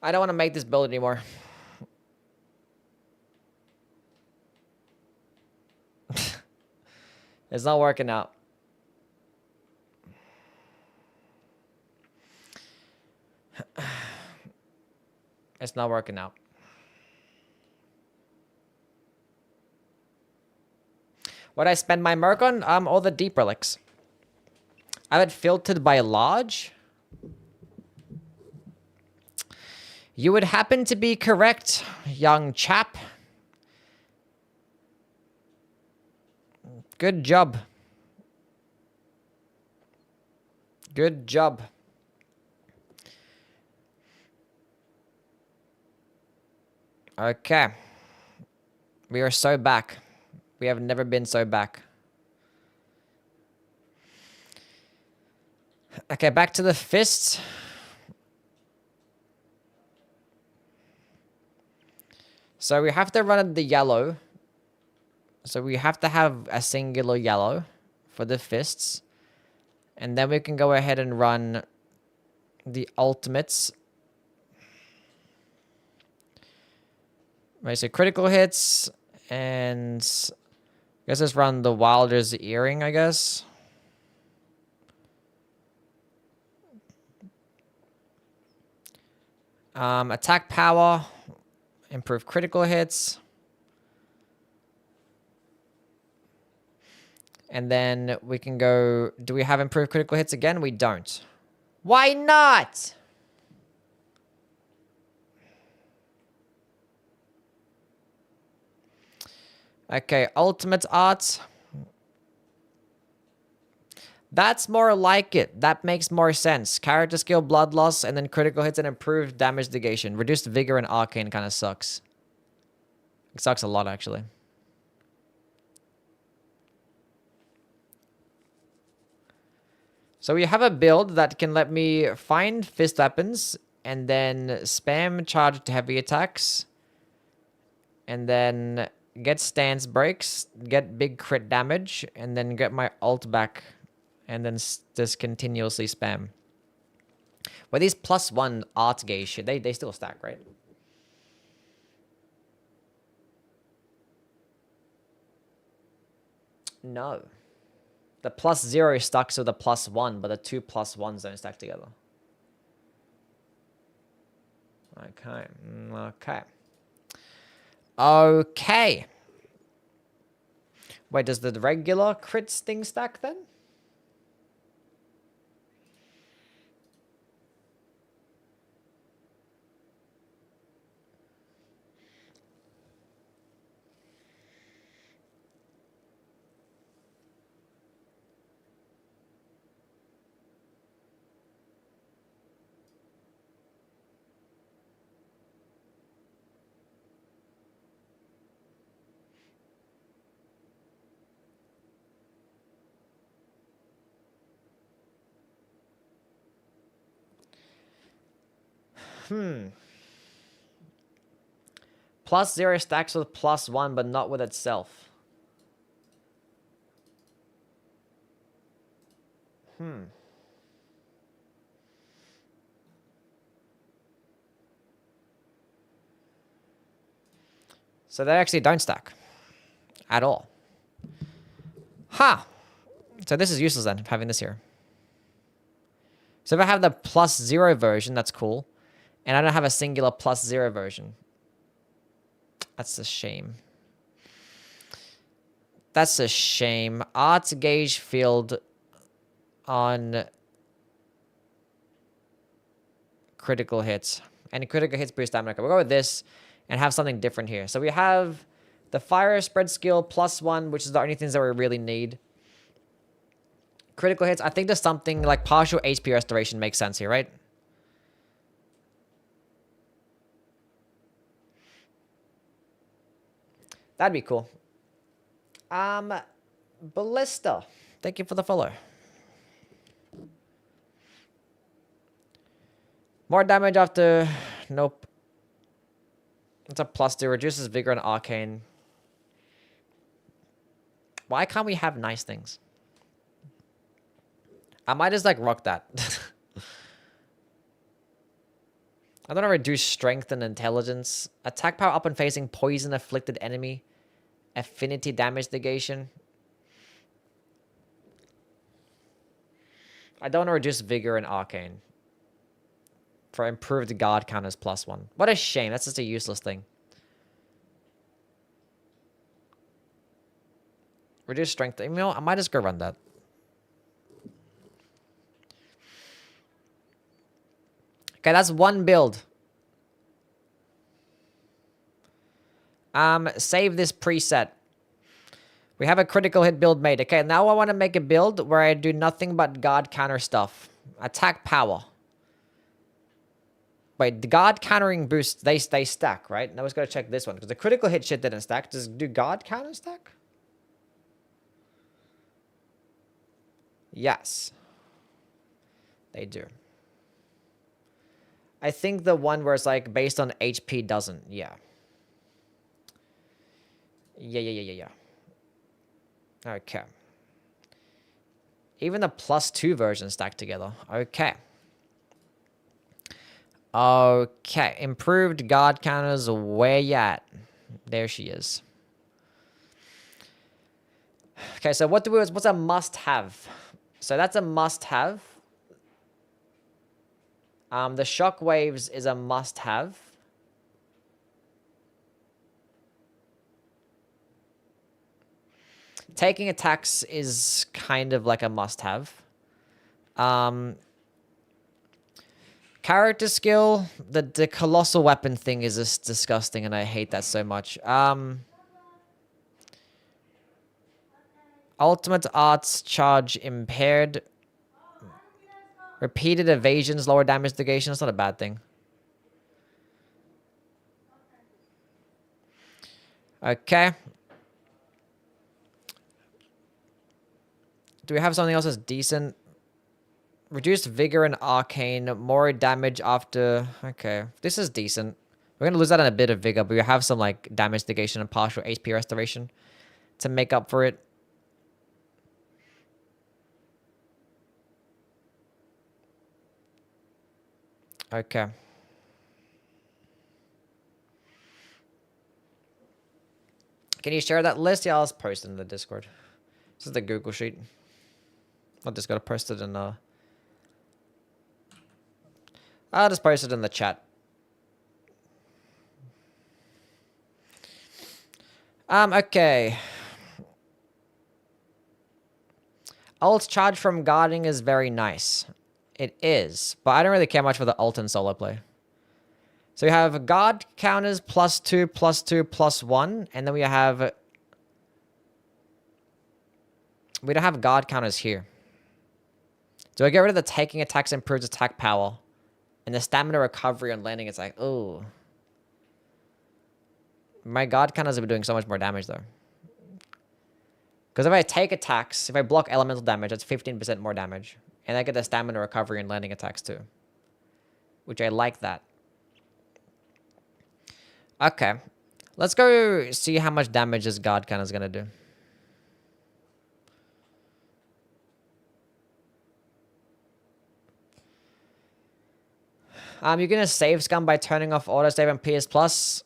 I don't want to make this build anymore. It's not working out. It's not working out. What I spend my Murk on? All the deep relics. I have it filtered by large. You would happen to be correct, young chap. Good job. Good job. Okay. We are so back. We have never been so back. Okay, back to the fists. So we have to run the yellow. So we have to have a singular yellow for the fists. And then we can go ahead and run the ultimates. Right, so critical hits. And I guess let's run the Wilder's Earring, I guess. Attack power. Improve critical hits. And then we can go... Do we have improved critical hits again? We don't. Why not? Okay, ultimate art. That's more like it. That makes more sense. Character skill, blood loss, and then critical hits and improved damage negation. Reduced vigor and arcane kind of sucks. It sucks a lot, actually. So we have a build that can let me find fist weapons and then spam charge to heavy attacks. And then get stance breaks, get big crit damage, and then get my ult back. And then just continuously spam. Well, these +1 art gauge shit, they still stack, right? No. The +0 stacks with the +1, but the two +1s don't stack together. Okay. Okay. Okay. Wait, does the regular crits thing stack then? +0 stacks with +1, but not with itself. So they actually don't stack. At all. Ha! So this is useless then, having this here. So if I have the +0 version, that's cool. And I don't have a singular +0 version. That's a shame. That's a shame. Art gauge field on critical hits. And critical hits boost stamina. We'll go with this and have something different here. So we have the fire spread skill +1, which is the only things that we really need. Critical hits. I think there's something like partial HP restoration makes sense here, right? That'd be cool. Ballista. Thank you for the follow. More damage after... Nope. It's a +2. Reduces vigor and arcane. Why can't we have nice things? I might just like rock that. I don't know, reduce strength and intelligence. Attack power up when facing poison afflicted enemy. Affinity damage negation. I don't want to reduce vigor and arcane. For improved guard counters +1. What a shame. That's just a useless thing. Reduce strength. You know, I might just go run that. Okay, that's one build. Save this preset. We have a critical hit build made. Okay, now I want to make a build where I do nothing but guard counter stuff. Attack power. Wait, the guard countering boosts, they stack, right? Now let's go check this one, because the critical hit shit didn't stack. Do guard counter stack? Yes. They do. I think the one where it's like based on HP doesn't. Yeah. Yeah. Okay. Even the +2 version stacked together. Okay. Okay. Improved guard counters. Where you at? There she is. Okay, so what's a must-have? So that's a must-have. The shockwaves is a must-have. Taking attacks is kind of like a must-have. Character skill, the colossal weapon thing is just disgusting, and I hate that so much. Ultimate arts charge impaired. Repeated evasions, lower damage negation. That's not a bad thing. Okay. Do we have something else that's decent? Reduced vigor and arcane. More damage after... Okay. This is decent. We're going to lose that in a bit of vigor, but we have some like damage negation and partial HP restoration to make up for it. Okay. Can you share that list? Yeah, I'll just post it in the Discord. This is the Google sheet. I just got to post it in I'll just post it in the chat. Okay. Ult charge from guarding is very nice. It is, but I don't really care much for the ult in solo play. So we have guard counters +2, +2, +1, and then we don't have guard counters here. Do I get rid of the taking attacks improves attack power? And the stamina recovery on landing, it's like, oh. My guard counters have been doing so much more damage though. Because if I take attacks, if I block elemental damage, that's 15% more damage. And I get the stamina recovery and landing attacks too. Which I like that. Okay. Let's go see how much damage this guard counter is going to do. You're going to save scum by turning off autosave on PS Plus.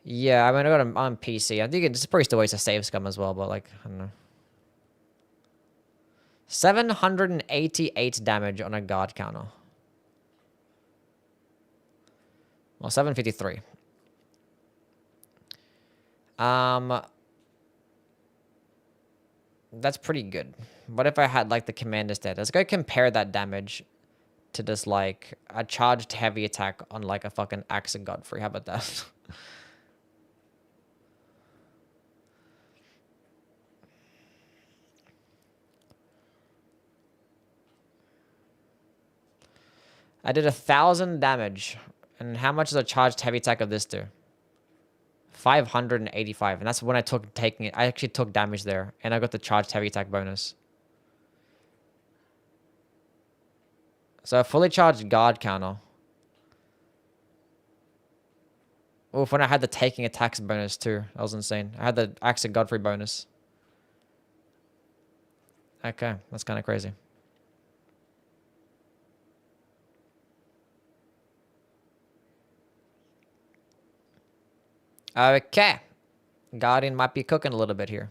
Yeah, I mean, I got him on PC. I think it's probably still ways to save scum as well, but like, I don't know. 788 damage on a guard counter. Well, 753. That's pretty good. What if I had like the commander stat? Let's go compare that damage to just like a charged heavy attack on like a fucking Axe of Godfrey. How about that? I did 1,000 damage. And how much does a charged heavy attack of this do? 585. And that's when I taking it. I actually took damage there. And I got the charged heavy attack bonus. So a fully charged guard counter. Oof, when I had the taking attacks bonus too. That was insane. I had the Axe of Godfrey bonus. Okay, that's kind of crazy. Okay. Guardian might be cooking a little bit here.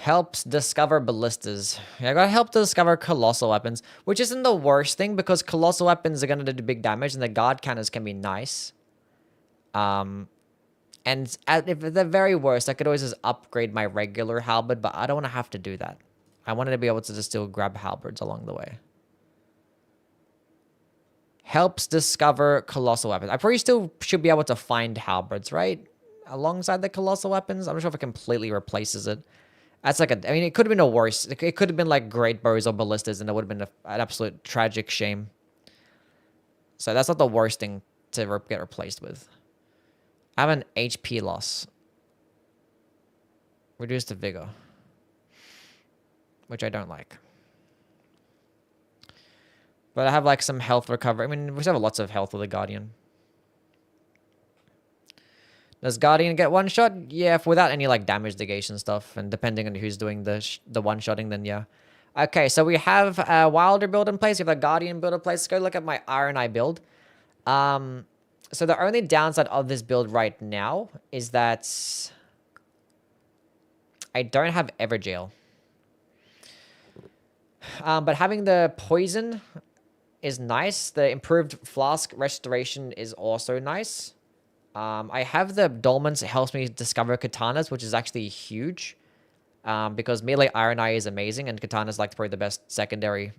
Helps discover ballistas. Yeah, I gotta help to discover colossal weapons, which isn't the worst thing because colossal weapons are gonna do big damage and the guard counters can be nice. And if the very worst, I could always just upgrade my regular halberd, but I don't want to have to do that. I wanted to be able to just still grab halberds along the way. Helps discover colossal weapons. I probably still should be able to find halberds, right? Alongside the colossal weapons. I'm not sure if it completely replaces it. That's like I mean, it could have been a worse. It could have been like great bows or ballistas, and it would have been an absolute tragic shame. So that's not the worst thing to get replaced with. I have an HP loss. Reduce the vigor. Which I don't like. But I have like some health recovery. I mean, we still have lots of health with the Guardian. Does Guardian get one shot? Yeah, without any like damage negation stuff. And depending on who's doing the one-shotting, then yeah. Okay, so we have a Wilder build in place. We have a Guardian build in place. Let's go look at my Iron Eye build. So the only downside of this build right now is that I don't have Everjail. But having the poison is nice. The improved flask restoration is also nice. I have the Dolmens. It helps me discover katanas, which is actually huge. Because melee Iron Eye is amazing, and katana's like probably the best secondary,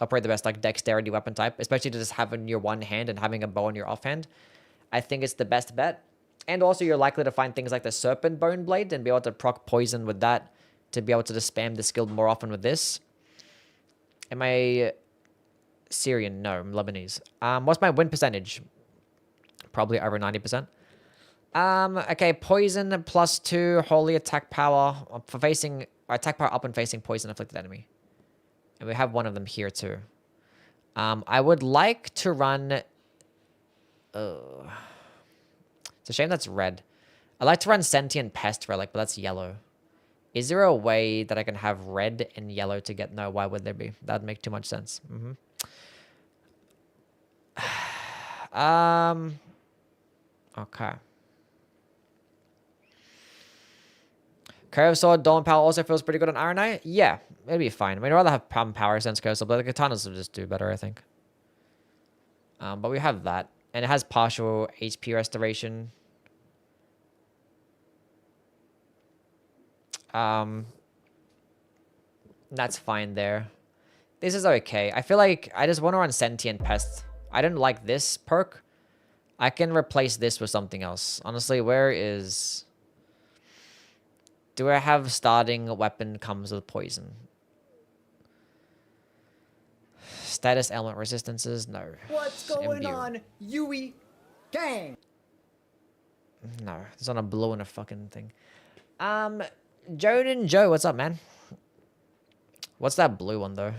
or probably the best like dexterity weapon type, especially to just have in your one hand and having a bow in your offhand. I think it's the best bet. And also you're likely to find things like the Serpent Bone Blade and be able to proc poison with that to be able to just spam the skill more often with this. Am I Syrian? No, I'm Lebanese. What's my win percentage? Probably over 90%. Okay, poison +2, holy attack power for facing, attack power up and facing poison afflicted enemy. And we have one of them here too. I would like to run, it's a shame that's red. I'd like to run Sentient Pest Relic, but that's yellow. Is there a way that I can have red and yellow to get? No, why would there be? That'd make too much sense. Okay. Curve Sword, Dawn Power also feels pretty good on Iron Eye. Yeah, it'd be fine. I mean, I'd rather have Power Sense Curve Sword, but the Katanas will just do better, I think. But we have that. And it has partial HP restoration. That's fine there. This is okay. I feel like I just want to run Sentient Pest. I don't like this perk. I can replace this with something else. Honestly, where is... Do I have starting weapon comes with poison? Status element resistances? No. What's going on, Yui gang? No, there's not a blue and a fucking thing. Joden Joe, what's up, man? What's that blue one though?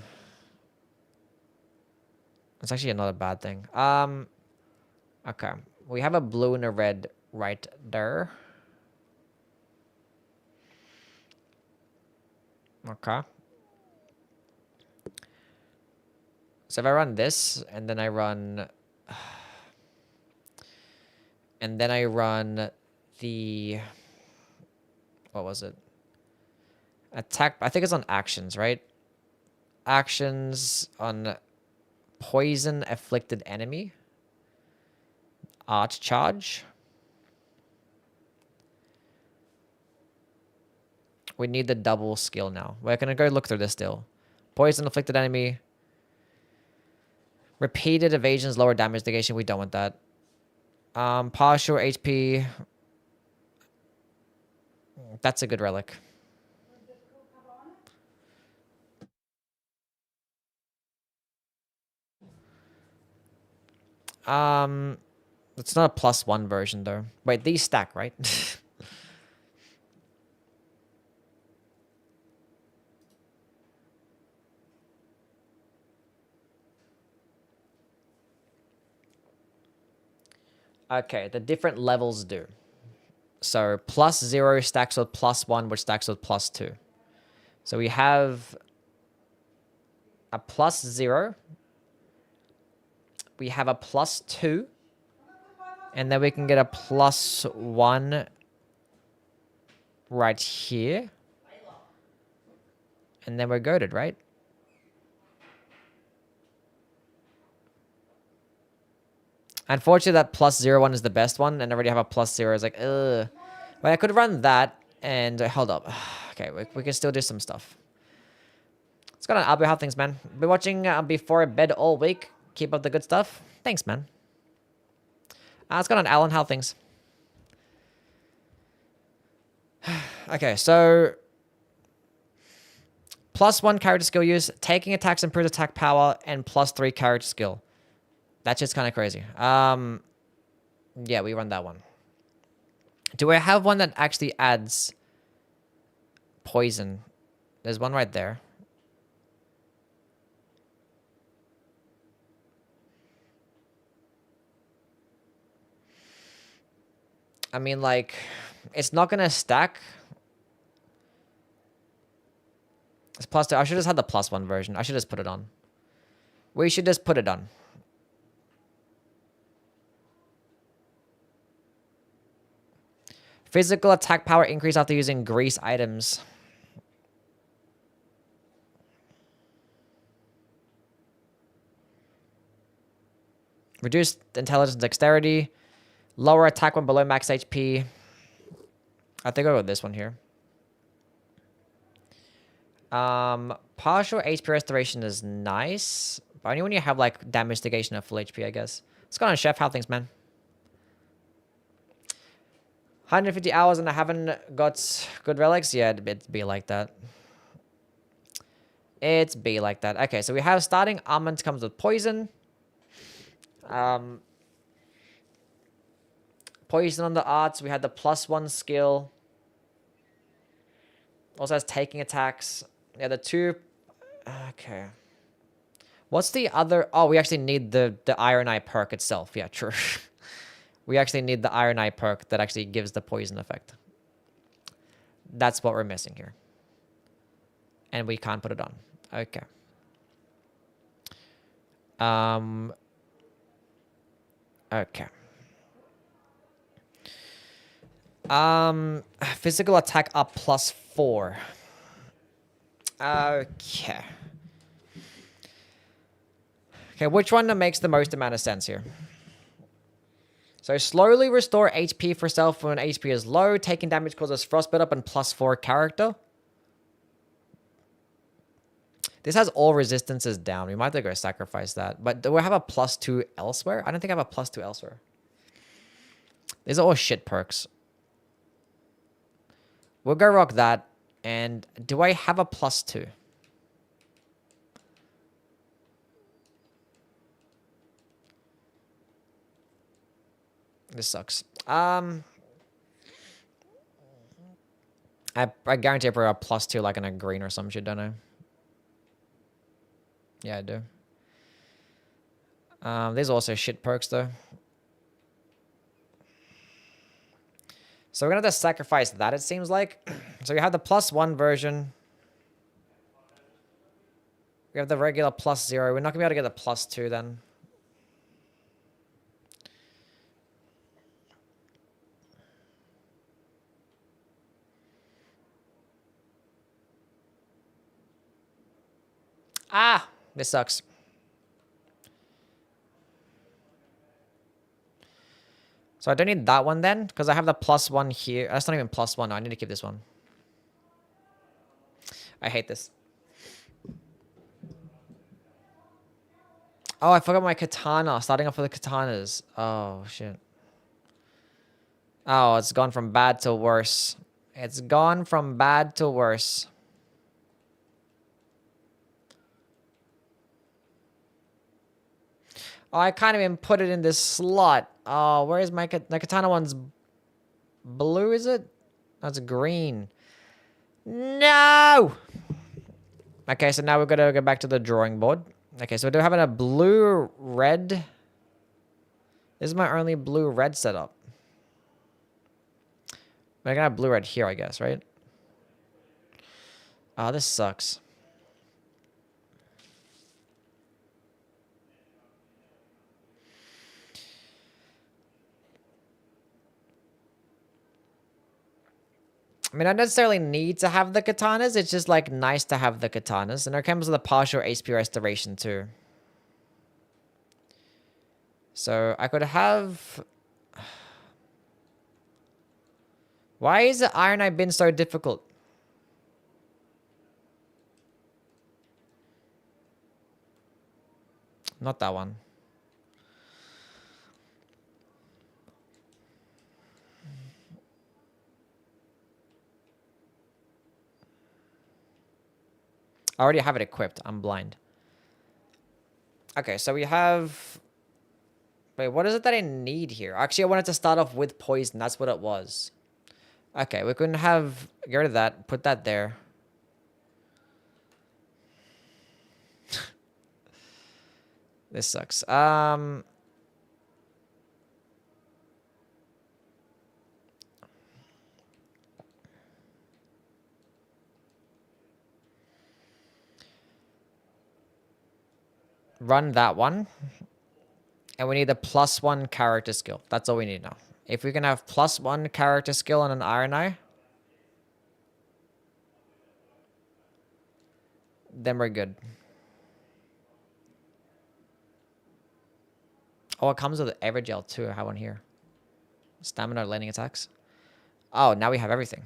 It's actually not a bad thing. Okay. We have a blue and a red right there. Okay. So if I run this, and then I run... And then I run the... What was it? Attack... I think it's on actions, right? Actions on poison afflicted enemy. Arch charge. We need the double skill now. We're going to go look through this still. Poison afflicted enemy. Repeated evasions, lower damage negation. We don't want that. Partial HP. That's a good relic. It's not a +1 version though. Wait, these stack, right? Okay, the different levels do. So +0 stacks with +1, which stacks with +2. So we have a +0. We have a +2. And then we can get a +1 right here. And then we're goated, right? Unfortunately, that +0 one is the best one, and I already have a +0. It's like, ugh. But I could run that, and hold up. Okay, we can still do some stuff. Let's go on. I'll be how things, man. Been watching before bed all week. Keep up the good stuff. Thanks, man. Let's go on, Alan. How things? Okay, so +1 character skill use, taking attacks improves attack power, and +3 character skill. That shit's kind of crazy. Yeah, we run that one. Do I have one that actually adds poison? There's one right there. I mean, like, it's not gonna stack. It's +2. I should just have the +1 version. I should just put it on. We should just put it on. Physical attack power increase after using grease items. Reduced intelligence and dexterity. Lower attack when below max HP. I think I'll go with this one here. Partial HP restoration is nice. But only when you have like damage negation of full HP, I guess. Let's go on, Chef. How things, man? 150 hours and I haven't got good relics? Yeah, it'd be like that. It's be like that. Okay, so we have starting almond comes with poison. Poison on the arts. We had the +1 skill. Also has taking attacks. Yeah, the two. Okay. What's the other? Oh, we actually need the Iron Eye perk itself. Yeah, true. We actually need the Iron Eye perk that actually gives the poison effect. That's what we're missing here. And we can't put it on. Okay. Okay. Physical attack up +4. Okay. Okay, which one makes the most amount of sense here? So slowly restore HP for self when HP is low. Taking damage causes frostbite up and +4 character. This has all resistances down. We might have to go sacrifice that. But do we have a +2 elsewhere? I don't think I have a +2 elsewhere. These are all shit perks. We'll go rock that. And do I have a +2? This sucks. I guarantee I put a +2 like in a green or some shit, don't I? Yeah, I do. There's also shit perks though. So we're gonna have to sacrifice that, it seems like. So we have the +1 version. We have the regular +0. We're not gonna be able to get the +2 then. Ah, this sucks. So I don't need that one then, because I have the +1 here. That's not even +1. No, I need to keep this one. I hate this. Oh, I forgot my katana. Starting off with the katanas. Oh, shit. Oh, it's gone from bad to worse. It's gone from bad to worse. Oh, I can't even put it in this slot. Oh, where is my katana one's blue, is it? That's green. No! Okay, so now we're going to go back to the drawing board. Okay, so we're having a blue, red, This is my only blue-red setup. I gotta have blue-red here, I guess, right? Oh, this sucks. I mean, I don't necessarily need to have the katanas. It's just, like, nice to have the katanas. And it comes with a partial HP restoration, too. So, I could have... Why is the Iron Eye been so difficult? Not that one. I already have it equipped. I'm blind. Okay, so we have... Wait, what is it that I need here? Actually, I wanted to start off with poison. That's what it was. Okay, we couldn't have... Get rid of that. Put that there. This sucks. Run that one. And we need a +1 character skill. That's all we need now. If we can have +1 character skill on an Iron Eye, then we're good. Oh, it comes with every gel too. I have one here. Stamina, landing attacks. Oh, now we have everything.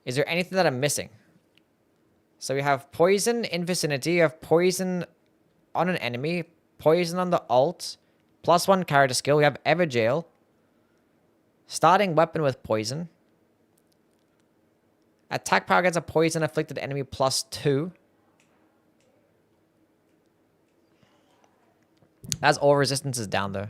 Is there anything that I'm missing? So we have poison in vicinity. You have poison on an enemy. Poison on the alt. +1 character skill. We have Everjail. Starting weapon with poison. Attack power against a poison afflicted enemy +2. That's all resistances down though.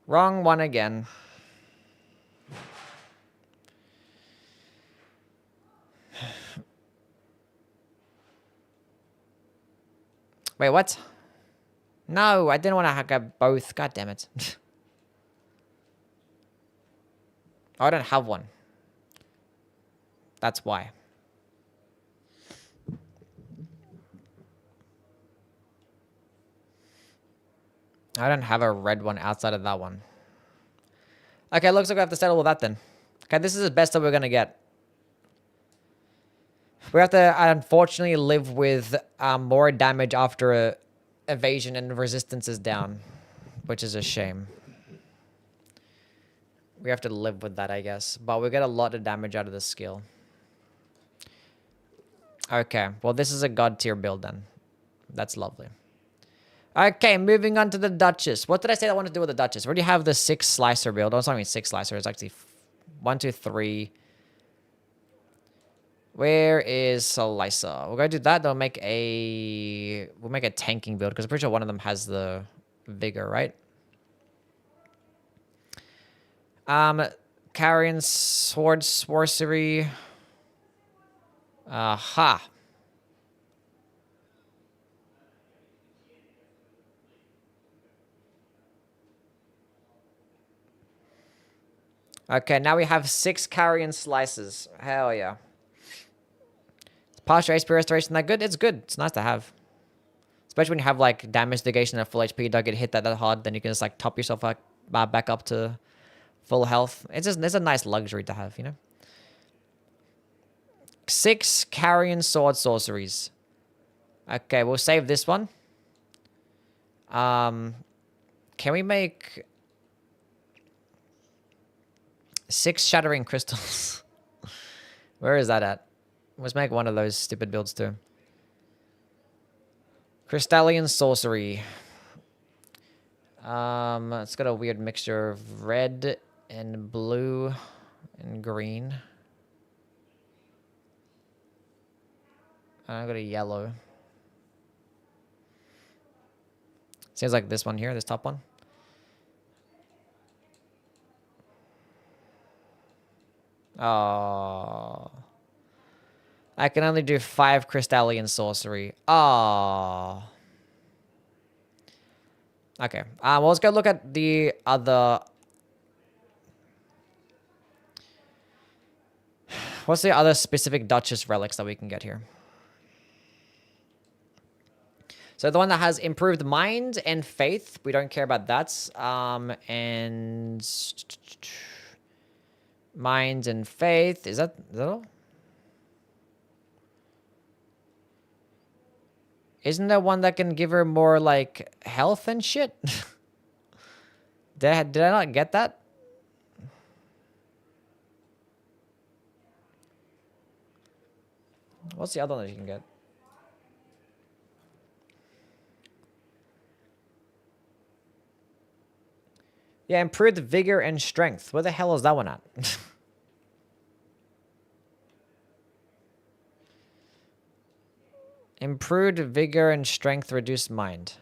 Wrong one again. Wait, what? No, I didn't want to get both. God damn it. Oh, I don't have one. That's why. I don't have a red one outside of that one. Okay, looks like we have to settle with that then. Okay, this is the best that we're going to get. We have to, unfortunately, live with more damage after evasion and resistance is down, which is a shame. We have to live with that, I guess. But we get a lot of damage out of this skill. Okay, well, this is a god tier build then. That's lovely. Okay, moving on to the Duchess. What did I say I wanted to do with the Duchess? We already have the 6 slicer build. Oh, it's not even 6 slicer. It's actually 1, 2, 3. Where is slicer? We're going to do that. We'll make a tanking build because I'm pretty sure one of them has the vigor, right? Carrion sword sorcery. Aha. Okay, now we have 6 carrion slices. Hell yeah. Partial HP restoration, that good? It's good. It's nice to have. Especially when you have like damage negation at full HP, you don't get hit that hard, then you can just like top yourself back up to full health. It's a nice luxury to have, you know? 6 carrion sword sorceries. Okay, we'll save this one. Can we make 6 shattering crystals? Where is that at? Let's make one of those stupid builds too. Crystallian sorcery. It's got a weird mixture of red and blue and green. I got a yellow. Seems like this one here, this top one. Oh. I can only do 5 Crystallian Sorcery. Oh. Okay. Well, let's go look at the other... What's the other specific Duchess relics that we can get here? So the one that has improved mind and faith, we don't care about that. And mind and faith, is that all? Isn't there one that can give her more like health and shit? Did I not get that? What's the other one that you can get? Yeah, improved vigor and strength. Where the hell is that one at? Improved vigor and strength, reduced mind.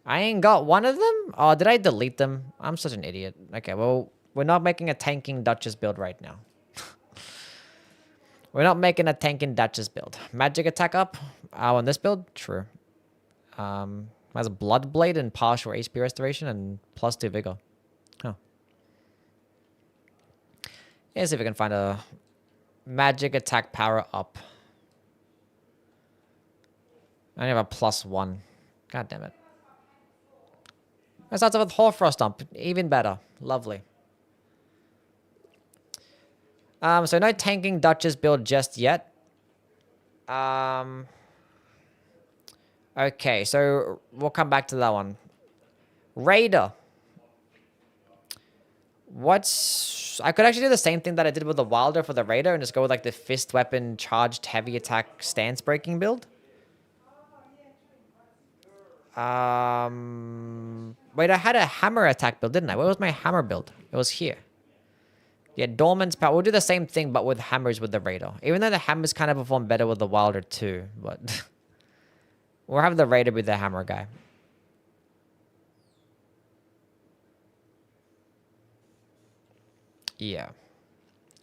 I ain't got one of them? Oh, did I delete them? I'm such an idiot. Okay, well, we're not making a tanking Duchess build right now. We're not making a tanking Duchess build. Magic attack up. On this build? True. Has a Blood Blade and partial HP restoration and +2 vigor. Oh. Yeah, see if we can find a magic attack power up. I only have a +1. God damn it. That starts off with Hoarfrost Dump. Even better. Lovely. So no tanking Duchess build just yet. Okay, so we'll come back to that one. Raider. I could actually do the same thing that I did with the Wilder for the Raider and just go with like the fist weapon charged heavy attack stance breaking build. Wait, I had a hammer attack build, didn't I? Where was my hammer build? It was here. Yeah, Dorman's power. We'll do the same thing, but with hammers with the Raider. Even though the hammers kind of perform better with the Wilder too, but we'll have the Raider be the hammer guy. Yeah.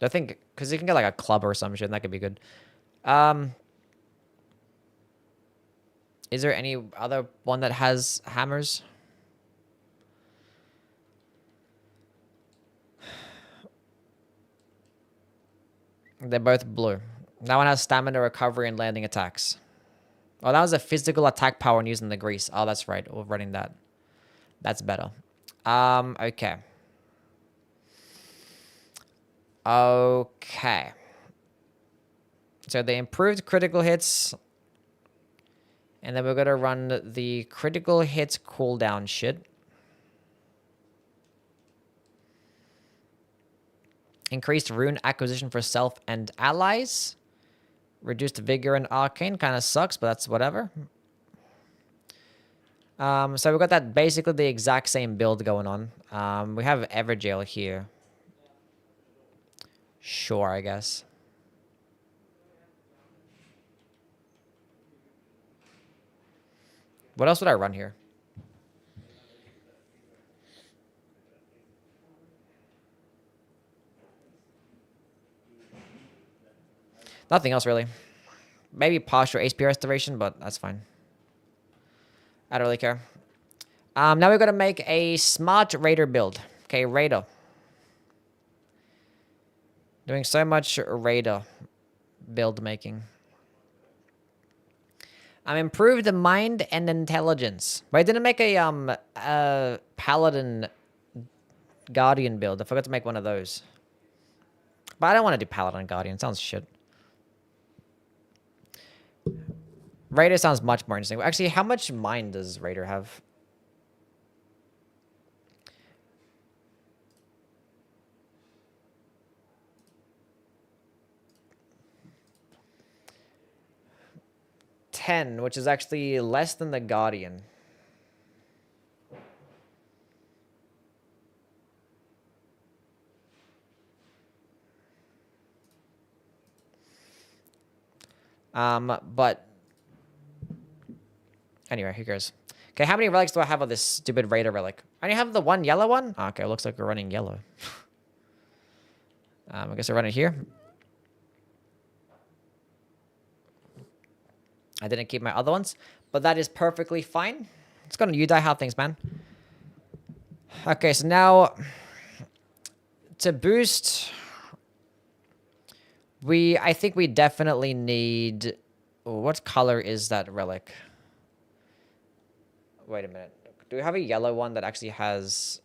I think, because you can get like a club or some shit, and that could be good. Is there any other one that has hammers? They're both blue. That one has stamina, recovery, and landing attacks. Oh, that was a physical attack power and using the grease. Oh, that's right. We're running that. That's better. Okay. Okay. So they improved critical hits. And then we're going to run the critical hits cooldown shit. Increased rune acquisition for self and allies. Reduced vigor and arcane. Kind of sucks, but that's whatever. So we've got that basically the exact same build going on. We have Everjail here. Sure, I guess. What else would I run here? Nothing else, really. Maybe partial HP restoration, but that's fine. I don't really care. Now we're going to make a smart Raider build. Okay, Raider. Doing so much Raider build making. Improved the mind and intelligence. But I didn't make a Paladin Guardian build. I forgot to make one of those. But I don't want to do Paladin Guardian. It sounds shit. Raider sounds much more interesting. Actually, how much mind does Raider have? $10, which is actually less than the Guardian. But anyway, who cares? Okay, how many relics do I have of this stupid Raider relic? I only have the one yellow one? Oh, okay, looks like we're running yellow. I guess I run it here. I didn't keep my other ones, but that is perfectly fine. Let's go to you die how things, man. Okay, so now to boost, I think we definitely need. What color is that relic? Wait a minute. Do we have a yellow one that actually has?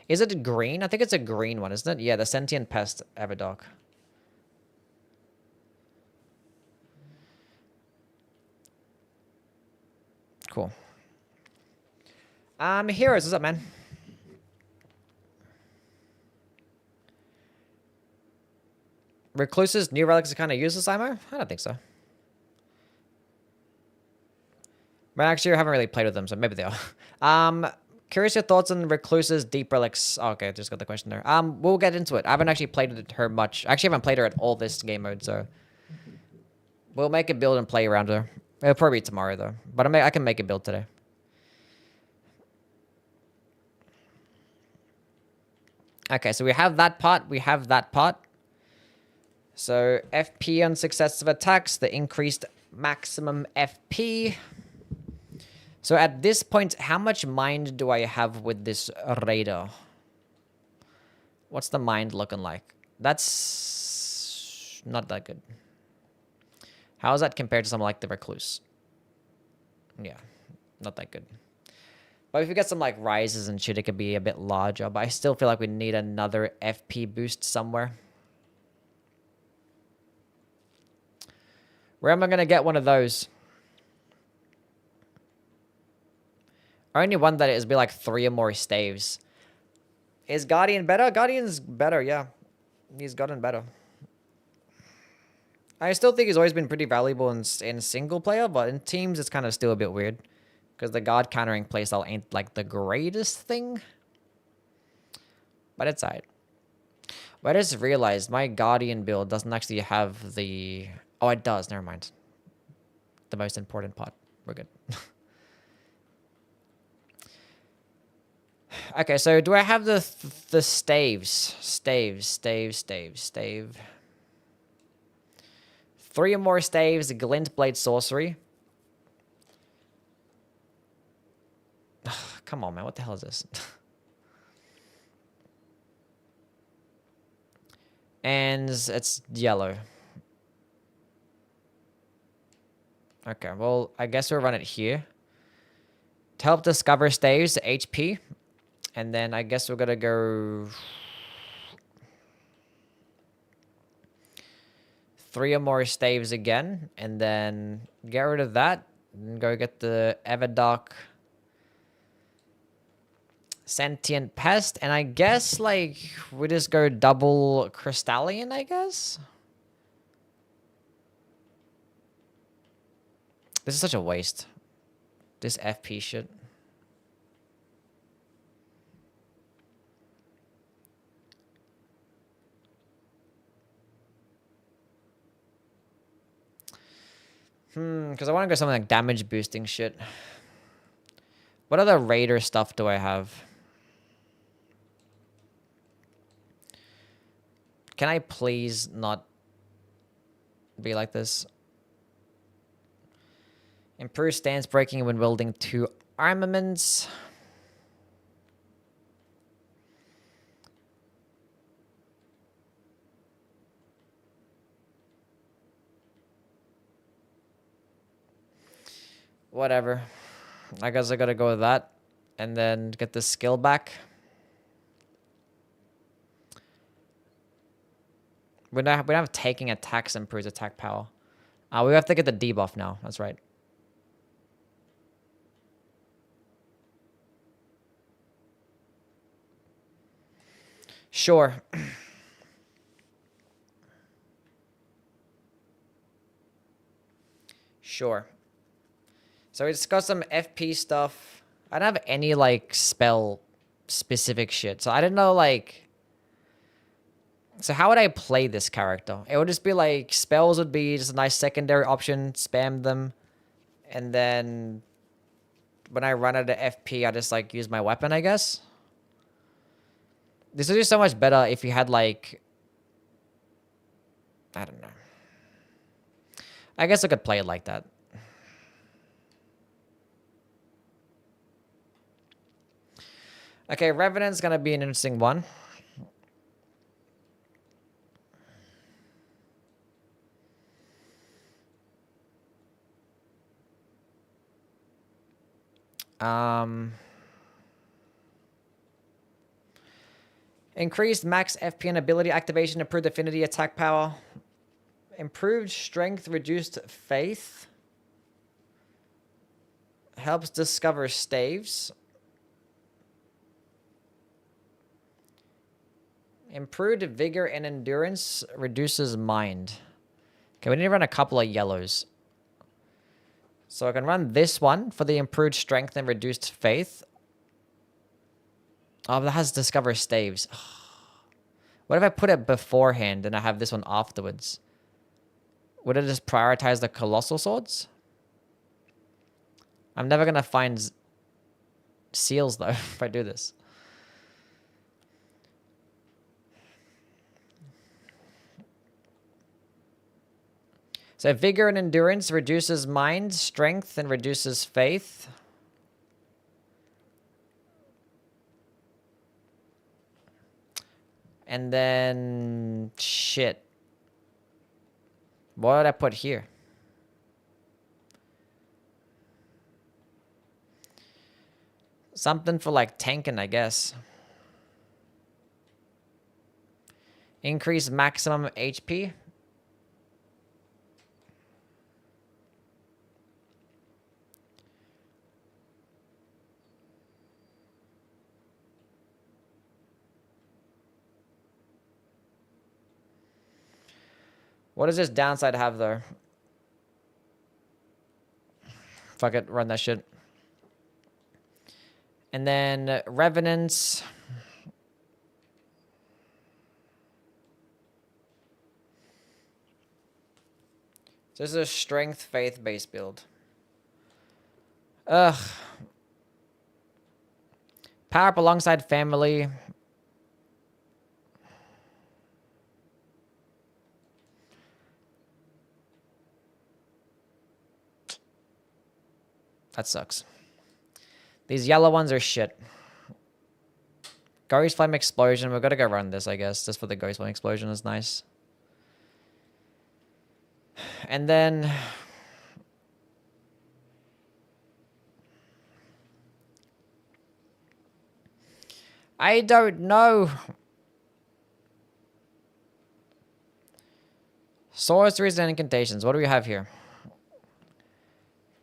Is it green? I think it's a green one, isn't it? Yeah, the sentient pest Everdock. Cool. Heroes, what's up, man? Recluses, new relics are kind of useless, Imo? I don't think so. But actually, I haven't really played with them, so maybe they are. Curious your thoughts on Recluse's deep relics. Oh, okay, just got the question there. We'll get into it. I haven't actually played with her much. Actually, I haven't played her at all this game mode, so we'll make a build and play around her. It'll probably be tomorrow though, but I can make a build today. Okay, so we have that part. We have that part. So FP on successive attacks, the increased maximum FP. So at this point, how much mind do I have with this raider? What's the mind looking like? That's not that good. How is that compared to something like the recluse? Yeah, not that good. But if we get some like rises and shit, it could be a bit larger. But I still feel like we need another FP boost somewhere. Where am I going to get one of those? Only one that is be like 3 or more staves. Is Guardian better? Guardian's better, yeah. He's gotten better. I still think he's always been pretty valuable in single player, but in teams it's kind of still a bit weird. Because the guard countering playstyle ain't like the greatest thing. But it's alright. But I just realized my Guardian build doesn't actually have the... Oh, it does. Never mind. The most important part. We're good. Okay, so do I have the staves? Stave. 3 or more staves, glint blade sorcery. Come on, man. What the hell is this? And it's yellow. Okay, well, I guess we'll run it here. To help discover staves, HP. And then I guess we're going to go 3 or more staves again. And then get rid of that. And go get the Everdock Sentient Pest. And I guess, like, we just go double Crystallion, I guess. This is such a waste. This FP shit. Because I want to go something like damage boosting shit. What other raider stuff do I have? Can I please not be like this? Improve stance breaking when wielding 2 armaments. Whatever. I guess I gotta go with that. And then get the skill back. We don't have taking attacks improves attack power. We have to get the debuff now. That's right. Sure. Sure. So it's got some FP stuff. I don't have any, like, spell specific shit. So I don't know, like... So how would I play this character? It would just be, like, spells would be just a nice secondary option. Spam them. And then... when I run out of FP, I just, like, use my weapon, I guess. This would be so much better if you had like, I don't know. I guess I could play it like that. Okay, Revenant's gonna be an interesting one. Increased max FP and ability activation, improved affinity attack power, improved strength, reduced faith, helps discover staves, improved vigor and endurance, reduces mind. Okay, we need to run a couple of yellows. So I can run this one for the improved strength and reduced faith. Oh, but that has discover staves. What if I put it beforehand and I have this one afterwards? Would it just prioritize the colossal swords? I'm never going to find seals, though, if I do this. So vigor and endurance reduces mind, strength, and reduces faith. And then, shit. What did I put here? Something for like tanking, I guess. Increase maximum HP. What does this downside have, though? Fuck it, run that shit. And then Revenants. So this is a strength, faith, base build. Ugh. Power up alongside family. That sucks. These yellow ones are shit. Ghost Flame Explosion. We've got to go run this, I guess. Just for the Ghost Flame Explosion is nice. And then... I don't know. Sorceries and incantations. What do we have here?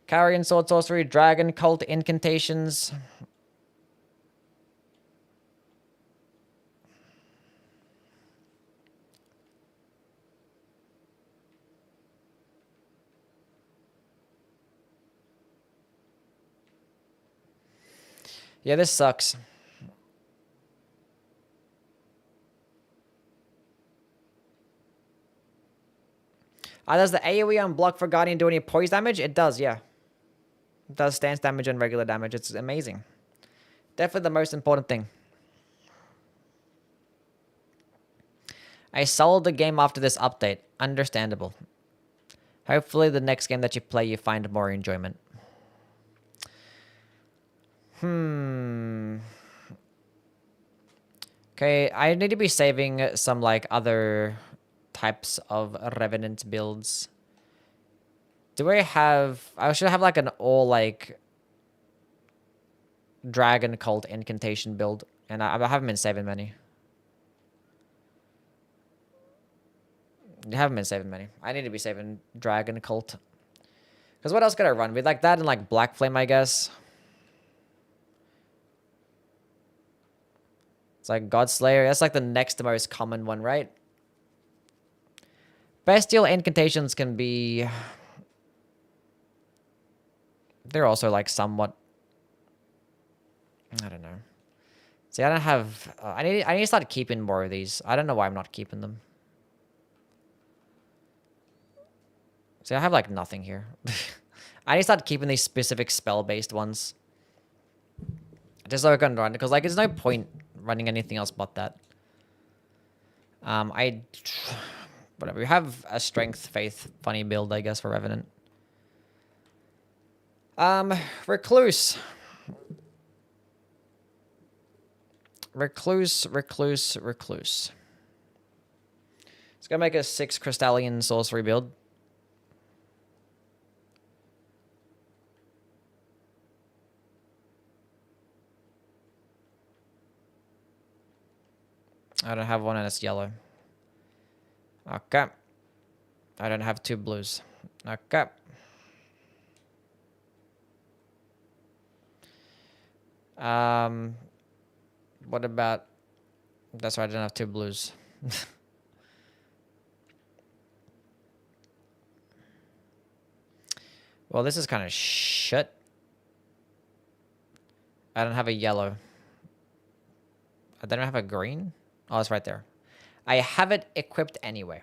Carrion Sword Sorcery, Dragon Cult Incantations. Yeah, this sucks. Does the AoE on block for Guardian do any poise damage? It does, yeah. It does stance damage and regular damage. It's amazing. Definitely the most important thing. I sold the game after this update. Understandable. Hopefully the next game that you play, you find more enjoyment. Okay, I need to be saving some, like, other types of Revenant builds. Do I have... I should have, like, an all, like... Dragon Cult Incantation build. And I haven't been saving many. I haven't been saving many. I need to be saving Dragon Cult. Because what else could I run? With like that and, like, Black Flame, I guess. It's like Godslayer. That's, like, the next most common one, right? Bestial Incantations can be... They're also, like, somewhat... I don't know. See, I don't have... I need to start keeping more of these. I don't know why I'm not keeping them. See, I have, like, nothing here. I need to start keeping these specific spell-based ones. Just so I can run. Because, like, there's no point running anything else but that. Whatever. We have a strength, faith, funny build, I guess, for Revenant. Recluse. Recluse. It's gonna make a 6 Crystallian sorcery build. I don't have one and it's yellow. Okay. I don't have 2 blues. Okay. What about... That's why I don't have 2 blues. Well, this is kind of shit. I don't have a yellow. I don't have a green? Oh, it's right there. I have it equipped anyway.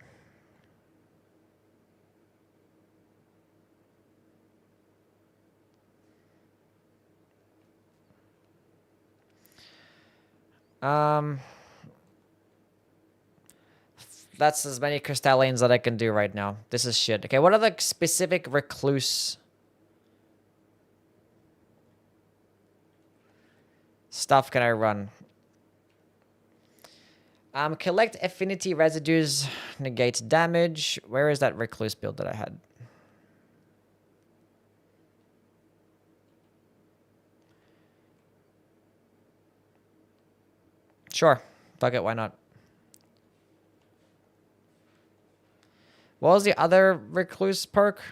That's as many crystallines that I can do right now. This is shit. Okay, what are the specific recluse stuff can I run? Collect affinity residues, negate damage. Where is that recluse build that I had? Sure. Fuck it, why not? What was the other recluse perk?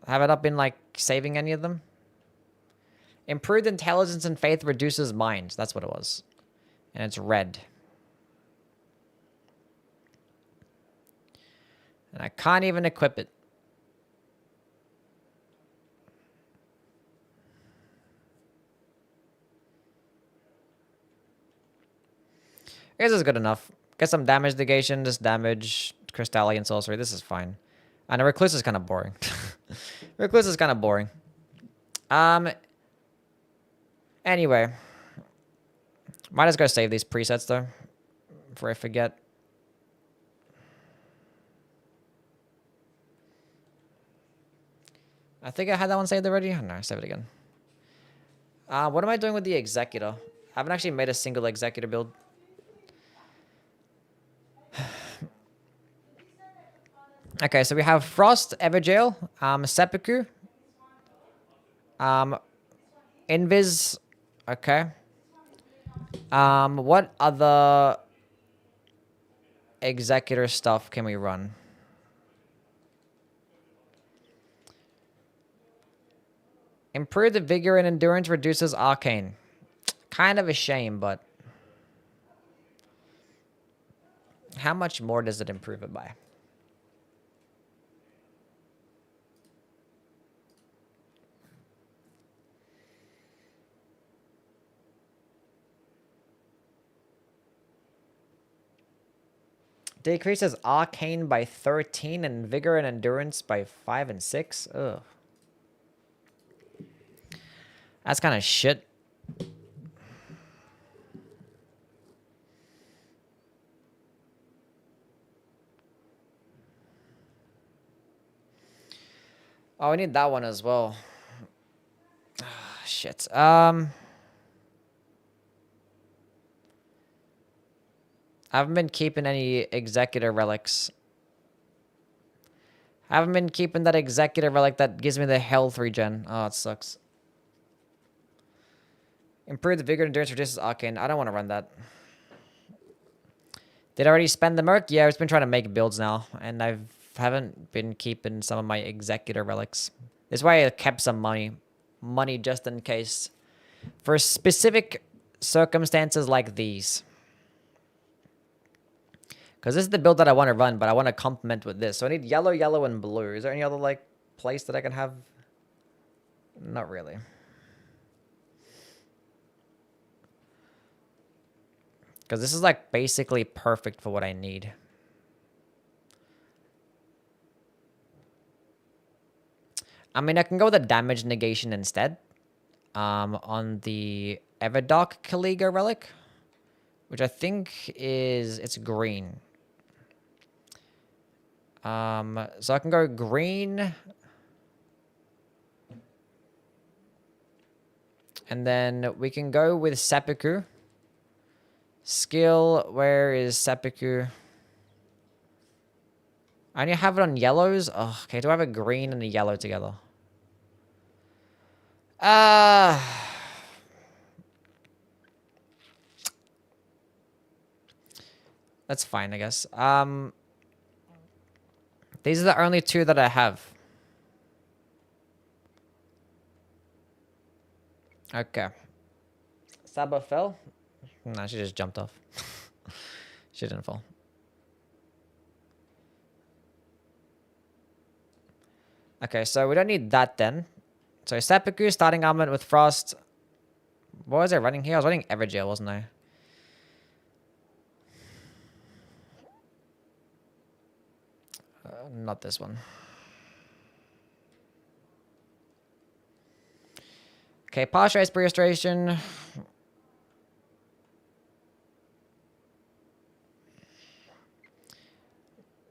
Have I not been, like, saving any of them? Improved intelligence and faith reduces mind. That's what it was. And it's red. And I can't even equip it. I guess it's good enough. Get some damage negation, just damage, Crystallian sorcery. This is fine. And a recluse is kind of boring. Recluse is kind of boring. Anyway. Might as well go save these presets, though. Before I forget. I think I had that one saved already. No, save it again. What am I doing with the Executor? I haven't actually made a single Executor build. Okay, so we have Frost, Everjail, Seppuku, Invis, okay. What other Executor stuff can we run? Improve the vigor and endurance, reduces arcane. Kind of a shame, but how much more does it improve it by? Decreases arcane by 13 and vigor and endurance by 5 and 6. Ugh. That's kind of shit. Oh, we need that one as well. Shit. I haven't been keeping any Executor relics. I haven't been keeping that Executor relic that gives me the health regen. Oh, it sucks. Improve the vigor and endurance, reduces arcane. I don't want to run that. Did I already spend the Murk? Yeah, I've been trying to make builds now, and I haven't been keeping some of my Executor relics. That's why I kept some money just in case, for specific circumstances like these. Because this is the build that I want to run, but I want to complement with this. So I need yellow, yellow, and blue. Is there any other, like, place that I can have? Not really. Because this is, like, basically perfect for what I need. I mean, I can go with the damage negation instead. On the Everdark Kaligo relic, which I think it's green. So I can go green. And then we can go with seppuku. Skill, where is seppuku? I only have it on yellows. Oh, okay, do I have a green and a yellow together? That's fine, I guess. These are the only two that I have. Okay. Saba fell? Nah, she just jumped off. She didn't fall. Okay, so we don't need that then. So seppuku, starting armament with frost. What was I running here? I was running Evergale, wasn't I? Not this one. Okay, partial ice restoration.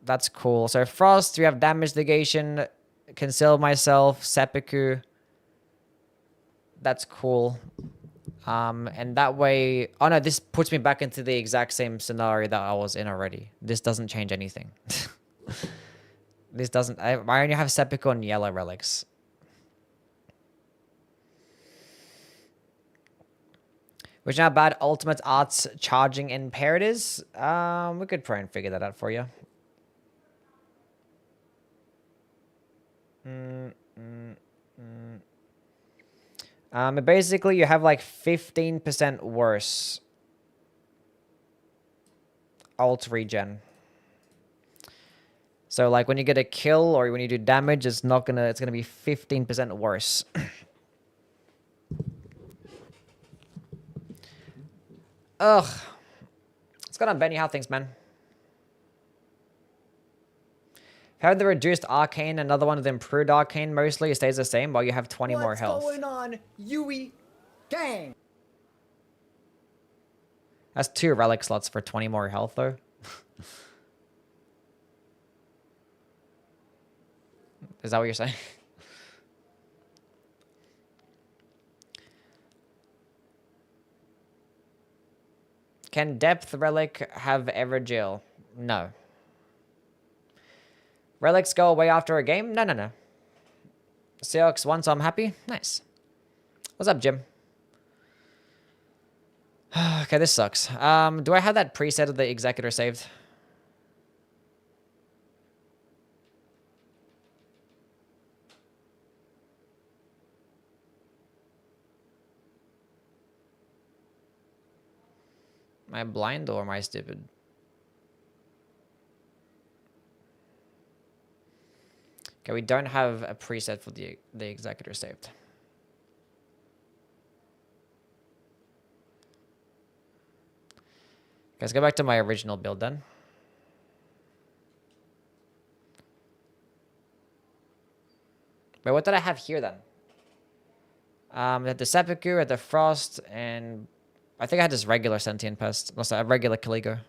That's cool. So frost, we have damage negation, conceal myself, seppuku. That's cool. And that way, oh no, this puts me back into the exact same scenario that I was in already. This doesn't change anything. This doesn't, I only have seppuku and yellow relics. Which now bad ultimate arts charging imperatives. We could try and figure that out for you. Basically, you have like 15% worse alt regen. So like when you get a kill or when you do damage, it's gonna be 15% worse. Ugh. It's gonna Benny, how things, man? Have the reduced arcane, another one with improved arcane mostly, it stays the same while you have 20 more health. What's going on, Yui gang? That's 2 relic slots for 20 more health though. Is that what you're saying? Can depth relic have Evergale? No. Relics go away after a game? No. Seox won, so I'm happy. Nice. What's up, Jim? Okay, this sucks. Do I have that preset of the executor saved? Am I blind or am I stupid? Okay, we don't have a preset for the executor saved. Let's go back to my original build then. Wait, what did I have here then? I had the seppuku, I had the frost, and I think I had this regular sentient pest. No, sorry, a regular Kaligo.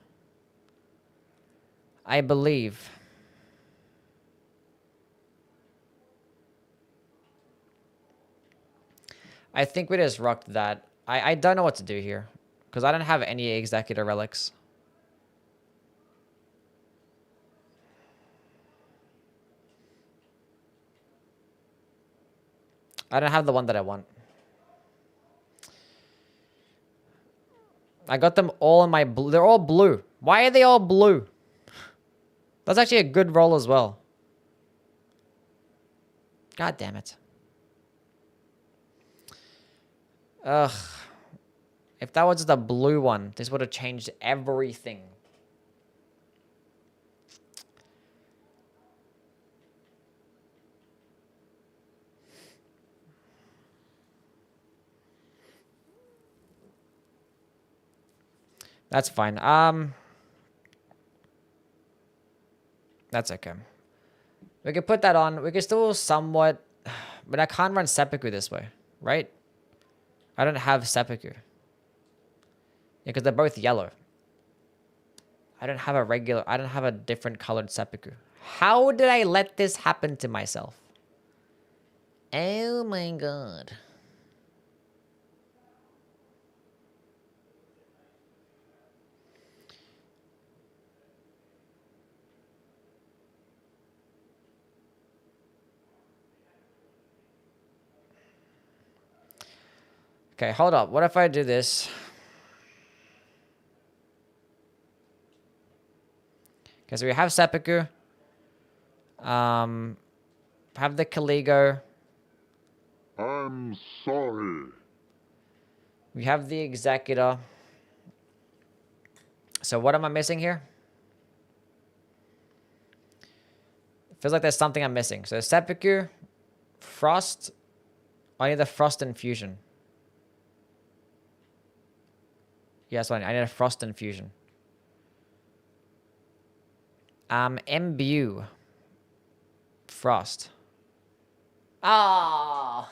I believe. I think we just rocked that. I don't know what to do here. Because I don't have any executor relics. I don't have the one that I want. I got them all in my blue. They're all blue. Why are they all blue? That's actually a good roll as well. God damn it. Ugh. If that was the blue one, this would have changed everything. That's fine. That's okay. We could put that on. We could still somewhat... But I can't run seppuku this way, right? I don't have seppuku. because they're both yellow. I don't have a different colored seppuku. How did I let this happen to myself? Oh my god. Okay, hold up. What if I do this? Okay, so we have seppuku. Have the Caligo. I'm sorry. We have the Executor. So what am I missing here? Feels like there's something I'm missing. So seppuku, frost. I need the frost infusion. Yes, I need a frost infusion. Imbue. Frost. Ah.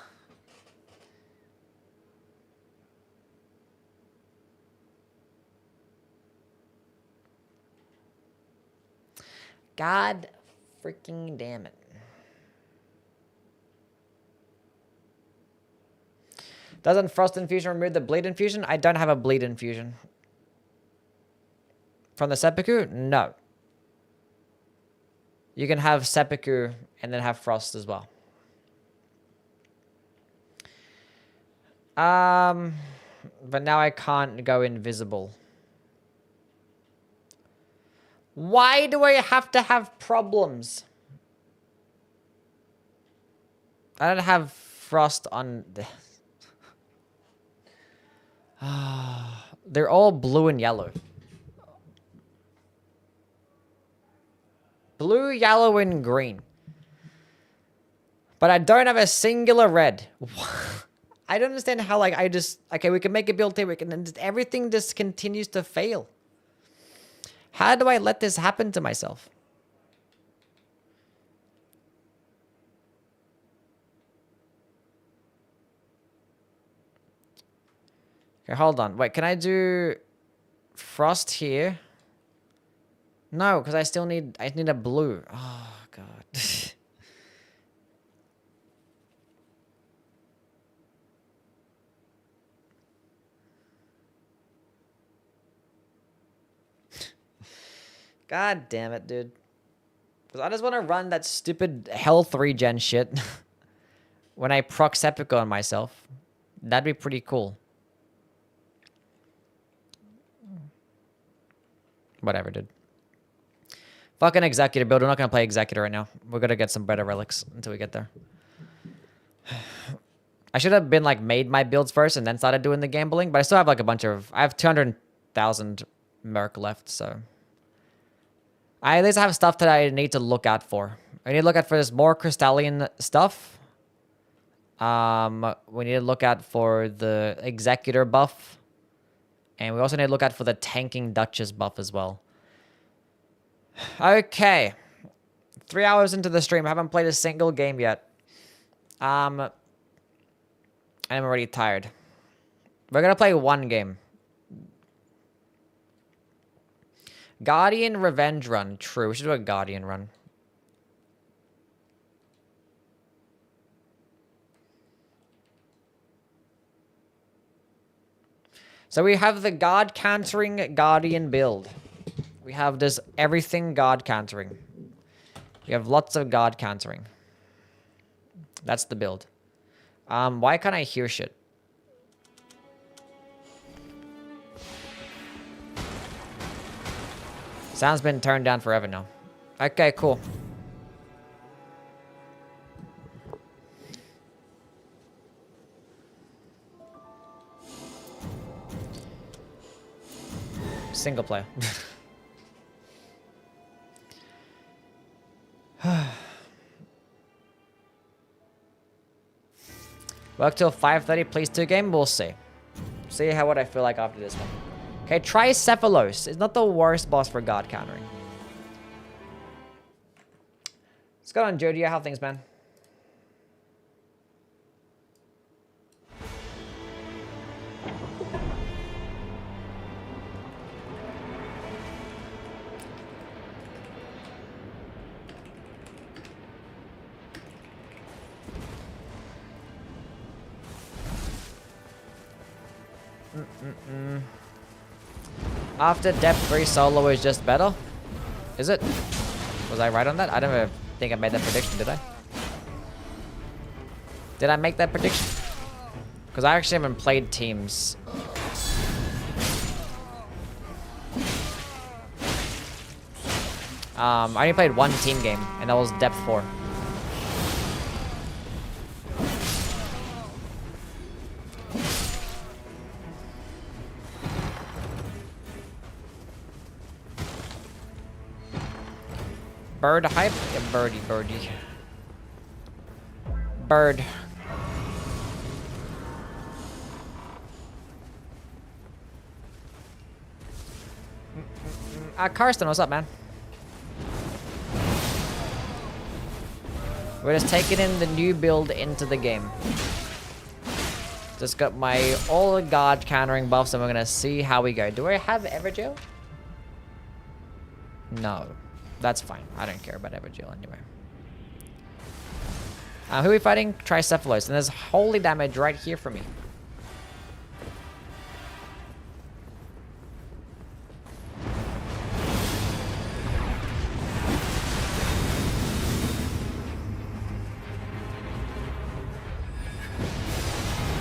God freaking damn it. Doesn't frost infusion remove the bleed infusion? I don't have a bleed infusion. From the seppuku? No. You can have seppuku and then have frost as well. But now I can't go invisible. Why do I have to have problems? I don't have frost on this. They're all blue and yellow. Blue, yellow, and green. But I don't have a singular red. I don't understand how, like, okay, we can make a build here, everything just continues to fail. How do I let this happen to myself? Okay, hold on. Wait, can I do frost here? No, because I need a blue. Oh, God. God damn it, dude. Because I just want to run that stupid Hell 3 gen shit when I proc seppuku on myself. That'd be pretty cool. Whatever, dude. Fucking Executor build. We're not going to play Executor right now. We're going to get some better relics until we get there. I should have been, like, made my builds first and then started doing the gambling. But I still have, like, I have 200,000 Murk left, so... I at least have stuff that I need to look out for. I need to look out for this more crystalline stuff. We need to look out for the Executor buff. And we also need to look out for the tanking Duchess buff as well. Okay. 3 hours into the stream. I haven't played a single game yet. I'm already tired. We're going to play one game. Guardian Revenge Run. True. We should do a Guardian run. So we have the God countering Guardian build. We have this everything God countering. We have lots of God countering. That's the build. Why can't I hear shit? Sound's been turned down forever now. Okay, cool. Single player. Work till 5:30, please 2 game. We'll see. See what I feel like after this one. Okay, Tricephalos is not the worst boss for God countering. What's going on, Jody? How things, man? After depth 3 solo is just better? Is it? Was I right on that? I don't even think I made that prediction, did I? Did I make that prediction? Because I actually haven't played teams. I only played one team game, and that was depth 4. Bird hype? Yeah, birdie. Bird. Karsten, what's up, man? We're just taking in the new build into the game. Just got my all guard countering buffs, and we're gonna see how we go. Do I have Evergel? No. That's fine. I don't care about Evergel anyway. Who are we fighting? Tricephalos. And there's holy damage right here for me.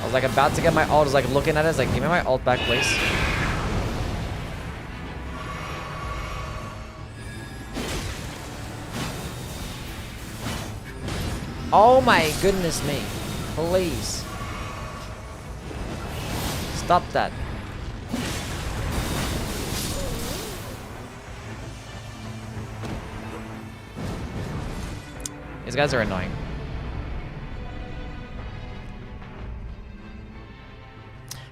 I was like about to get my ult. I was like looking at it. I was like, give me my ult back, please. Oh my goodness me. Please. Stop that. These guys are annoying.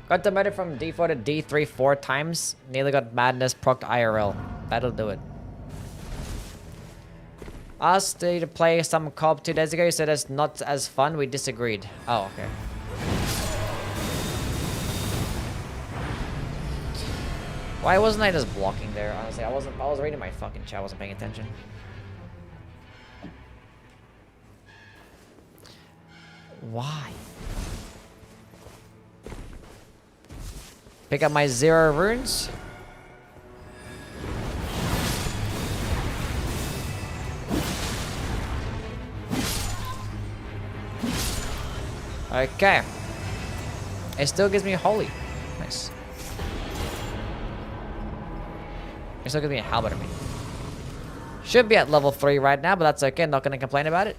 Got demoted from D4 to D3 4 times. Nearly got madness procced IRL. That'll do it. Asked you to play some co-op 2 days ago. You said it's not as fun. We disagreed. Oh, okay. Why wasn't I just blocking there? Honestly, I was reading my fucking chat. I wasn't paying attention. Why? Pick up my 0 runes. Okay. It still gives me holy. Nice. It still gives me a halberd, I mean. Should be at level 3 right now, but that's okay. Not gonna complain about it.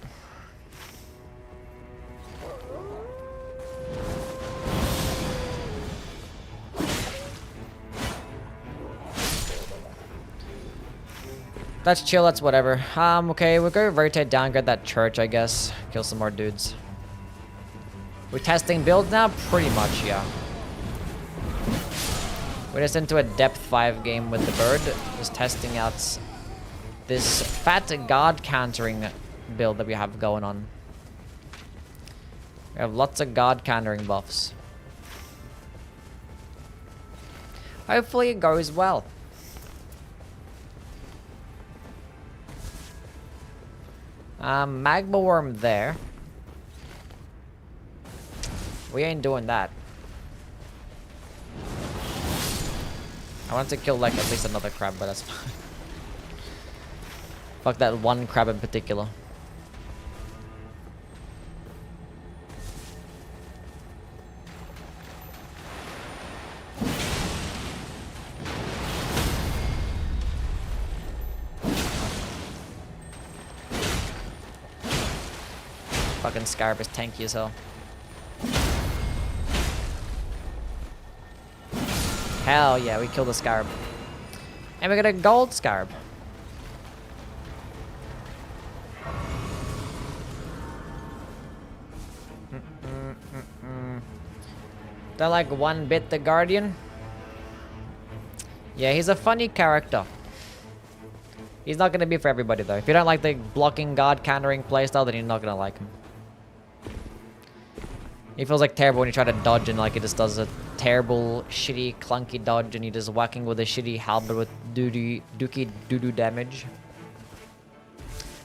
That's chill, that's whatever. Okay, we'll go rotate down, grab that church, I guess. Kill some more dudes. We're testing builds now? Pretty much, yeah. We're just into a depth 5 game with the bird. Just testing out this fat guard countering build that we have going on. We have lots of guard countering buffs. Hopefully it goes well. Magma worm there. We ain't doing that. I want to kill like at least another crab, but that's fine. Fuck that one crab in particular. Fucking Scarab is tanky as hell. Hell yeah, we killed the Scarab. And we got a gold Scarab. They're like 1 bit the Guardian. Yeah, he's a funny character. He's not gonna be for everybody though. If you don't like the blocking guard countering playstyle, then you're not gonna like him. He feels like terrible when you try to dodge and like it just does a terrible, shitty, clunky dodge and you're just whacking with a shitty halberd with dookie doo-doo damage.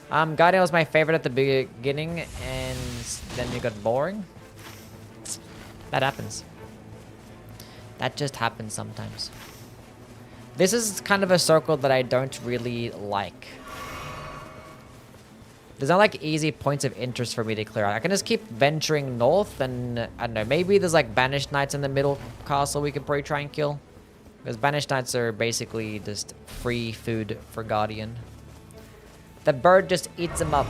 Guardian was my favorite at the beginning and then it got boring. That happens. That just happens sometimes. This is kind of a circle that I don't really like. There's not like easy points of interest for me to clear out. I can just keep venturing north and I don't know, maybe there's like banished knights in the middle castle we could probably try and kill. Because banished knights are basically just free food for Guardian. The bird just eats them up.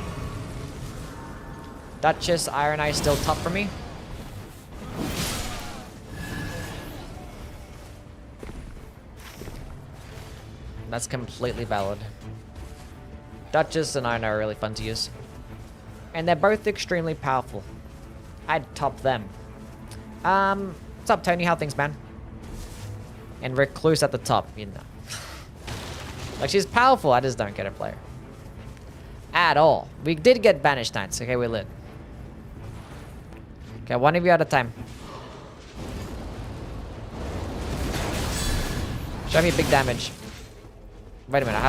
Duchess, Iron Eye still tough for me. That's completely valid. Duchess and Iron Eye are really fun to use. And they're both extremely powerful. I'd top them. What's up, Tony? How things, man? And Recluse at the top, you know. Like, she's powerful, I just don't get her player. At all. We did get banished knights. Okay, we lit. Okay, one of you at a time. Show me big damage. Wait a minute, I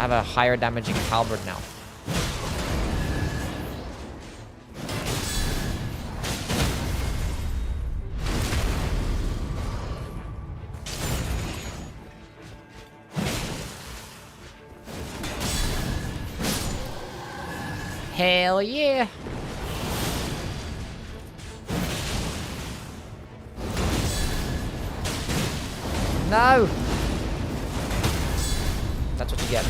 have a higher damaging halberd now. Hell yeah! No! That's what you get.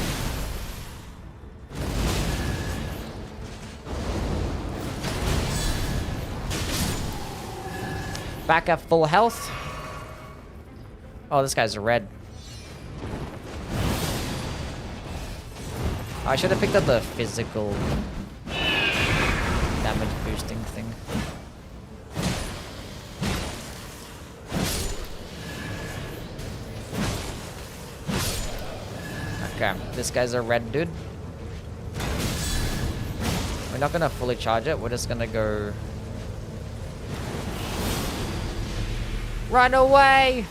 Back up full health. Oh, this guy's red. Oh, I should have picked up the physical damage boosting thing. Okay, this guy's a red dude. We're not gonna fully charge it, we're just gonna go... Run away!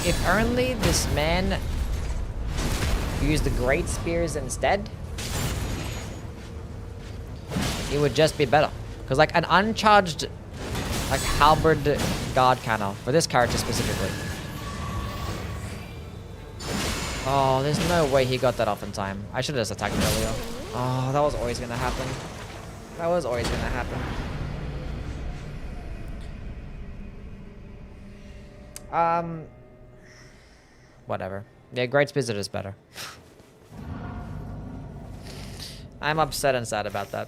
If only this man used the great spears instead, it would just be better. Because like an uncharged like halberd guard cannon for this character specifically. Oh, there's no way he got that off in time. I should have just attacked earlier. Oh, that was always gonna happen. That was always gonna happen. Whatever. Yeah, Great Spirit is better. I'm upset and sad about that.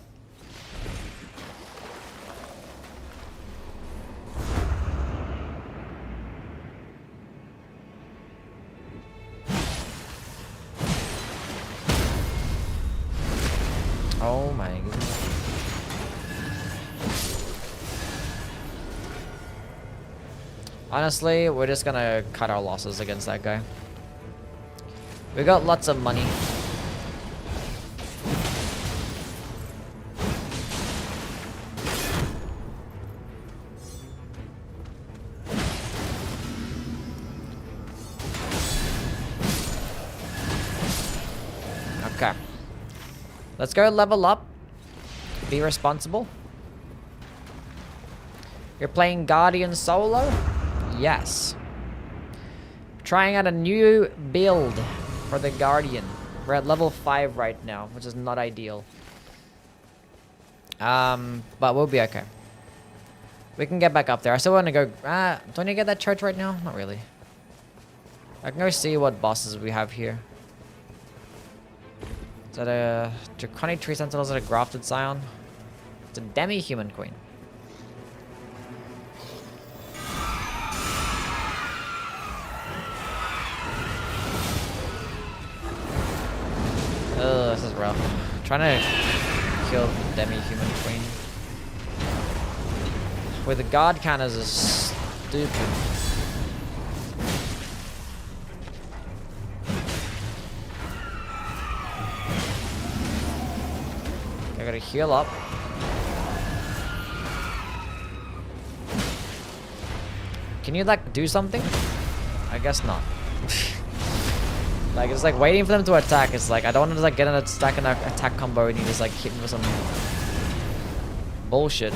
Oh my goodness. Honestly, we're just gonna cut our losses against that guy. We got lots of money. Okay. Let's go level up. Be responsible. You're playing Guardian solo? Yes. Trying out a new build for the Guardian. We're at level 5 right now, which is not ideal. But we'll be okay. We can get back up there. I still want to go... do I need to get that church right now? Not really. I can go see what bosses we have here. Is that a Draconic Tree Sentinel? Is that a Grafted Scion? It's a Demi-Human Queen. Oh, this is rough. Trying to kill the Demi-Human Queen with the guard counters is stupid. I gotta heal up. Can you like do something? I guess not. Like it's like waiting for them to attack. It's like I don't want to like get an attack combo and you just like hit me with some bullshit.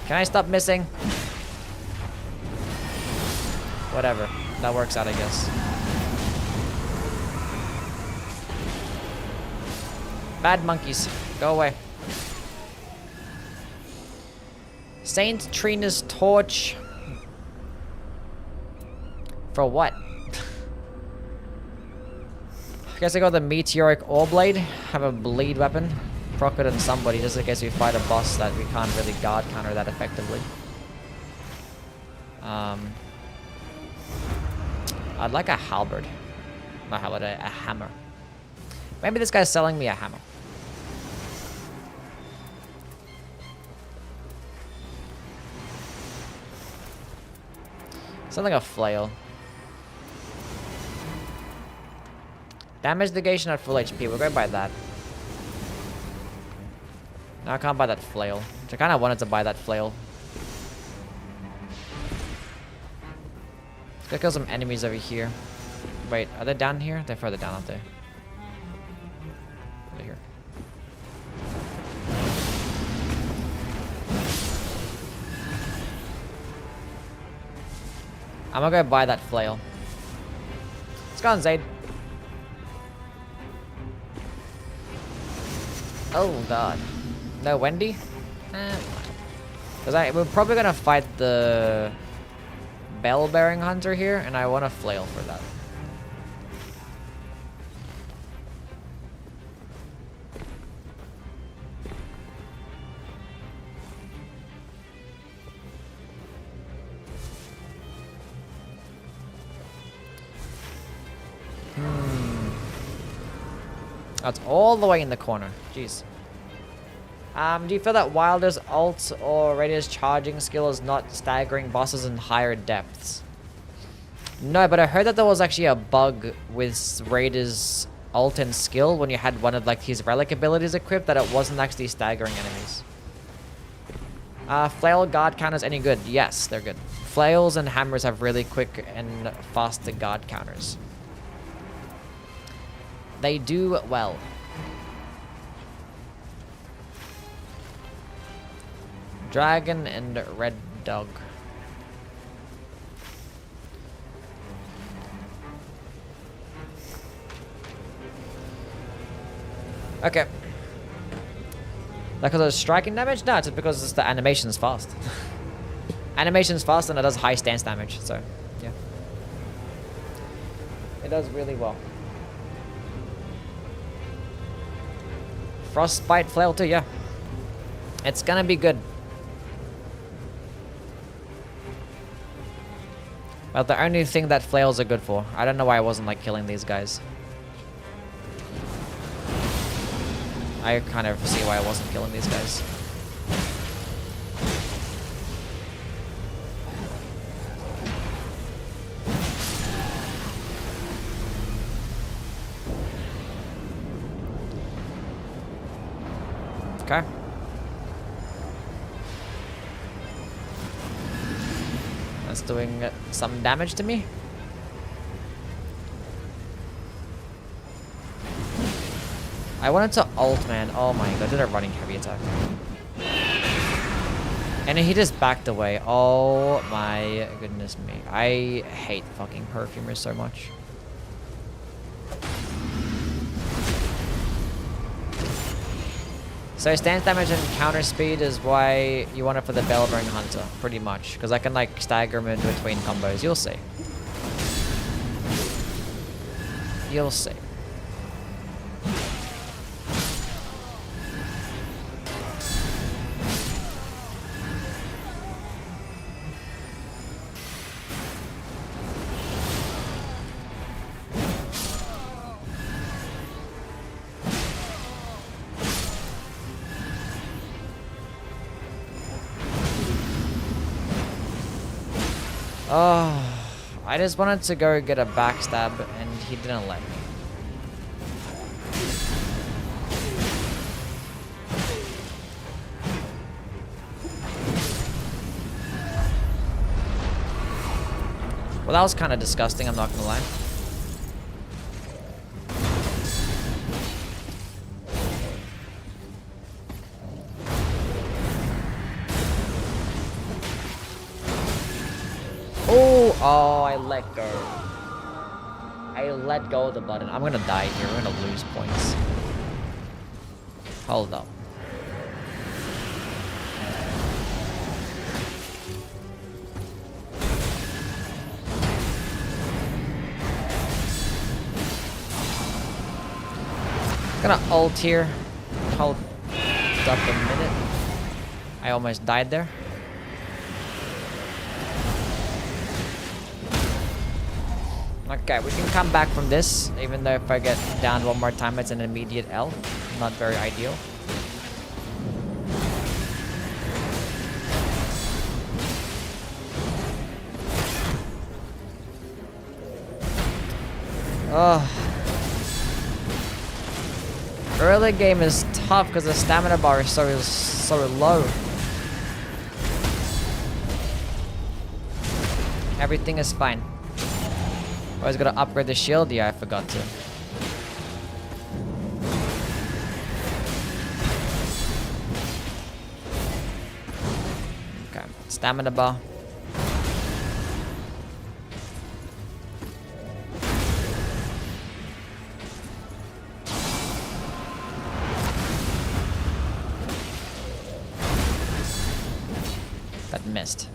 Can I stop missing? Whatever. That works out, I guess. Bad monkeys. Go away. Saint Trina's torch. For what? I guess I got the meteoric ore blade. Have a bleed weapon. Proc it on somebody just in case we fight a boss that we can't really guard counter that effectively. I'd like a halberd. Not halberd, a hammer. Maybe this guy's selling me a hammer. Something like a flail. Damage negation at full HP. We'll go buy that. No, I can't buy that flail. Which I kind of wanted to buy that flail. Let's go kill some enemies over here. Wait, are they down here? They're further down, aren't they? Over here. I'm gonna go buy that flail. Let's go on, Zaid. Oh god. No Wendy? Because we're probably gonna fight the bell-bearing hunter here, and I want a flail for that. That's all the way in the corner. Jeez. Do you feel that Wilder's ult or Raider's charging skill is not staggering bosses in higher depths? No, but I heard that there was actually a bug with Raider's ult and skill when you had one of like his relic abilities equipped that it wasn't actually staggering enemies. Flail guard counters any good? Yes, they're good. Flails and hammers have really quick and faster guard counters. They do well. Dragon and red dog. Okay. Because of striking damage? No, it's because it's the animation's fast. Animation's fast and it does high stance damage, so yeah. It does really well. Frostbite flail too, yeah. It's gonna be good. But the only thing that flails are good for. I don't know why I wasn't like killing these guys. I kind of see why I wasn't killing these guys. Okay. That's doing some damage to me. I wanted to ult, man. Oh my god, did a running heavy attack. And he just backed away. Oh my goodness me. I hate fucking perfumers so much. So stance damage and counter speed is why you want it for the Bellbearing Hunter, pretty much. Because I can like stagger him in between combos. You'll see. You'll see. Oh, I just wanted to go get a backstab and he didn't let me. Well, that was kind of disgusting, I'm not gonna lie. Oh, I let go. I let go of the button. I'm gonna die here. We're gonna lose points. Hold up. Gonna ult here. Hold up a minute. I almost died there. Okay, we can come back from this, even though if I get down one more time, it's an immediate L. Not very ideal. Oh. Early game is tough because the stamina bar is so low. Everything is fine. I was gonna upgrade the shield. Yeah, I forgot to. Okay, stamina bar. That missed.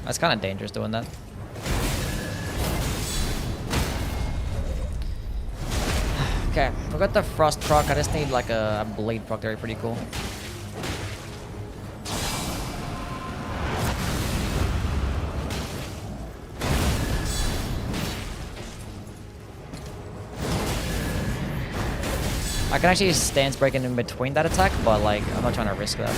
That's kind of dangerous doing that. Okay, we got the frost proc. I just need like a blade proc there, pretty cool. I can actually stance breaking in between that attack, but like I'm not trying to risk that.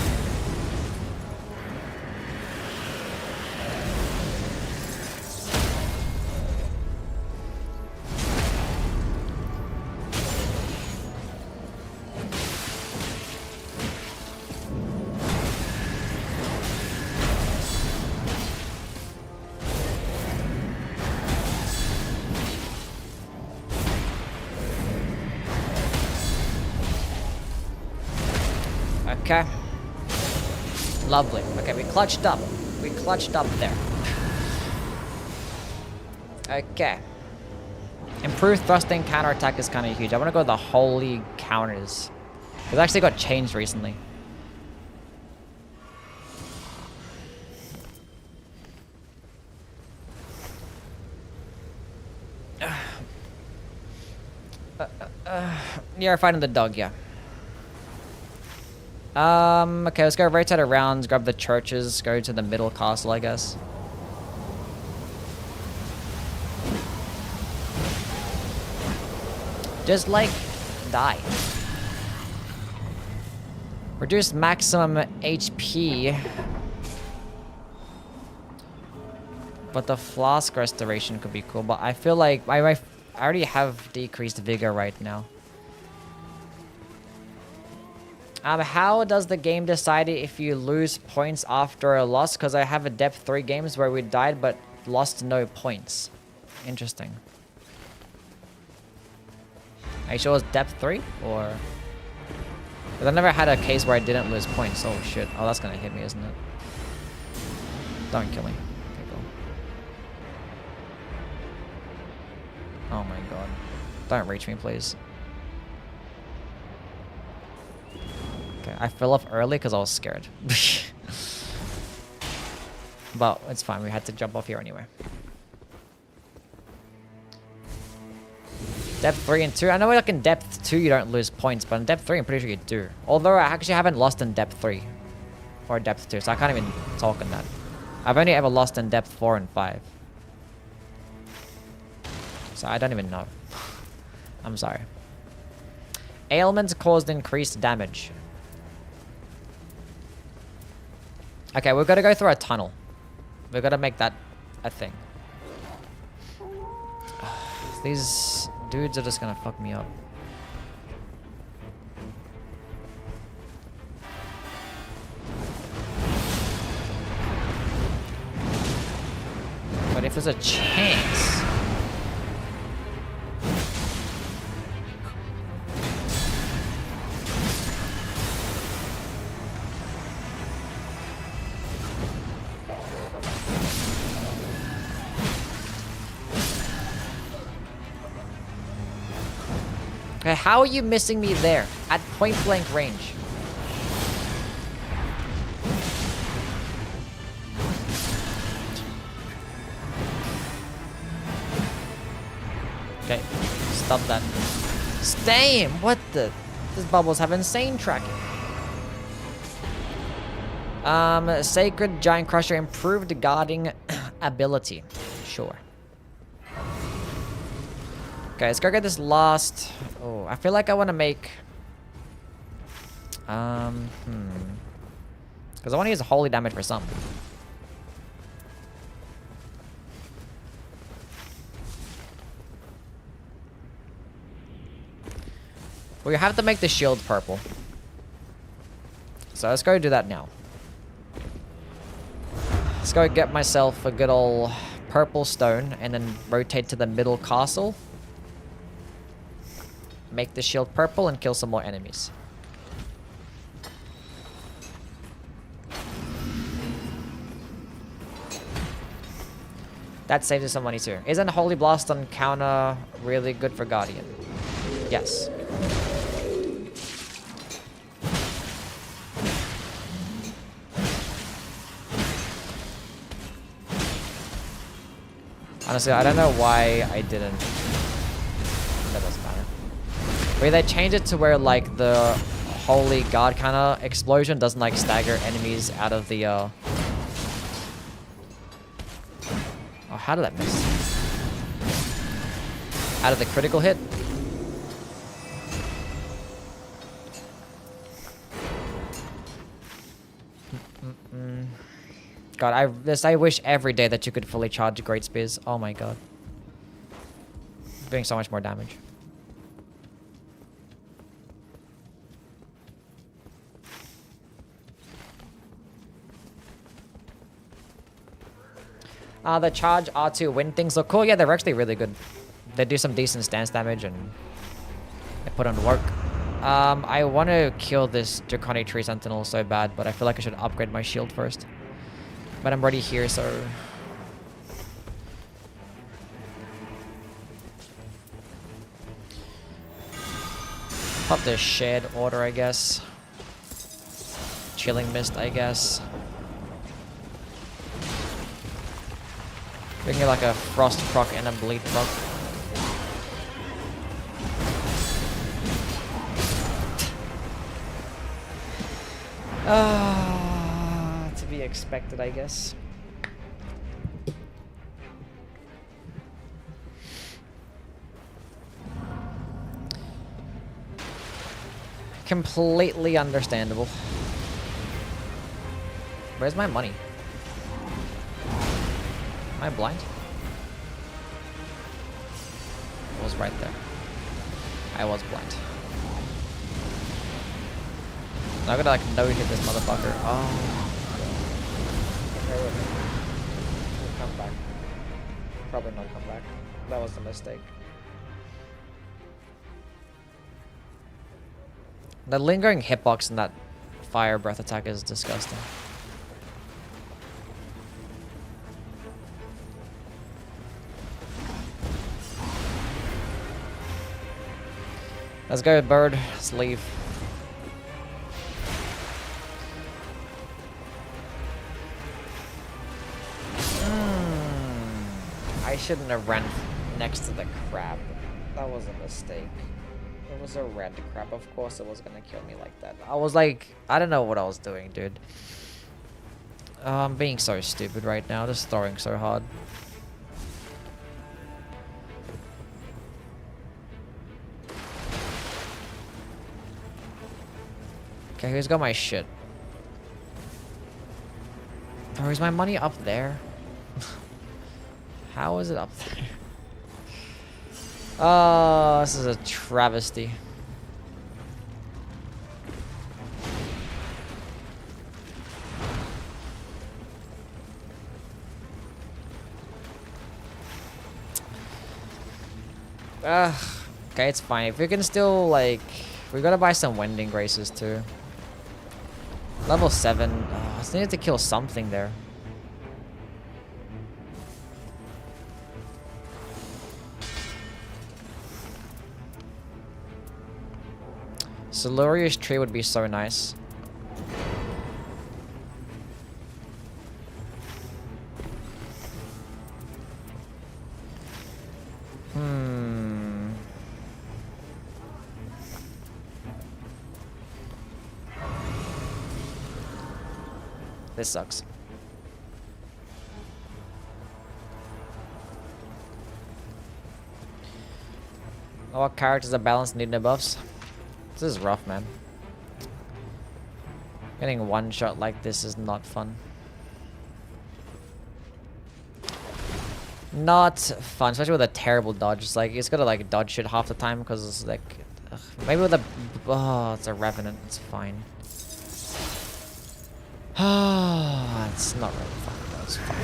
Okay. Lovely. Okay, we clutched up. We clutched up there. Okay. Improved thrusting counterattack is kind of huge. I want to go the holy counters. It actually got changed recently. Yeah, fighting the dog, yeah. Okay, let's go rotate around, grab the churches, go to the middle castle, I guess. Just, like, die. Reduce maximum HP. But the flask restoration could be cool, but I feel like I already have decreased vigor right now. How does the game decide if you lose points after a loss? Because I have a depth 3 games where we died but lost no points. Interesting. Are you sure it's depth 3? Or... Because I never had a case where I didn't lose points. Oh shit. Oh, that's gonna hit me, isn't it? Don't kill me. Okay, go. Oh my god. Don't reach me, please. Okay, I fell off early because I was scared. But it's fine, we had to jump off here anyway. Depth 3 and 2. I know like in depth 2 you don't lose points, but in depth 3 I'm pretty sure you do. Although I actually haven't lost in depth 3. Or depth 2, so I can't even talk on that. I've only ever lost in depth 4 and 5. So I don't even know. I'm sorry. Ailments caused increased damage. Okay, we've got to go through a tunnel. We've got to make that a thing. These dudes are just gonna fuck me up. But if there's a chance... Okay, how are you missing me there? At point blank range. Okay, stop that. Damn, what the? These bubbles have insane tracking. Sacred Giant Crusher improved guarding ability. Sure. Okay, let's go get this last. Oh, I feel like I want to make. Because I want to use holy damage for something. We have to make the shield purple. So let's go do that now. Let's go get myself a good old purple stone and then rotate to the middle castle. Make the shield purple and kill some more enemies. That saves us some money too. Isn't Holy Blast on counter really good for Guardian? Yes. Honestly, I don't know why I didn't. That doesn't matter. Where they changed it to where like the Holy Guard kind of explosion doesn't like stagger enemies out of the Oh, how did that miss? Out of the critical hit? God, I wish every day that you could fully charge Great Spears. Oh my god. Doing so much more damage. The charge R2 wind things look cool. Yeah, they're actually really good. They do some decent stance damage and they put on work. I want to kill this Draconic Tree Sentinel so bad, but I feel like I should upgrade my shield first. But I'm already here, so... Pop the Shared Order, I guess. Chilling Mist, I guess. We can get like a Frost proc and a Bleed proc. To be expected, I guess. Completely understandable. Where's my money? Am I blind? It was right there. I was blind. Now I'm gonna like no hit this motherfucker. Oh. He'll come back. Probably not come back. That was a mistake. The lingering hitbox in that fire breath attack is disgusting. Let's go, bird. Let's leave. I shouldn't have ran next to the crab. That was a mistake. It was a red crab. Of course it was gonna kill me like that. I was like, I don't know what I was doing, dude. I'm being so stupid right now. Just throwing so hard. Okay, who's got my shit? Bro, is my money up there? How is it up there? Oh, this is a travesty. Okay, it's fine. If we can still, like... We gotta buy some Wending Graces, too. Level 7. I still need to kill something there. Siluria's tree would be so nice. This sucks. What characters are balanced need no buffs? This is rough, man. Getting one shot like this is not fun. Not fun, especially with a terrible dodge. It's like, it's gotta like dodge shit half the time because it's like... maybe with a... Oh, it's a Revenant. It's fine. Ah, it's not really fun, but it's fine.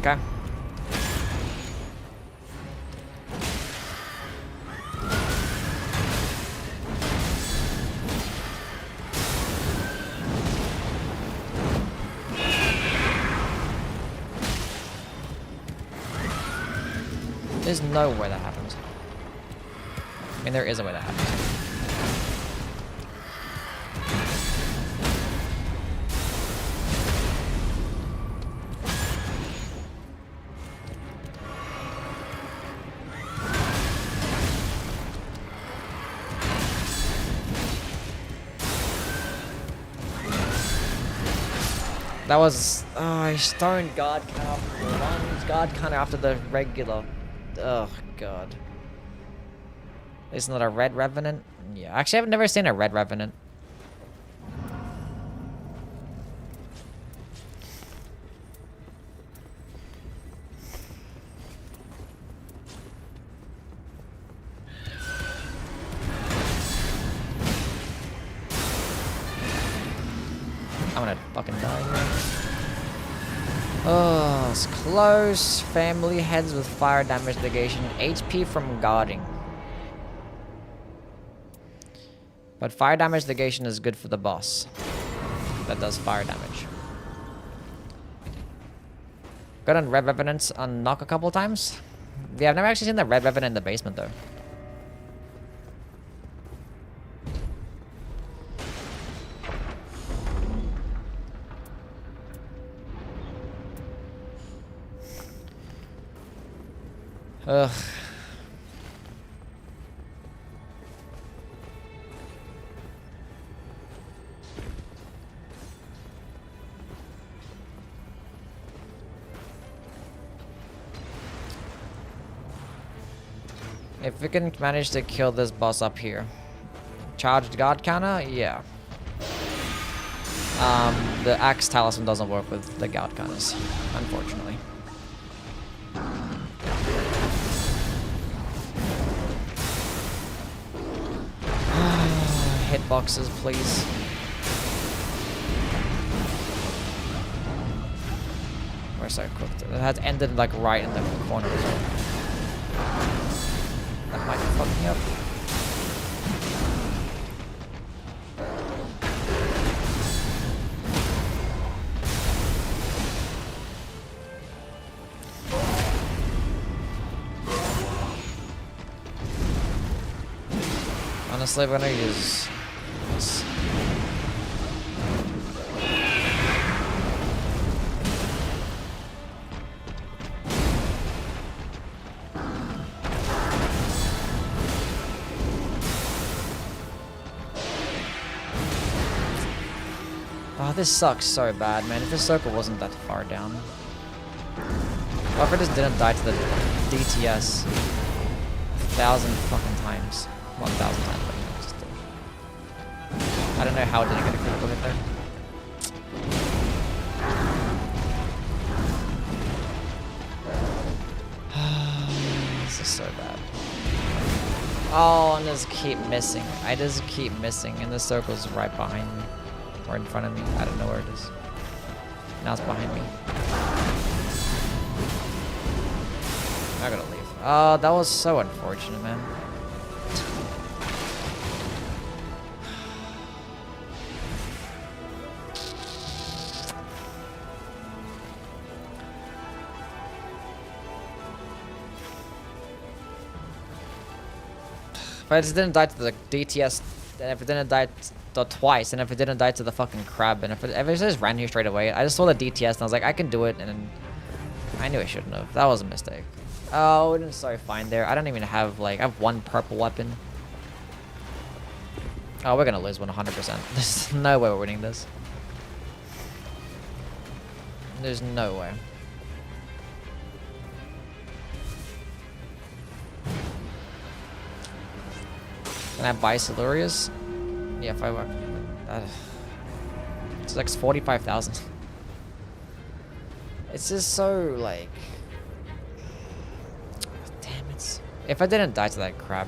Okay. There's no way that happens. I mean, there is a way that happens. That was... Oh, I stoned guard counter after the one, guard counter after the regular. Oh, God. Isn't it a red Revenant? Yeah, actually, I've never seen a red Revenant. I'm gonna fucking die here. Oh, it's close. Family heads with fire damage negation. HP from guarding. But fire damage negation is good for the boss. That does fire damage. Got on Red Revenants unlock a couple times. Yeah, I've never actually seen the Red Revenant in the basement though. Ugh. If we can manage to kill this boss up here. Charged guard counter? Yeah. The axe talisman doesn't work with the guard counters, unfortunately. Hitboxes, please. We're so cooked. It has ended like right in the corner as well. That might fuck me up. Honestly, we're gonna use this. Oh, this sucks so bad, man. If this circle wasn't that far down. What if I just didn't die to the DTS 1,000 fucking times? 1,000 times, but no, still. I don't know how it didn't get a critical hit there. This is so bad. Oh, and just keep missing. I just keep missing, and the circle's right behind me. Or in front of me. I don't know where it is. Now it's behind me. I gotta leave. Oh, that was so unfortunate, man. If I just didn't die to the DTS, and if it didn't die twice, and if it didn't die to the fucking crab, and if it just ran here straight away, I just saw the DTS and I was like, I can do it, and then I knew I shouldn't have. That was a mistake. Oh, we didn't start fine there. I don't even have, like, I have one purple weapon. Oh, we're gonna lose 100%. There's no way we're winning this. There's no way. Can I buy Silurius? Yeah, if I were... it's like 45,000. It's just so, like... Damn it. If I didn't die to that crab...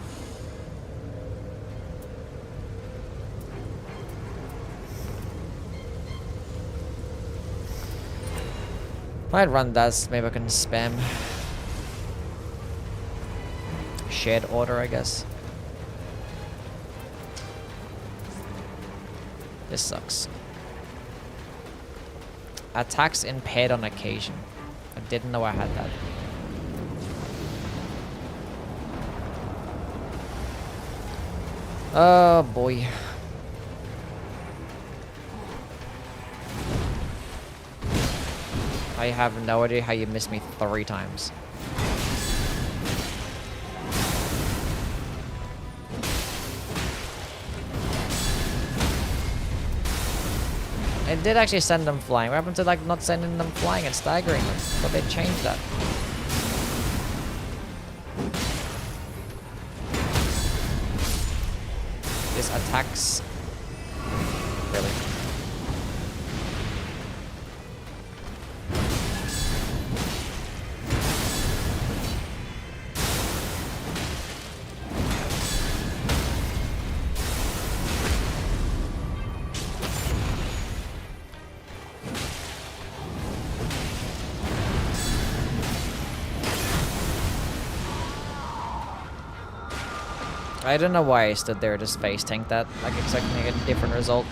If I'd run that, maybe I can spam... shared order, I guess. This sucks. Attacks impaired on occasion. I didn't know I had that. Oh boy. I have no idea how you missed me 3 times. It did actually send them flying. What happened to like not sending them flying and staggering them? But they changed that. This attacks. Really? I don't know why I stood there just face tanked that, like expecting a different result.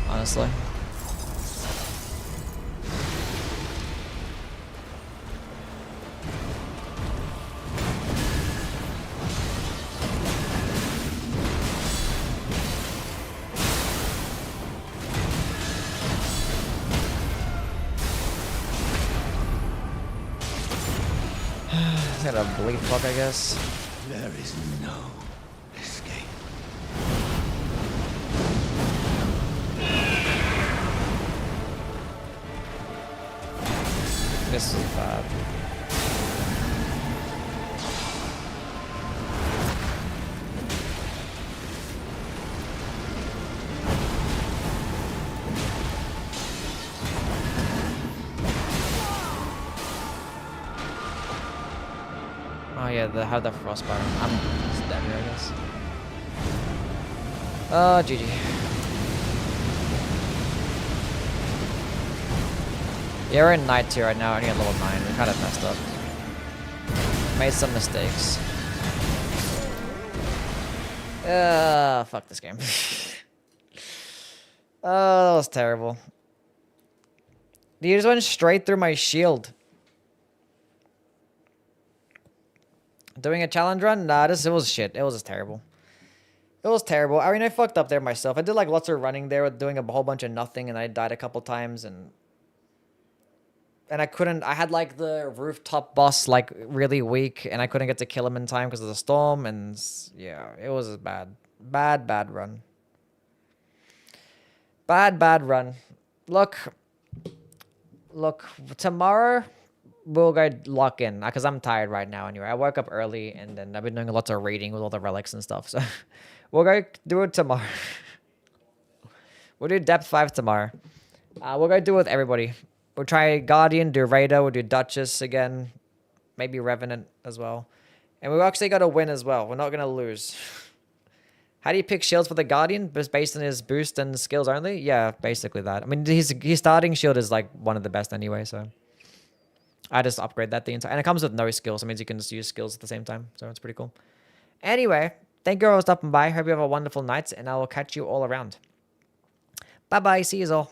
Honestly. Got a bleed fuck, I guess. There is no escape. This is bad. Oh yeah, they have the frostbite. I'm just dead here, I guess. Oh, GG. Yeah, we're in night 2 right now, only at level 9. We kind of messed up. Made some mistakes. Fuck this game. Oh, that was terrible. He just went straight through my shield. Doing a challenge run? Nah, it was shit. It was just terrible. It was terrible. I mean, I fucked up there myself. I did like lots of running there, doing a whole bunch of nothing, and I died a couple times, and I couldn't. I had like the rooftop boss like really weak, and I couldn't get to kill him in time because of the storm, and yeah, it was a bad run. Bad run. Look, tomorrow we'll go lock in because I'm tired right now anyway. I woke up early and then I've been doing lots of reading with all the relics and stuff. So we'll go do it tomorrow. We'll do depth 5 tomorrow. We'll go do it with everybody. We'll try Guardian, do Raider, we'll do Duchess again. Maybe Revenant as well. And we've actually got to win as well. We're not going to lose. How do you pick shields for the Guardian? Just based on his boost and skills only? Yeah, basically that. I mean, his starting shield is like one of the best anyway, so I just upgrade that the entire... And it comes with no skills. It means you can just use skills at the same time, so it's pretty cool. Anyway, thank you all for stopping by. Hope you have a wonderful night, and I will catch you all around. Bye-bye. See you all.